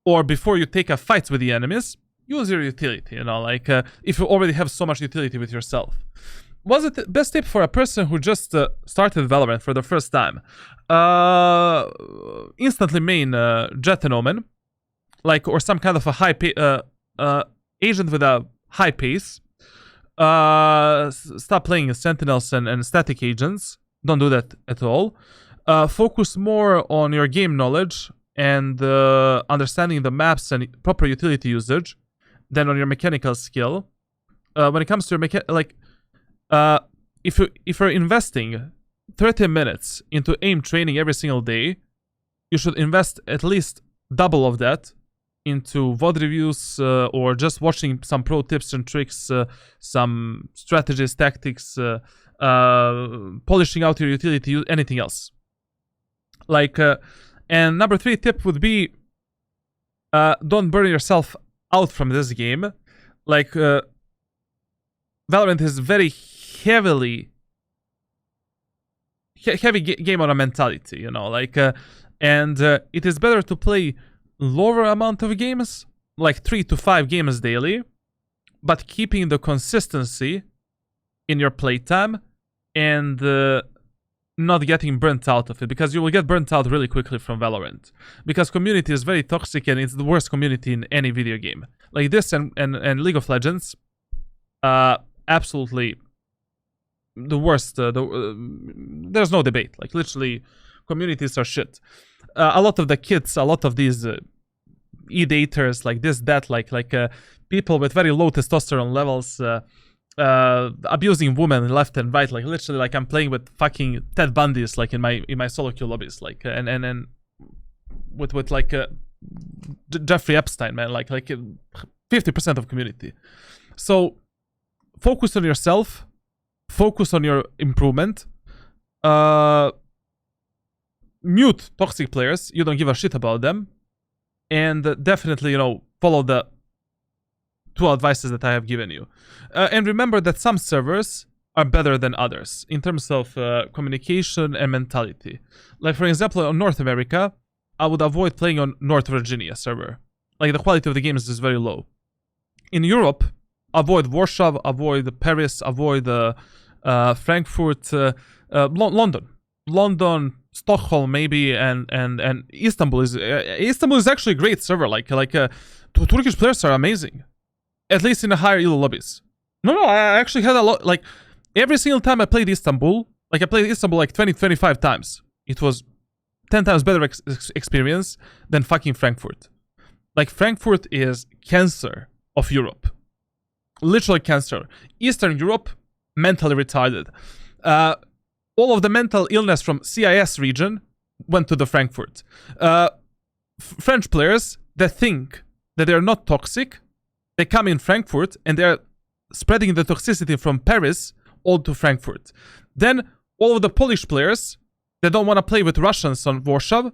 Speaker 1: or before you take a fight with the enemies, use your utility, you know, like, if you already have so much utility with yourself. What's the best tip for a person who just started Valorant for the first time? Instantly main Jet and Omen. Like, or some kind of a high agent with a high pace. Stop playing Sentinels and static agents. Don't do that at all. Focus more on your game knowledge and understanding the maps and proper utility usage than on your mechanical skill. When it comes to your if you're investing 30 minutes into aim training every single day, you should invest at least double of that into VOD reviews or just watching some pro tips and tricks, some strategies, tactics, polishing out your utility, anything else. Like, and number 3 tip would be, don't burn yourself out from this game. Like, Valorant is very heavy game on a mentality, you know, like, and it is better to play lower amount of games, like 3 to 5 games daily, but keeping the consistency in your playtime and not getting burnt out of it, because you will get burnt out really quickly from Valorant, because community is very toxic and it's the worst community in any video game. Like this and League of Legends, absolutely the worst. There's no debate. Like literally, communities are shit. A lot of the kids, a lot of these e-daters, like this, that, like people with very low testosterone levels, abusing women left and right. Like literally, like I'm playing with fucking Ted Bundy's, like in my solo queue lobbies, like and with like Jeffrey Epstein, man, like 50% of community. So focus on yourself, focus on your improvement, mute toxic players, you don't give a shit about them, and definitely, you know, follow the 2 advices that I have given you. And remember that some servers are better than others in terms of communication and mentality. Like for example, on North America, I would avoid playing on North Virginia server. Like the quality of the games is very low. In Europe, avoid Warsaw, avoid Paris, avoid Frankfurt, London, Stockholm maybe, and Istanbul is actually a great server. Like Turkish players are amazing, at least in the higher elo lobbies. No, I actually had a lot. Like every single time I played Istanbul, like I played Istanbul like 20-25 times. It was 10 times better experience than fucking Frankfurt. Like Frankfurt is cancer of Europe. Literally cancer. Eastern Europe, mentally retarded. All of the mental illness from CIS region went to the Frankfurt. French players that think that they're not toxic, they come in Frankfurt and they're spreading the toxicity from Paris all to Frankfurt. Then all of the Polish players that don't want to play with Russians on Warsaw,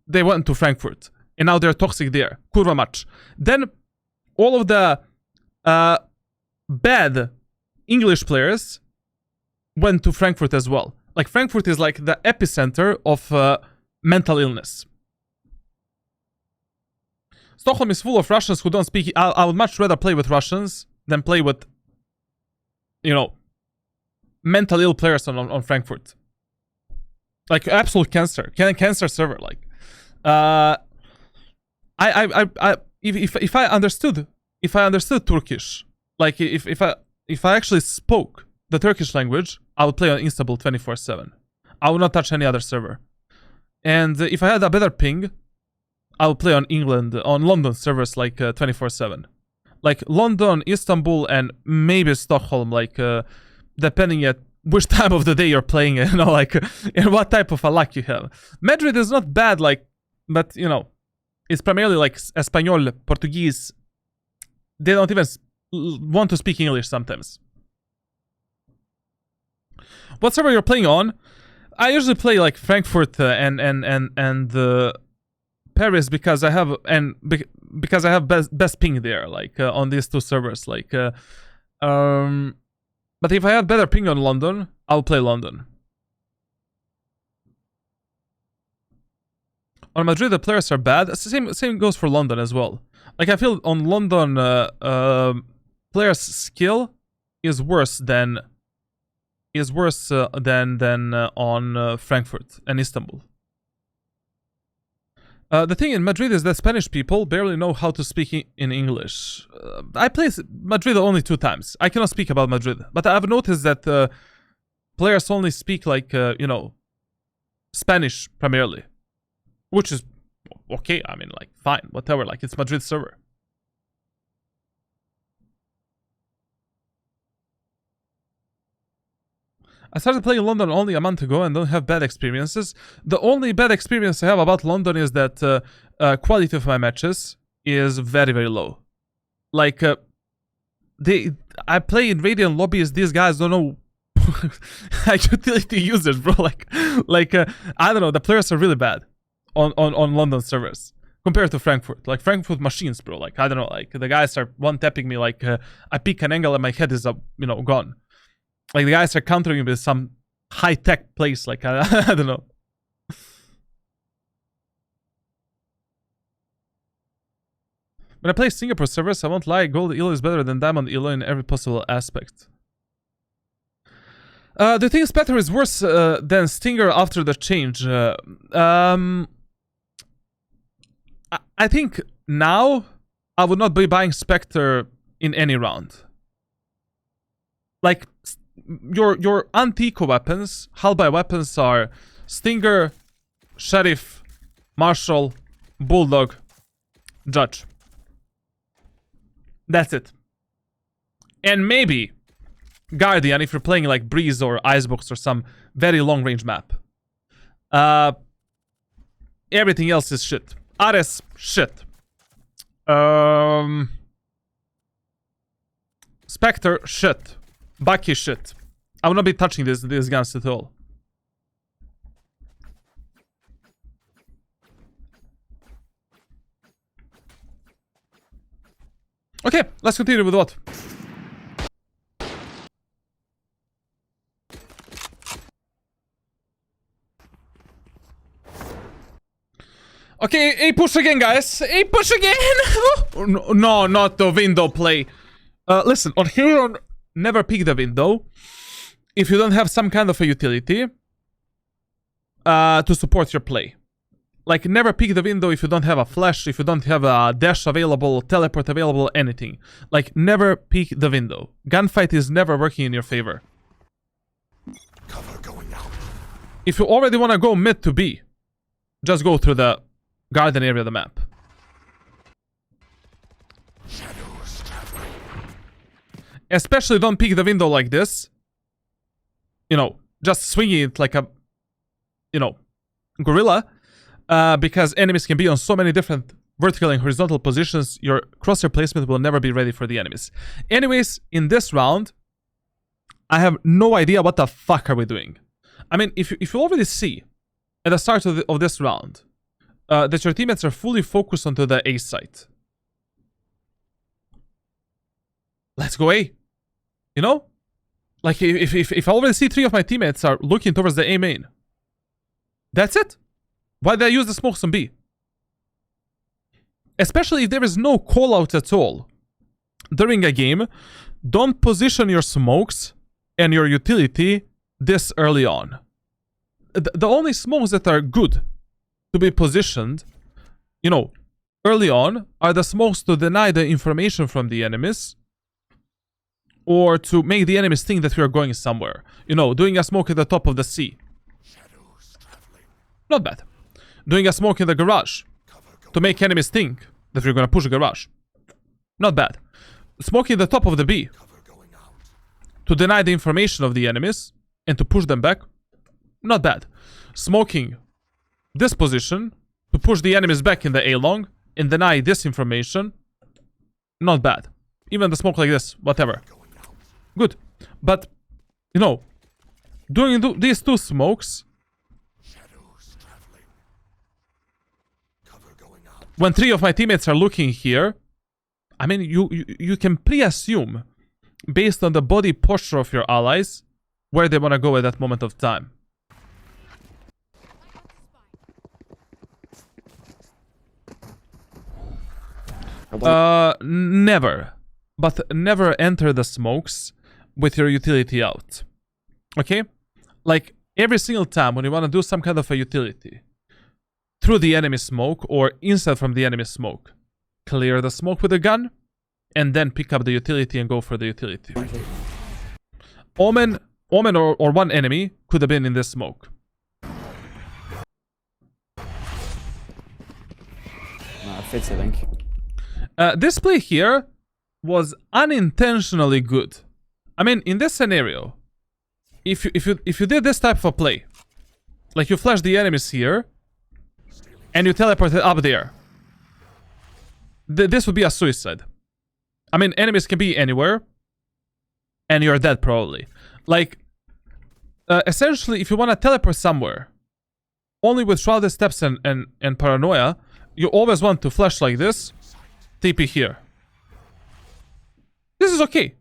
Speaker 1: they went to Frankfurt. And now they're toxic there. Kurwa mać. Then all of the bad English players went to Frankfurt as well. Like Frankfurt is like the epicenter of mental illness. Stockholm is full of Russians who don't speak. I would much rather play with Russians than play with, you know, mental ill players on Frankfurt. Like absolute cancer server. Like, if I understood Turkish, like if I actually spoke the Turkish language, I would play on Istanbul 24/7. I would not touch any other server. And if I had a better ping, I would play on London servers like 24/7. Like London, Istanbul, and maybe Stockholm, like depending at which time of the day you're playing, you know, like and what type of a luck you have. Madrid is not bad, like, but you know, it's primarily like Espanol, Portuguese. They don't even want to speak English sometimes. What server you're playing on? I usually play like Frankfurt and Paris because I have best ping there, like on these 2 servers. Like, but if I had better ping on London, I'll play London. On Madrid, the players are bad. Same goes for London as well. Like I feel on London, players' skill is worse than on Frankfurt and Istanbul. The thing in Madrid is that Spanish people barely know how to speak in English. I played Madrid only 2 times. I cannot speak about Madrid, but I've noticed that players only speak like you know, Spanish primarily, which is okay. I mean, like fine, whatever. Like it's Madrid server. I started playing London only a month ago and don't have bad experiences. The only bad experience I have about London is that quality of my matches is very, very low. Like, I play in Radiant lobbies, these guys don't know utility users, bro. Like I don't know, the players are really bad on London servers. compared to Frankfurt. Like, Frankfurt machines, bro. Like, I don't know, like, the guys are one-tapping me, like, I pick an angle and my head is, gone. Like, the guys are countering me with some high-tech place, like, I don't know. When I play Singapore servers, I won't lie, gold elo is better than diamond elo in every possible aspect. Do you think Spectre is worse than Stinger after the change? I think now I would not be buying Spectre in any round. Like, your anti-eco weapons, hull-by weapons are Stinger, Sheriff, Marshal, Bulldog, Judge. That's it. And maybe Guardian if you're playing like Breeze or Icebox or some very long-range map. Everything else is shit. Ares, shit. Spectre, shit. Bucky, shit. I will not be touching these guns at all. Okay, let's continue with what? Okay, a push again, guys. A push again. No, not the window play. Listen, on Hero, never pick the window if you don't have some kind of a utility to support your play. Like, never pick the window if you don't have a flash, if you don't have a dash available, teleport available, anything. Like, never pick the window. Gunfight is never working in your favor.
Speaker 3: Cover going out.
Speaker 1: If you already want to go mid to B, just go through the garden area of the map.
Speaker 3: Shadows traveling.
Speaker 1: Especially don't pick the window like this. You know, just swinging it like a, gorilla. Because enemies can be on so many different vertical and horizontal positions, your crosshair placement will never be ready for the enemies. Anyways, in this round, I have no idea what the fuck are we doing. I mean, if you already see at the start of this round that your teammates are fully focused onto the A site. Let's go A. You know? Like, if I already see 3 of my teammates are looking towards the A main. That's it. Why did I use the smokes on B? Especially if there is no call out at all. During a game, don't position your smokes and your utility this early on. The only smokes that are good to be positioned, early on, are the smokes to deny the information from the enemies or to make the enemies think that we are going somewhere. Doing a smoke at the top of the C. Not bad. Doing a smoke in the garage to make enemies think that we're gonna push a garage. Not bad. Smoking the top of the B to deny the information of the enemies and to push them back. Not bad. Smoking this position to push the enemies back in the A long and deny this information. Not bad. Even the smoke like this, whatever. Good. But, doing these 2 smokes when 3 of my teammates are looking here, I mean, you can pre-assume, based on the body posture of your allies, where they want to go at that moment of time. Never. But never enter the smokes with your utility out. Okay? Like, every single time when you want to do some kind of a utility, through the enemy smoke or inside from the enemy smoke, clear the smoke with a gun and then pick up the utility and go for the utility. Omen or one enemy could have been in this smoke.
Speaker 5: Fits, I think.
Speaker 1: This play here was unintentionally good. I mean, in this scenario, if you did this type of a play, like you flash the enemies here and you teleport it up there, this would be a suicide. I mean, enemies can be anywhere and you're dead probably. Like, essentially, if you want to teleport somewhere, only with Shrouded Steps and Paranoia, you always want to flash like this, TP here. This is okay.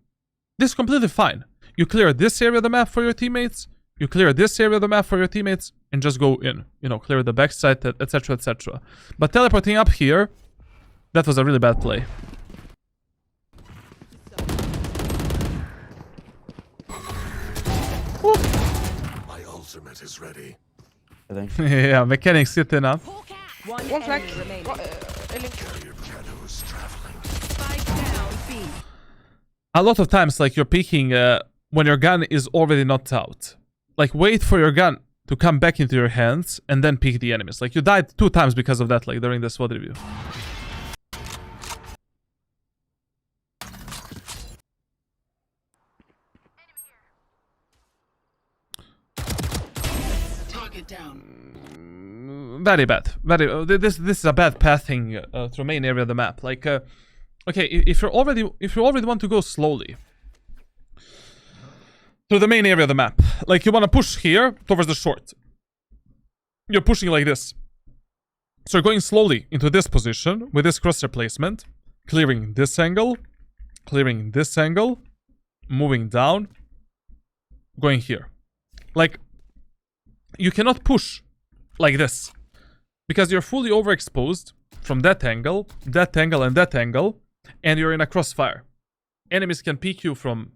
Speaker 1: This is completely fine. You clear this area of the map for your teammates, you clear this area of the map for your teammates, and just go in. You know, clear the backside, etc, etc. But teleporting up here, that was a really bad play.
Speaker 3: My ultimate is ready.
Speaker 5: I think.
Speaker 1: Yeah, mechanics sitting up.
Speaker 6: One
Speaker 2: One flag.
Speaker 6: enemy remaining.
Speaker 2: Link.
Speaker 3: Your shadows traveling.
Speaker 6: Spike down B.
Speaker 1: A lot of times, like, you're peeking when your gun is already knocked out. Like, wait for your gun to come back into your hands and then peek the enemies. Like, you died 2 times because of that, like, during this VOD review. Very bad. Very. This is a bad pathing through main area of the map. Like, okay, if you already want to go slowly through the main area of the map, like you want to push here towards the short, you're pushing like this. So you're going slowly into this position with this crosshair placement, clearing this angle, moving down, going here. Like, you cannot push like this because you're fully overexposed from that angle, and that angle, and you're in a crossfire. Enemies can peek you from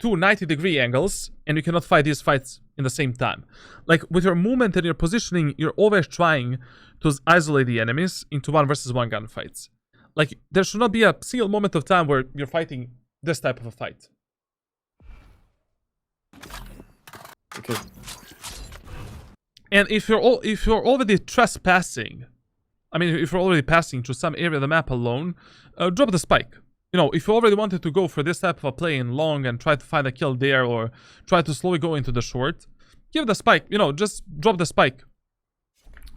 Speaker 1: 2 90-degree angles, and you cannot fight these fights in the same time. Like, with your movement and your positioning, you're always trying to isolate the enemies into 1 versus 1 gunfights. Like, there should not be a single moment of time where you're fighting this type of a fight.
Speaker 5: Okay.
Speaker 1: And if you're already trespassing, I mean, if you're already passing through some area of the map alone, drop the spike. You know, if you already wanted to go for this type of a play in long and try to find a kill there, or try to slowly go into the short, give the spike. You know, just drop the spike.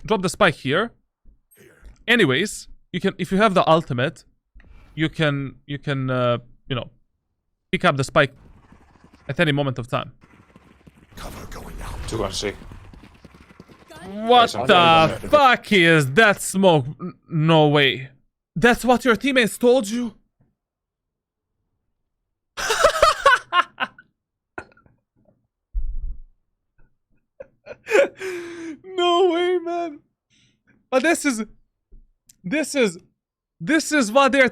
Speaker 1: Drop the spike here. Anyways, you can, if you have the ultimate, you can you know, pick up the spike at any moment of time.
Speaker 3: Cover going out.
Speaker 4: 2 on C.
Speaker 1: What the fuck is that smoke? No way. That's what your teammates told you? No way, man. But this is what their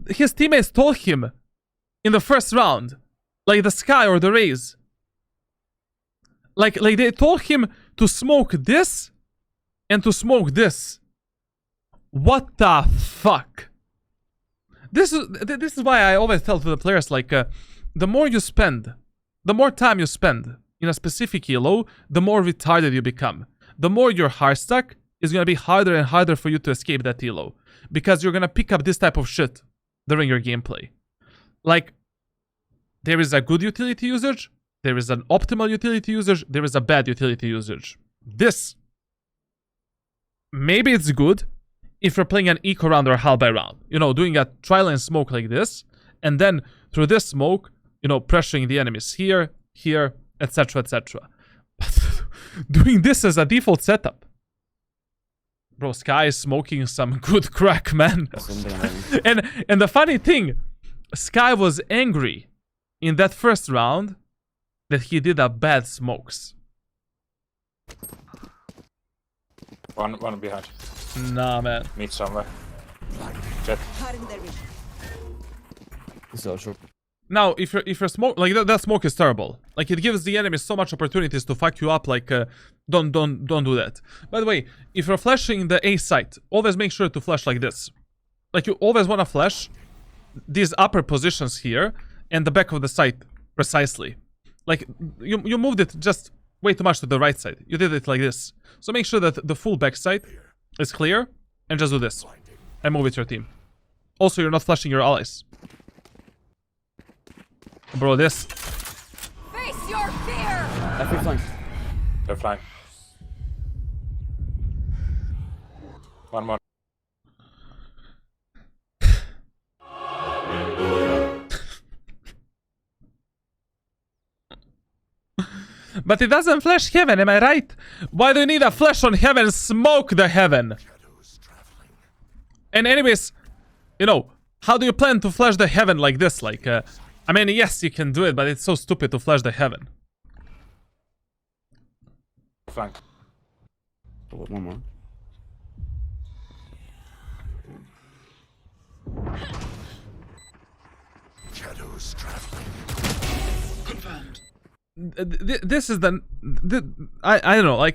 Speaker 1: his teammates told him in the first round. Like the Sky or the Rays. Like they told him to smoke this and to smoke this. What the fuck? This is why I always tell to the players, like, the more you spend, the more time you spend in a specific elo, the more retarded you become. The more you're hard stuck, it's gonna be harder and harder for you to escape that elo, because you're gonna pick up this type of shit during your gameplay. Like, there is a good utility usage, there is an optimal utility usage, there is a bad utility usage. This, maybe it's good if you're playing an eco round or a half by round. You know, doing a trial and smoke like this, and then through this smoke, you know, pressuring the enemies here, etc, etc. Doing this as a default setup. Bro, Sky is smoking some good crack, man. and the funny thing, Sky was angry in that first round that he did a bad smokes.
Speaker 4: One behind.
Speaker 1: Nah, man.
Speaker 4: Meet somewhere. Jet.
Speaker 5: This is short.
Speaker 1: Now, if you're smoke, like that smoke is terrible. Like, it gives the enemy so much opportunities to fuck you up. Like, don't do that. By the way, if you're flashing the A site, always make sure to flash like this. Like, you always want to flash these upper positions here and the back of the site precisely. Like, you moved it just way too much to the right side. You did it like this. So make sure that the full back side is clear, and just do this and move with your team. Also, you're not flashing your allies. Bro, this.
Speaker 6: Face your fear!
Speaker 5: FP flank.
Speaker 4: They're flying. One more.
Speaker 1: But it doesn't flash heaven, am I right? Why do you need a flash on heaven? Smoke the heaven. And anyways, you know, how do you plan to flash the heaven like this? Like, I mean, yes, you can do it, but it's so stupid to flash the heaven.
Speaker 4: Flank.
Speaker 5: Oh, one more.
Speaker 3: Shadows traveling.
Speaker 1: This is I don't know,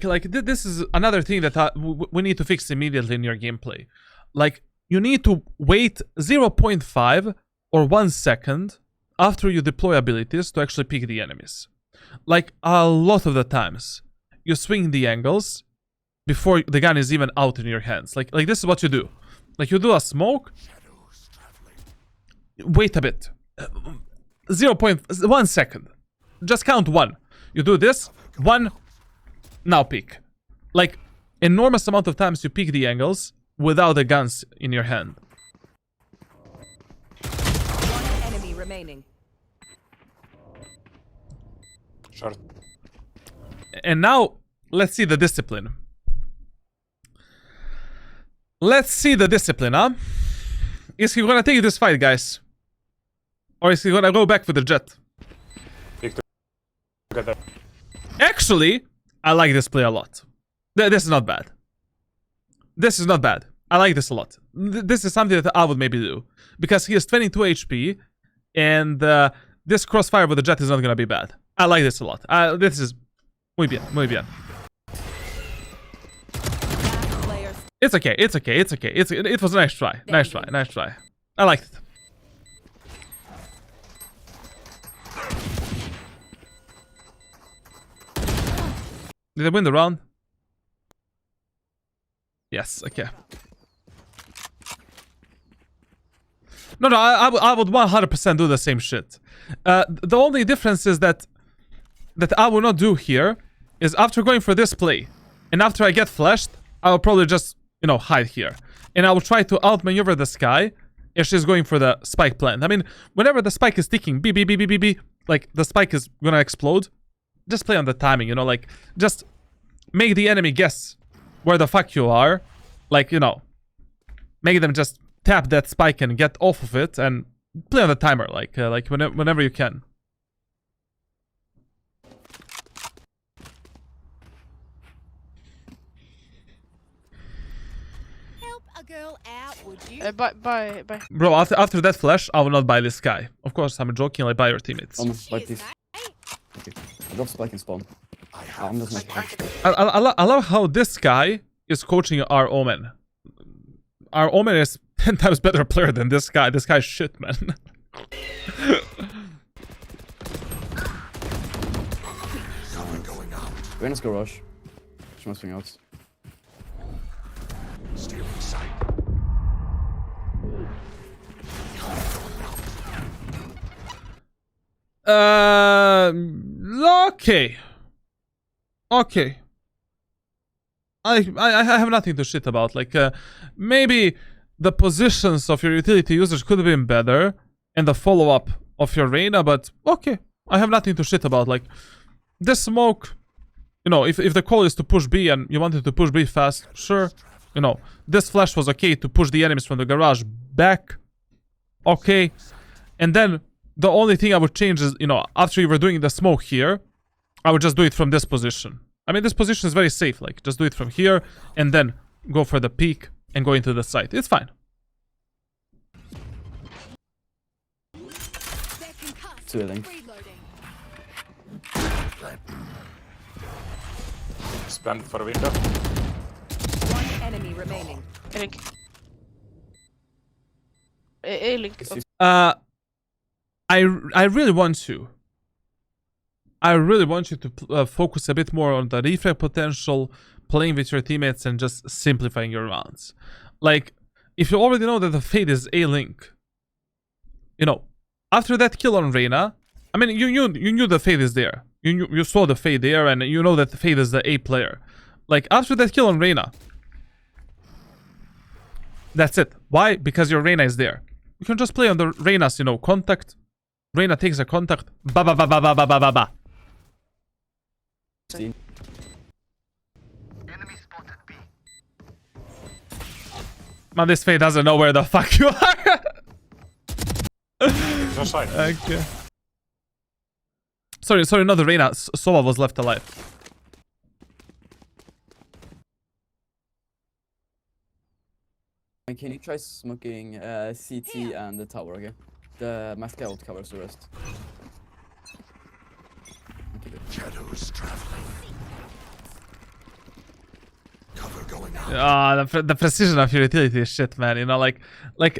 Speaker 1: this is another thing that we need to fix immediately in your gameplay. Like, you need to wait 0.5 or 1 second after you deploy abilities to actually pick the enemies. Like, a lot of the times you swing the angles before the gun is even out in your hands. Like this is what you do. Like, you do a smoke, wait a bit, 0.1 second. Just count 1. You do this, 1, now peek. Like, enormous amount of times you peek the angles without the guns in your hand.
Speaker 6: One enemy remaining.
Speaker 4: Short.
Speaker 1: And now, let's see the discipline. Let's see the discipline, huh? Is he gonna take this fight, guys? Or is he gonna go back with the jet?
Speaker 4: Look at that.
Speaker 1: Actually, I like this play a lot. This is not bad. This is not bad. I like this a lot. This is something that I would maybe do. Because he has 22 HP, and this crossfire with the jet is not gonna be bad. I like this a lot. This is muy bien, muy bien.
Speaker 6: Last player
Speaker 1: It's okay, it's okay, it's okay. It was a nice try. Nice try, nice try. I liked it. Did they win the round? Yes, okay. No, I would 100% do the same shit. The only difference is that I will not do here is after going for this play, and after I get flashed, I will probably just, you know, hide here. And I will try to outmaneuver this guy if she's going for the spike plant. I mean, whenever the spike is ticking, beep, beep, beep, beep, beep, beep, like, the spike is gonna explode. Just play on the timing, you know, like, just make the enemy guess where the fuck you are. Like, you know, make them just tap that spike and get off of it, and play on the timer, like whenever you can.
Speaker 7: Help a girl out, would you?
Speaker 2: Bye.
Speaker 1: Bro, after that flash, I will not buy this guy. Of course, I'm joking, I buy your teammates.
Speaker 5: Almost like
Speaker 7: Cheers,
Speaker 5: this.
Speaker 7: mate.
Speaker 5: Okay. I drop spike and spawn. I'm just not.
Speaker 1: I love how this guy is coaching our Omen. Our Omen is 10 times better player than this guy. This guy's shit, man.
Speaker 3: Cover going out.
Speaker 5: Reyna's go rush. She must swing out.
Speaker 3: Stealing sight.
Speaker 1: Okay. Okay. I have nothing to shit about. Like, maybe the positions of your utility users could have been better, and the follow-up of your Reyna, but okay. I have nothing to shit about. Like, this smoke, you know, if the call is to push B and you wanted to push B fast, sure. You know, this flash was okay to push the enemies from the garage back. Okay. And then the only thing I would change is, you know, after you were doing the smoke here, I would just do it from this position. I mean, this position is very safe. Like, just do it from here and then go for the peak and go into the site. It's fine.
Speaker 7: They're concussed.
Speaker 5: Two, I think.
Speaker 7: Reloading.
Speaker 4: Spend for a window.
Speaker 6: One enemy remaining.
Speaker 2: A-Link. A-Link.
Speaker 1: I really want you. I really want you to focus a bit more on the refrag potential, playing with your teammates, and just simplifying your rounds. Like, if you already know that the Fade is A-Link, you know, after that kill on Reyna, I mean, you knew the Fade is there. You saw the Fade there, and you know that the Fade is the A player. Like, after that kill on Reyna, that's it. Why? Because your Reyna is there. You can just play on the Reyna's, you know, contact. Reyna takes a contact. Ba ba ba ba ba ba ba ba ba.
Speaker 5: See.
Speaker 1: Man, this Faye doesn't know where the fuck you are.
Speaker 4: Your side.
Speaker 1: Okay. Sorry, not the Reyna. Sova was left alive.
Speaker 5: And can you try smoking CT and the tower, okay? The my scout covers the rest. Okay, good.
Speaker 3: Shadows traveling. Cover going out.
Speaker 1: Ah, the precision of your utility is shit, man. You know, like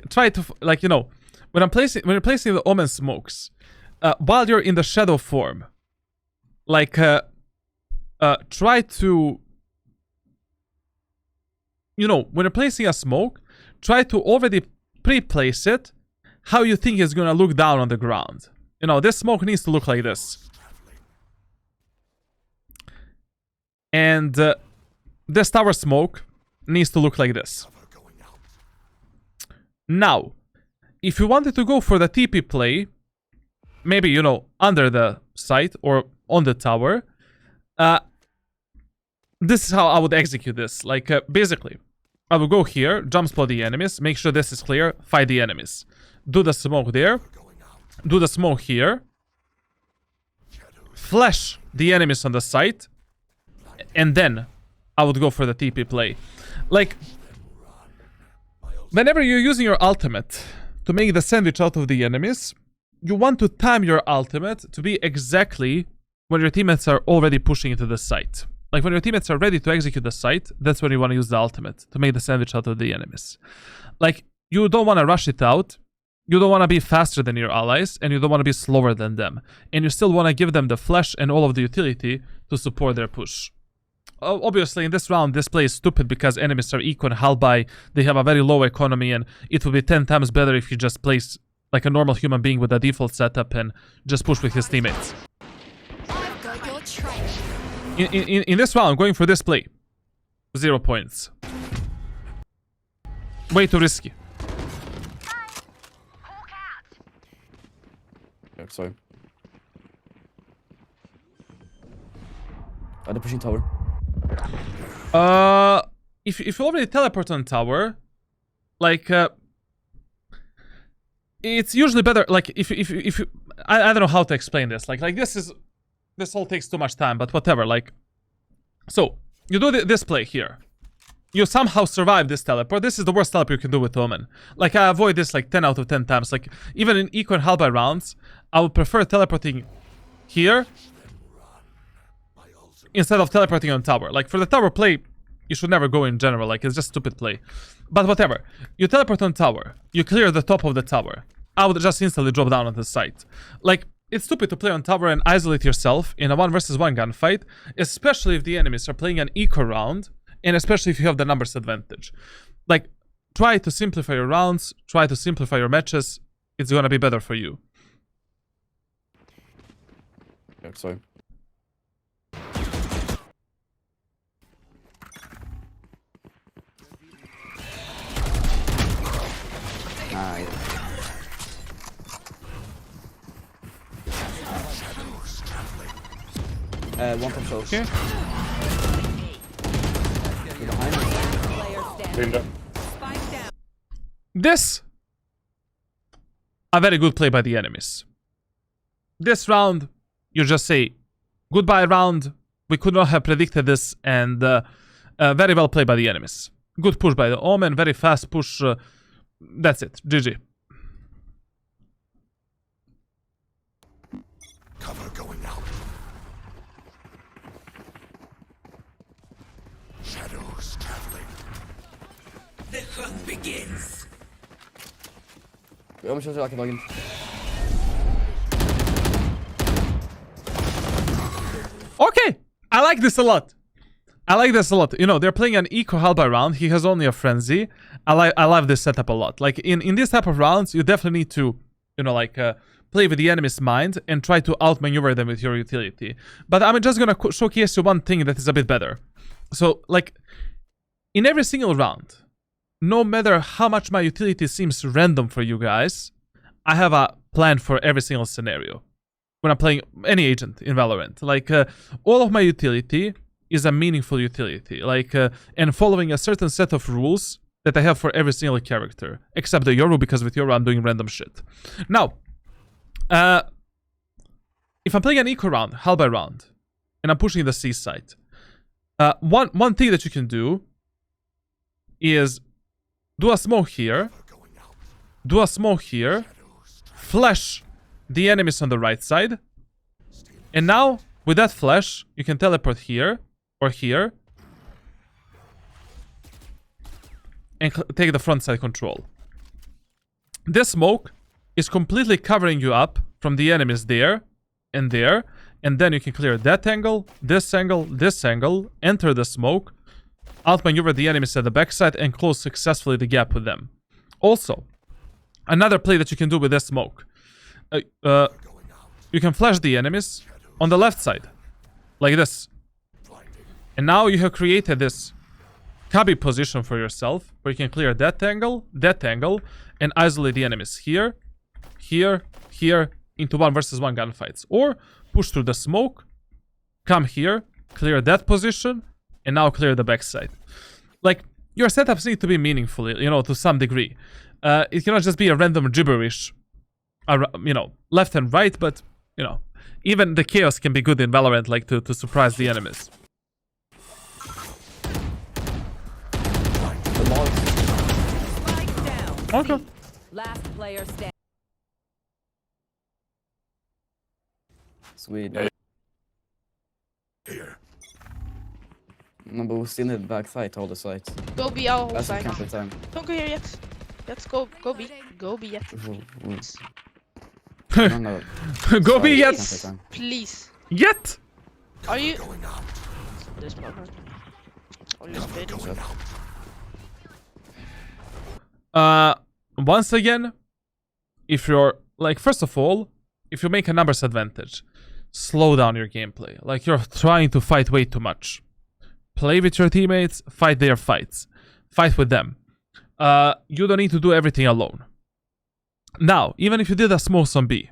Speaker 1: try to like, you know, when you're placing the Omen smokes, while you're in the shadow form, like try to, you know, when you're placing a smoke, try to already pre-place it how you think it's gonna look down on the ground. You know, this smoke needs to look like this. And this tower smoke needs to look like this.
Speaker 3: Cover going out.
Speaker 1: Now, if you wanted to go for the TP play, maybe, you know, under the site or on the tower, this is how I would execute this. Like, basically, I will go here, jump spot the enemies, make sure this is clear, fight the enemies. Do the smoke there,
Speaker 3: Going out.
Speaker 1: do the smoke here, flash the enemies on the site, and then I would go for the TP play. Like, whenever you're using your ultimate to make the sandwich out of the enemies, you want to time your ultimate to be exactly when your teammates are already pushing into the site. Like, when your teammates are ready to execute the site, that's when you want to use the ultimate to make the sandwich out of the enemies. Like, you don't want to rush it out, you don't want to be faster than your allies, and you don't want to be slower than them. And you still want to give them the flash and all of the utility to support their push. Obviously, in this round, this play is stupid because enemies are eco and hull by, they have a very low economy, and it would be 10 times better if you just place like a normal human being with a default setup and just push with his teammates.
Speaker 7: I've got your trail.
Speaker 1: In this round, going for this play, 0 points. Way too risky.
Speaker 5: Yeah, sorry. Are they pushing tower?
Speaker 1: If you already teleport on tower, like it's usually better. Like if you I don't know how to explain this. Like this all takes too much time, but whatever. Like, so you do this play here. You somehow survive this teleport. This is the worst teleport you can do with Omen. Like, I avoid this like 10 out of 10 times. Like, even in eco and halberd rounds, I would prefer teleporting here instead of teleporting on tower. Like, for the tower play, you should never go in general. Like, it's just stupid play. But whatever. You teleport on tower. You clear the top of the tower. I would just instantly drop down on the site. Like, it's stupid to play on tower and isolate yourself in a 1 versus 1 gunfight, especially if the enemies are playing an eco round, and especially if you have the numbers advantage. Like, try to simplify your rounds, try to simplify your matches. It's gonna be better for you.
Speaker 5: Yeah, sorry. Ah, yeah. One from close.
Speaker 1: Okay.
Speaker 5: Behind me.
Speaker 6: Player standing.
Speaker 4: Window.
Speaker 6: Spike down.
Speaker 1: This, a very good play by the enemies. This round, you just say, goodbye round, we could not have predicted this, and very well played by the enemies. Good push by the Omen, very fast push, that's it, GG.
Speaker 3: Cover going out. Shadows traveling.
Speaker 5: We almost should like a login.
Speaker 1: Okay, I like this a lot. I like this a lot. You know, they're playing an eco halberd round. He has only a frenzy. I love this setup a lot. Like, in this type of rounds, you definitely need to, you know, like, play with the enemy's mind and try to outmaneuver them with your utility. But I'm just gonna showcase you one thing that is a bit better. So, like, in every single round, no matter how much my utility seems random for you guys, I have a plan for every single scenario. when I'm playing any agent in Valorant. Like, all of my utility is a meaningful utility. Like, and following a certain set of rules that I have for every single character. Except the Yoru, because with Yoru I'm doing random shit. Now, if I'm playing an eco round, half by round, and I'm pushing the C side, one thing that you can do is do a smoke here, do a smoke here, flash the enemies on the right side, and now with that flash you can teleport here or here and take the front side control. This smoke is completely covering you up from the enemies there and there, and then you can clear that angle, this angle, this angle, enter the smoke, outmaneuver the enemies at the backside, and close successfully the gap with them. Also, another play that you can do with this smoke, you can flash the enemies on the left side, like this. And now you have created this cubby position for yourself, where you can clear that angle, and isolate the enemies here, here, here, into 1v1 gunfights. Or push through the smoke, come here, clear that position, and now clear the backside. Like, your setups need to be meaningful, you know, to some degree. It cannot just be a random gibberish, you know, left and right, but, you know, even the chaos can be good in Valorant, like, to surprise the enemies.
Speaker 6: Spike down.
Speaker 1: Okay.
Speaker 6: C. Last player standing.
Speaker 5: Sweet.
Speaker 3: Here.
Speaker 5: No, but we've seen it backside all the sides.
Speaker 2: Go B all whole
Speaker 5: That's the
Speaker 2: side.
Speaker 5: counter time.
Speaker 2: Don't go here yet. Let's go B. Go B yet.
Speaker 5: No, no.
Speaker 1: Go be
Speaker 5: Sorry,
Speaker 1: yet!
Speaker 5: counter time.
Speaker 2: Please.
Speaker 1: Yet!
Speaker 2: Are you?
Speaker 3: Going out.
Speaker 2: This problem. Or you
Speaker 3: Cover
Speaker 2: spit.
Speaker 3: going out.
Speaker 1: Once again, if you're, like, first of all, if you make a numbers advantage, slow down your gameplay. Like, you're trying to fight way too much. Play with your teammates, fight their fights. Fight with them. You don't need to do everything alone. Now, even if you did a smoke on B,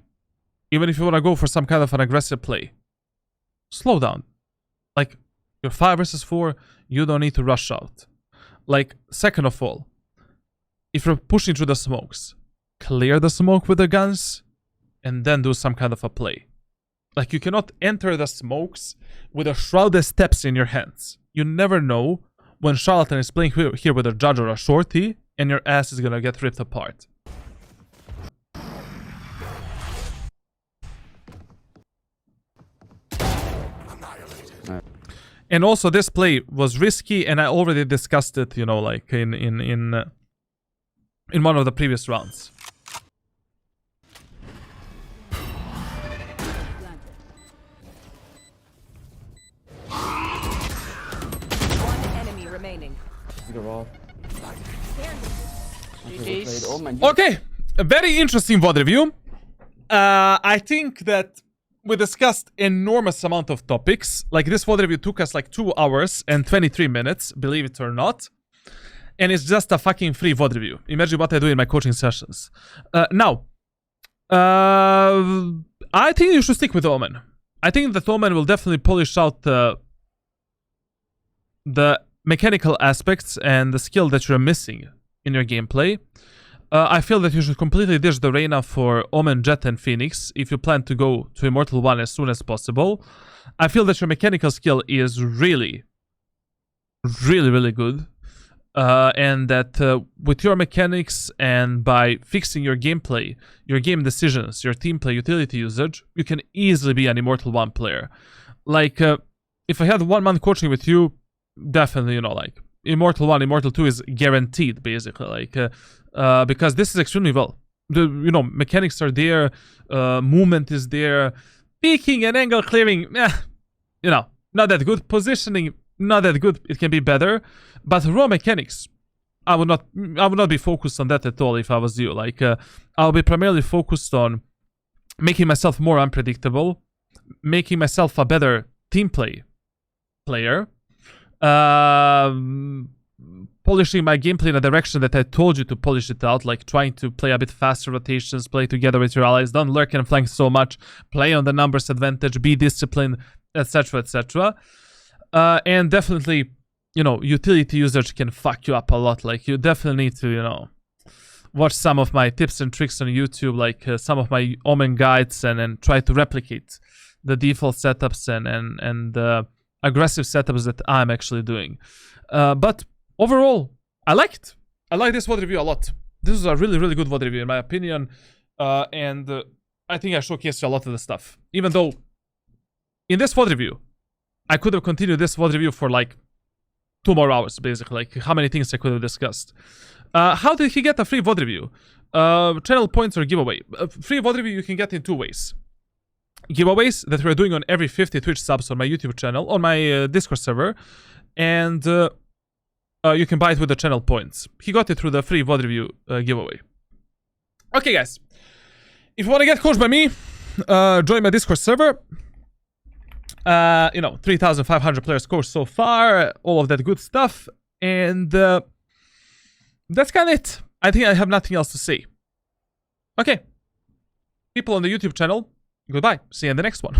Speaker 1: even if you want to go for some kind of an aggressive play, slow down. Like, you're 5 versus 4, you don't need to rush out. Like, second of all, if you're pushing through the smokes, clear the smoke with the guns, and then do some kind of a play. Like, you cannot enter the smokes with a shrouded steps in your hands. You never know when Charlatan is playing here with a judge or a shorty, and your ass is gonna get ripped apart.
Speaker 3: Annihilated.
Speaker 1: And also, this play was risky, and I already discussed it, you know, like in one of the previous rounds.
Speaker 6: One enemy remaining.
Speaker 5: Good roll.
Speaker 2: GG's.
Speaker 5: Oh man.
Speaker 1: Okay, a very interesting VOD review. I think that we discussed enormous amount of topics. Like, this VOD review took us like 2 hours and 23 minutes, believe it or not. And it's just a fucking free VOD review. Imagine what I do in my coaching sessions. Now, I think you should stick with Omen. I think that Omen will definitely polish out the mechanical aspects and the skill that you're missing in your gameplay. I feel that you should completely ditch the Reyna for Omen, Jet, and Phoenix if you plan to go to Immortal 1 as soon as possible. I feel that your mechanical skill is really, really, really good. And that with your mechanics and by fixing your gameplay, your game decisions, your team play, utility usage, you can easily be an Immortal 1 player. Like, if I had 1 month coaching with you, definitely, you know, like, Immortal 1, Immortal 2 is guaranteed, basically, like, because this is extremely well. The, you know, mechanics are there, movement is there, peeking and angle clearing, you know, not that good. Positioning, not that good. It can be better, but raw mechanics, I would not be focused on that at all if I was you. Like, I'll be primarily focused on making myself more unpredictable, making myself a better team player. polishing my gameplay in a direction that I told you to polish it out, like trying to play a bit faster rotations, play together with your allies, don't lurk and flank so much, play on the numbers advantage, be disciplined, etc, etc. And definitely, you know, utility usage can fuck you up a lot. Like, you definitely need to, you know, watch some of my tips and tricks on YouTube, like some of my Omen guides, and try to replicate the default setups and aggressive setups that I'm actually doing. But overall, I like this VOD review a lot. This is a really, really good VOD review in my opinion. And I think I showcased a lot of the stuff. Even though in this VOD review, I could have continued this VOD review for like 2 more hours, basically. Like, how many things I could have discussed. How did he get a free VOD review? Channel points or giveaway? Free VOD review you can get in 2 ways. Giveaways that we're doing on every 50 Twitch subs on my YouTube channel, on my Discord server. And you can buy it with the channel points. He got it through the free VOD review giveaway. Okay, guys. If you want to get coached by me, join my Discord server. You know, 3,500 players coached so far. All of that good stuff. And that's kind of it. I think I have nothing else to say. Okay. People on the YouTube channel, goodbye. See you in the next one.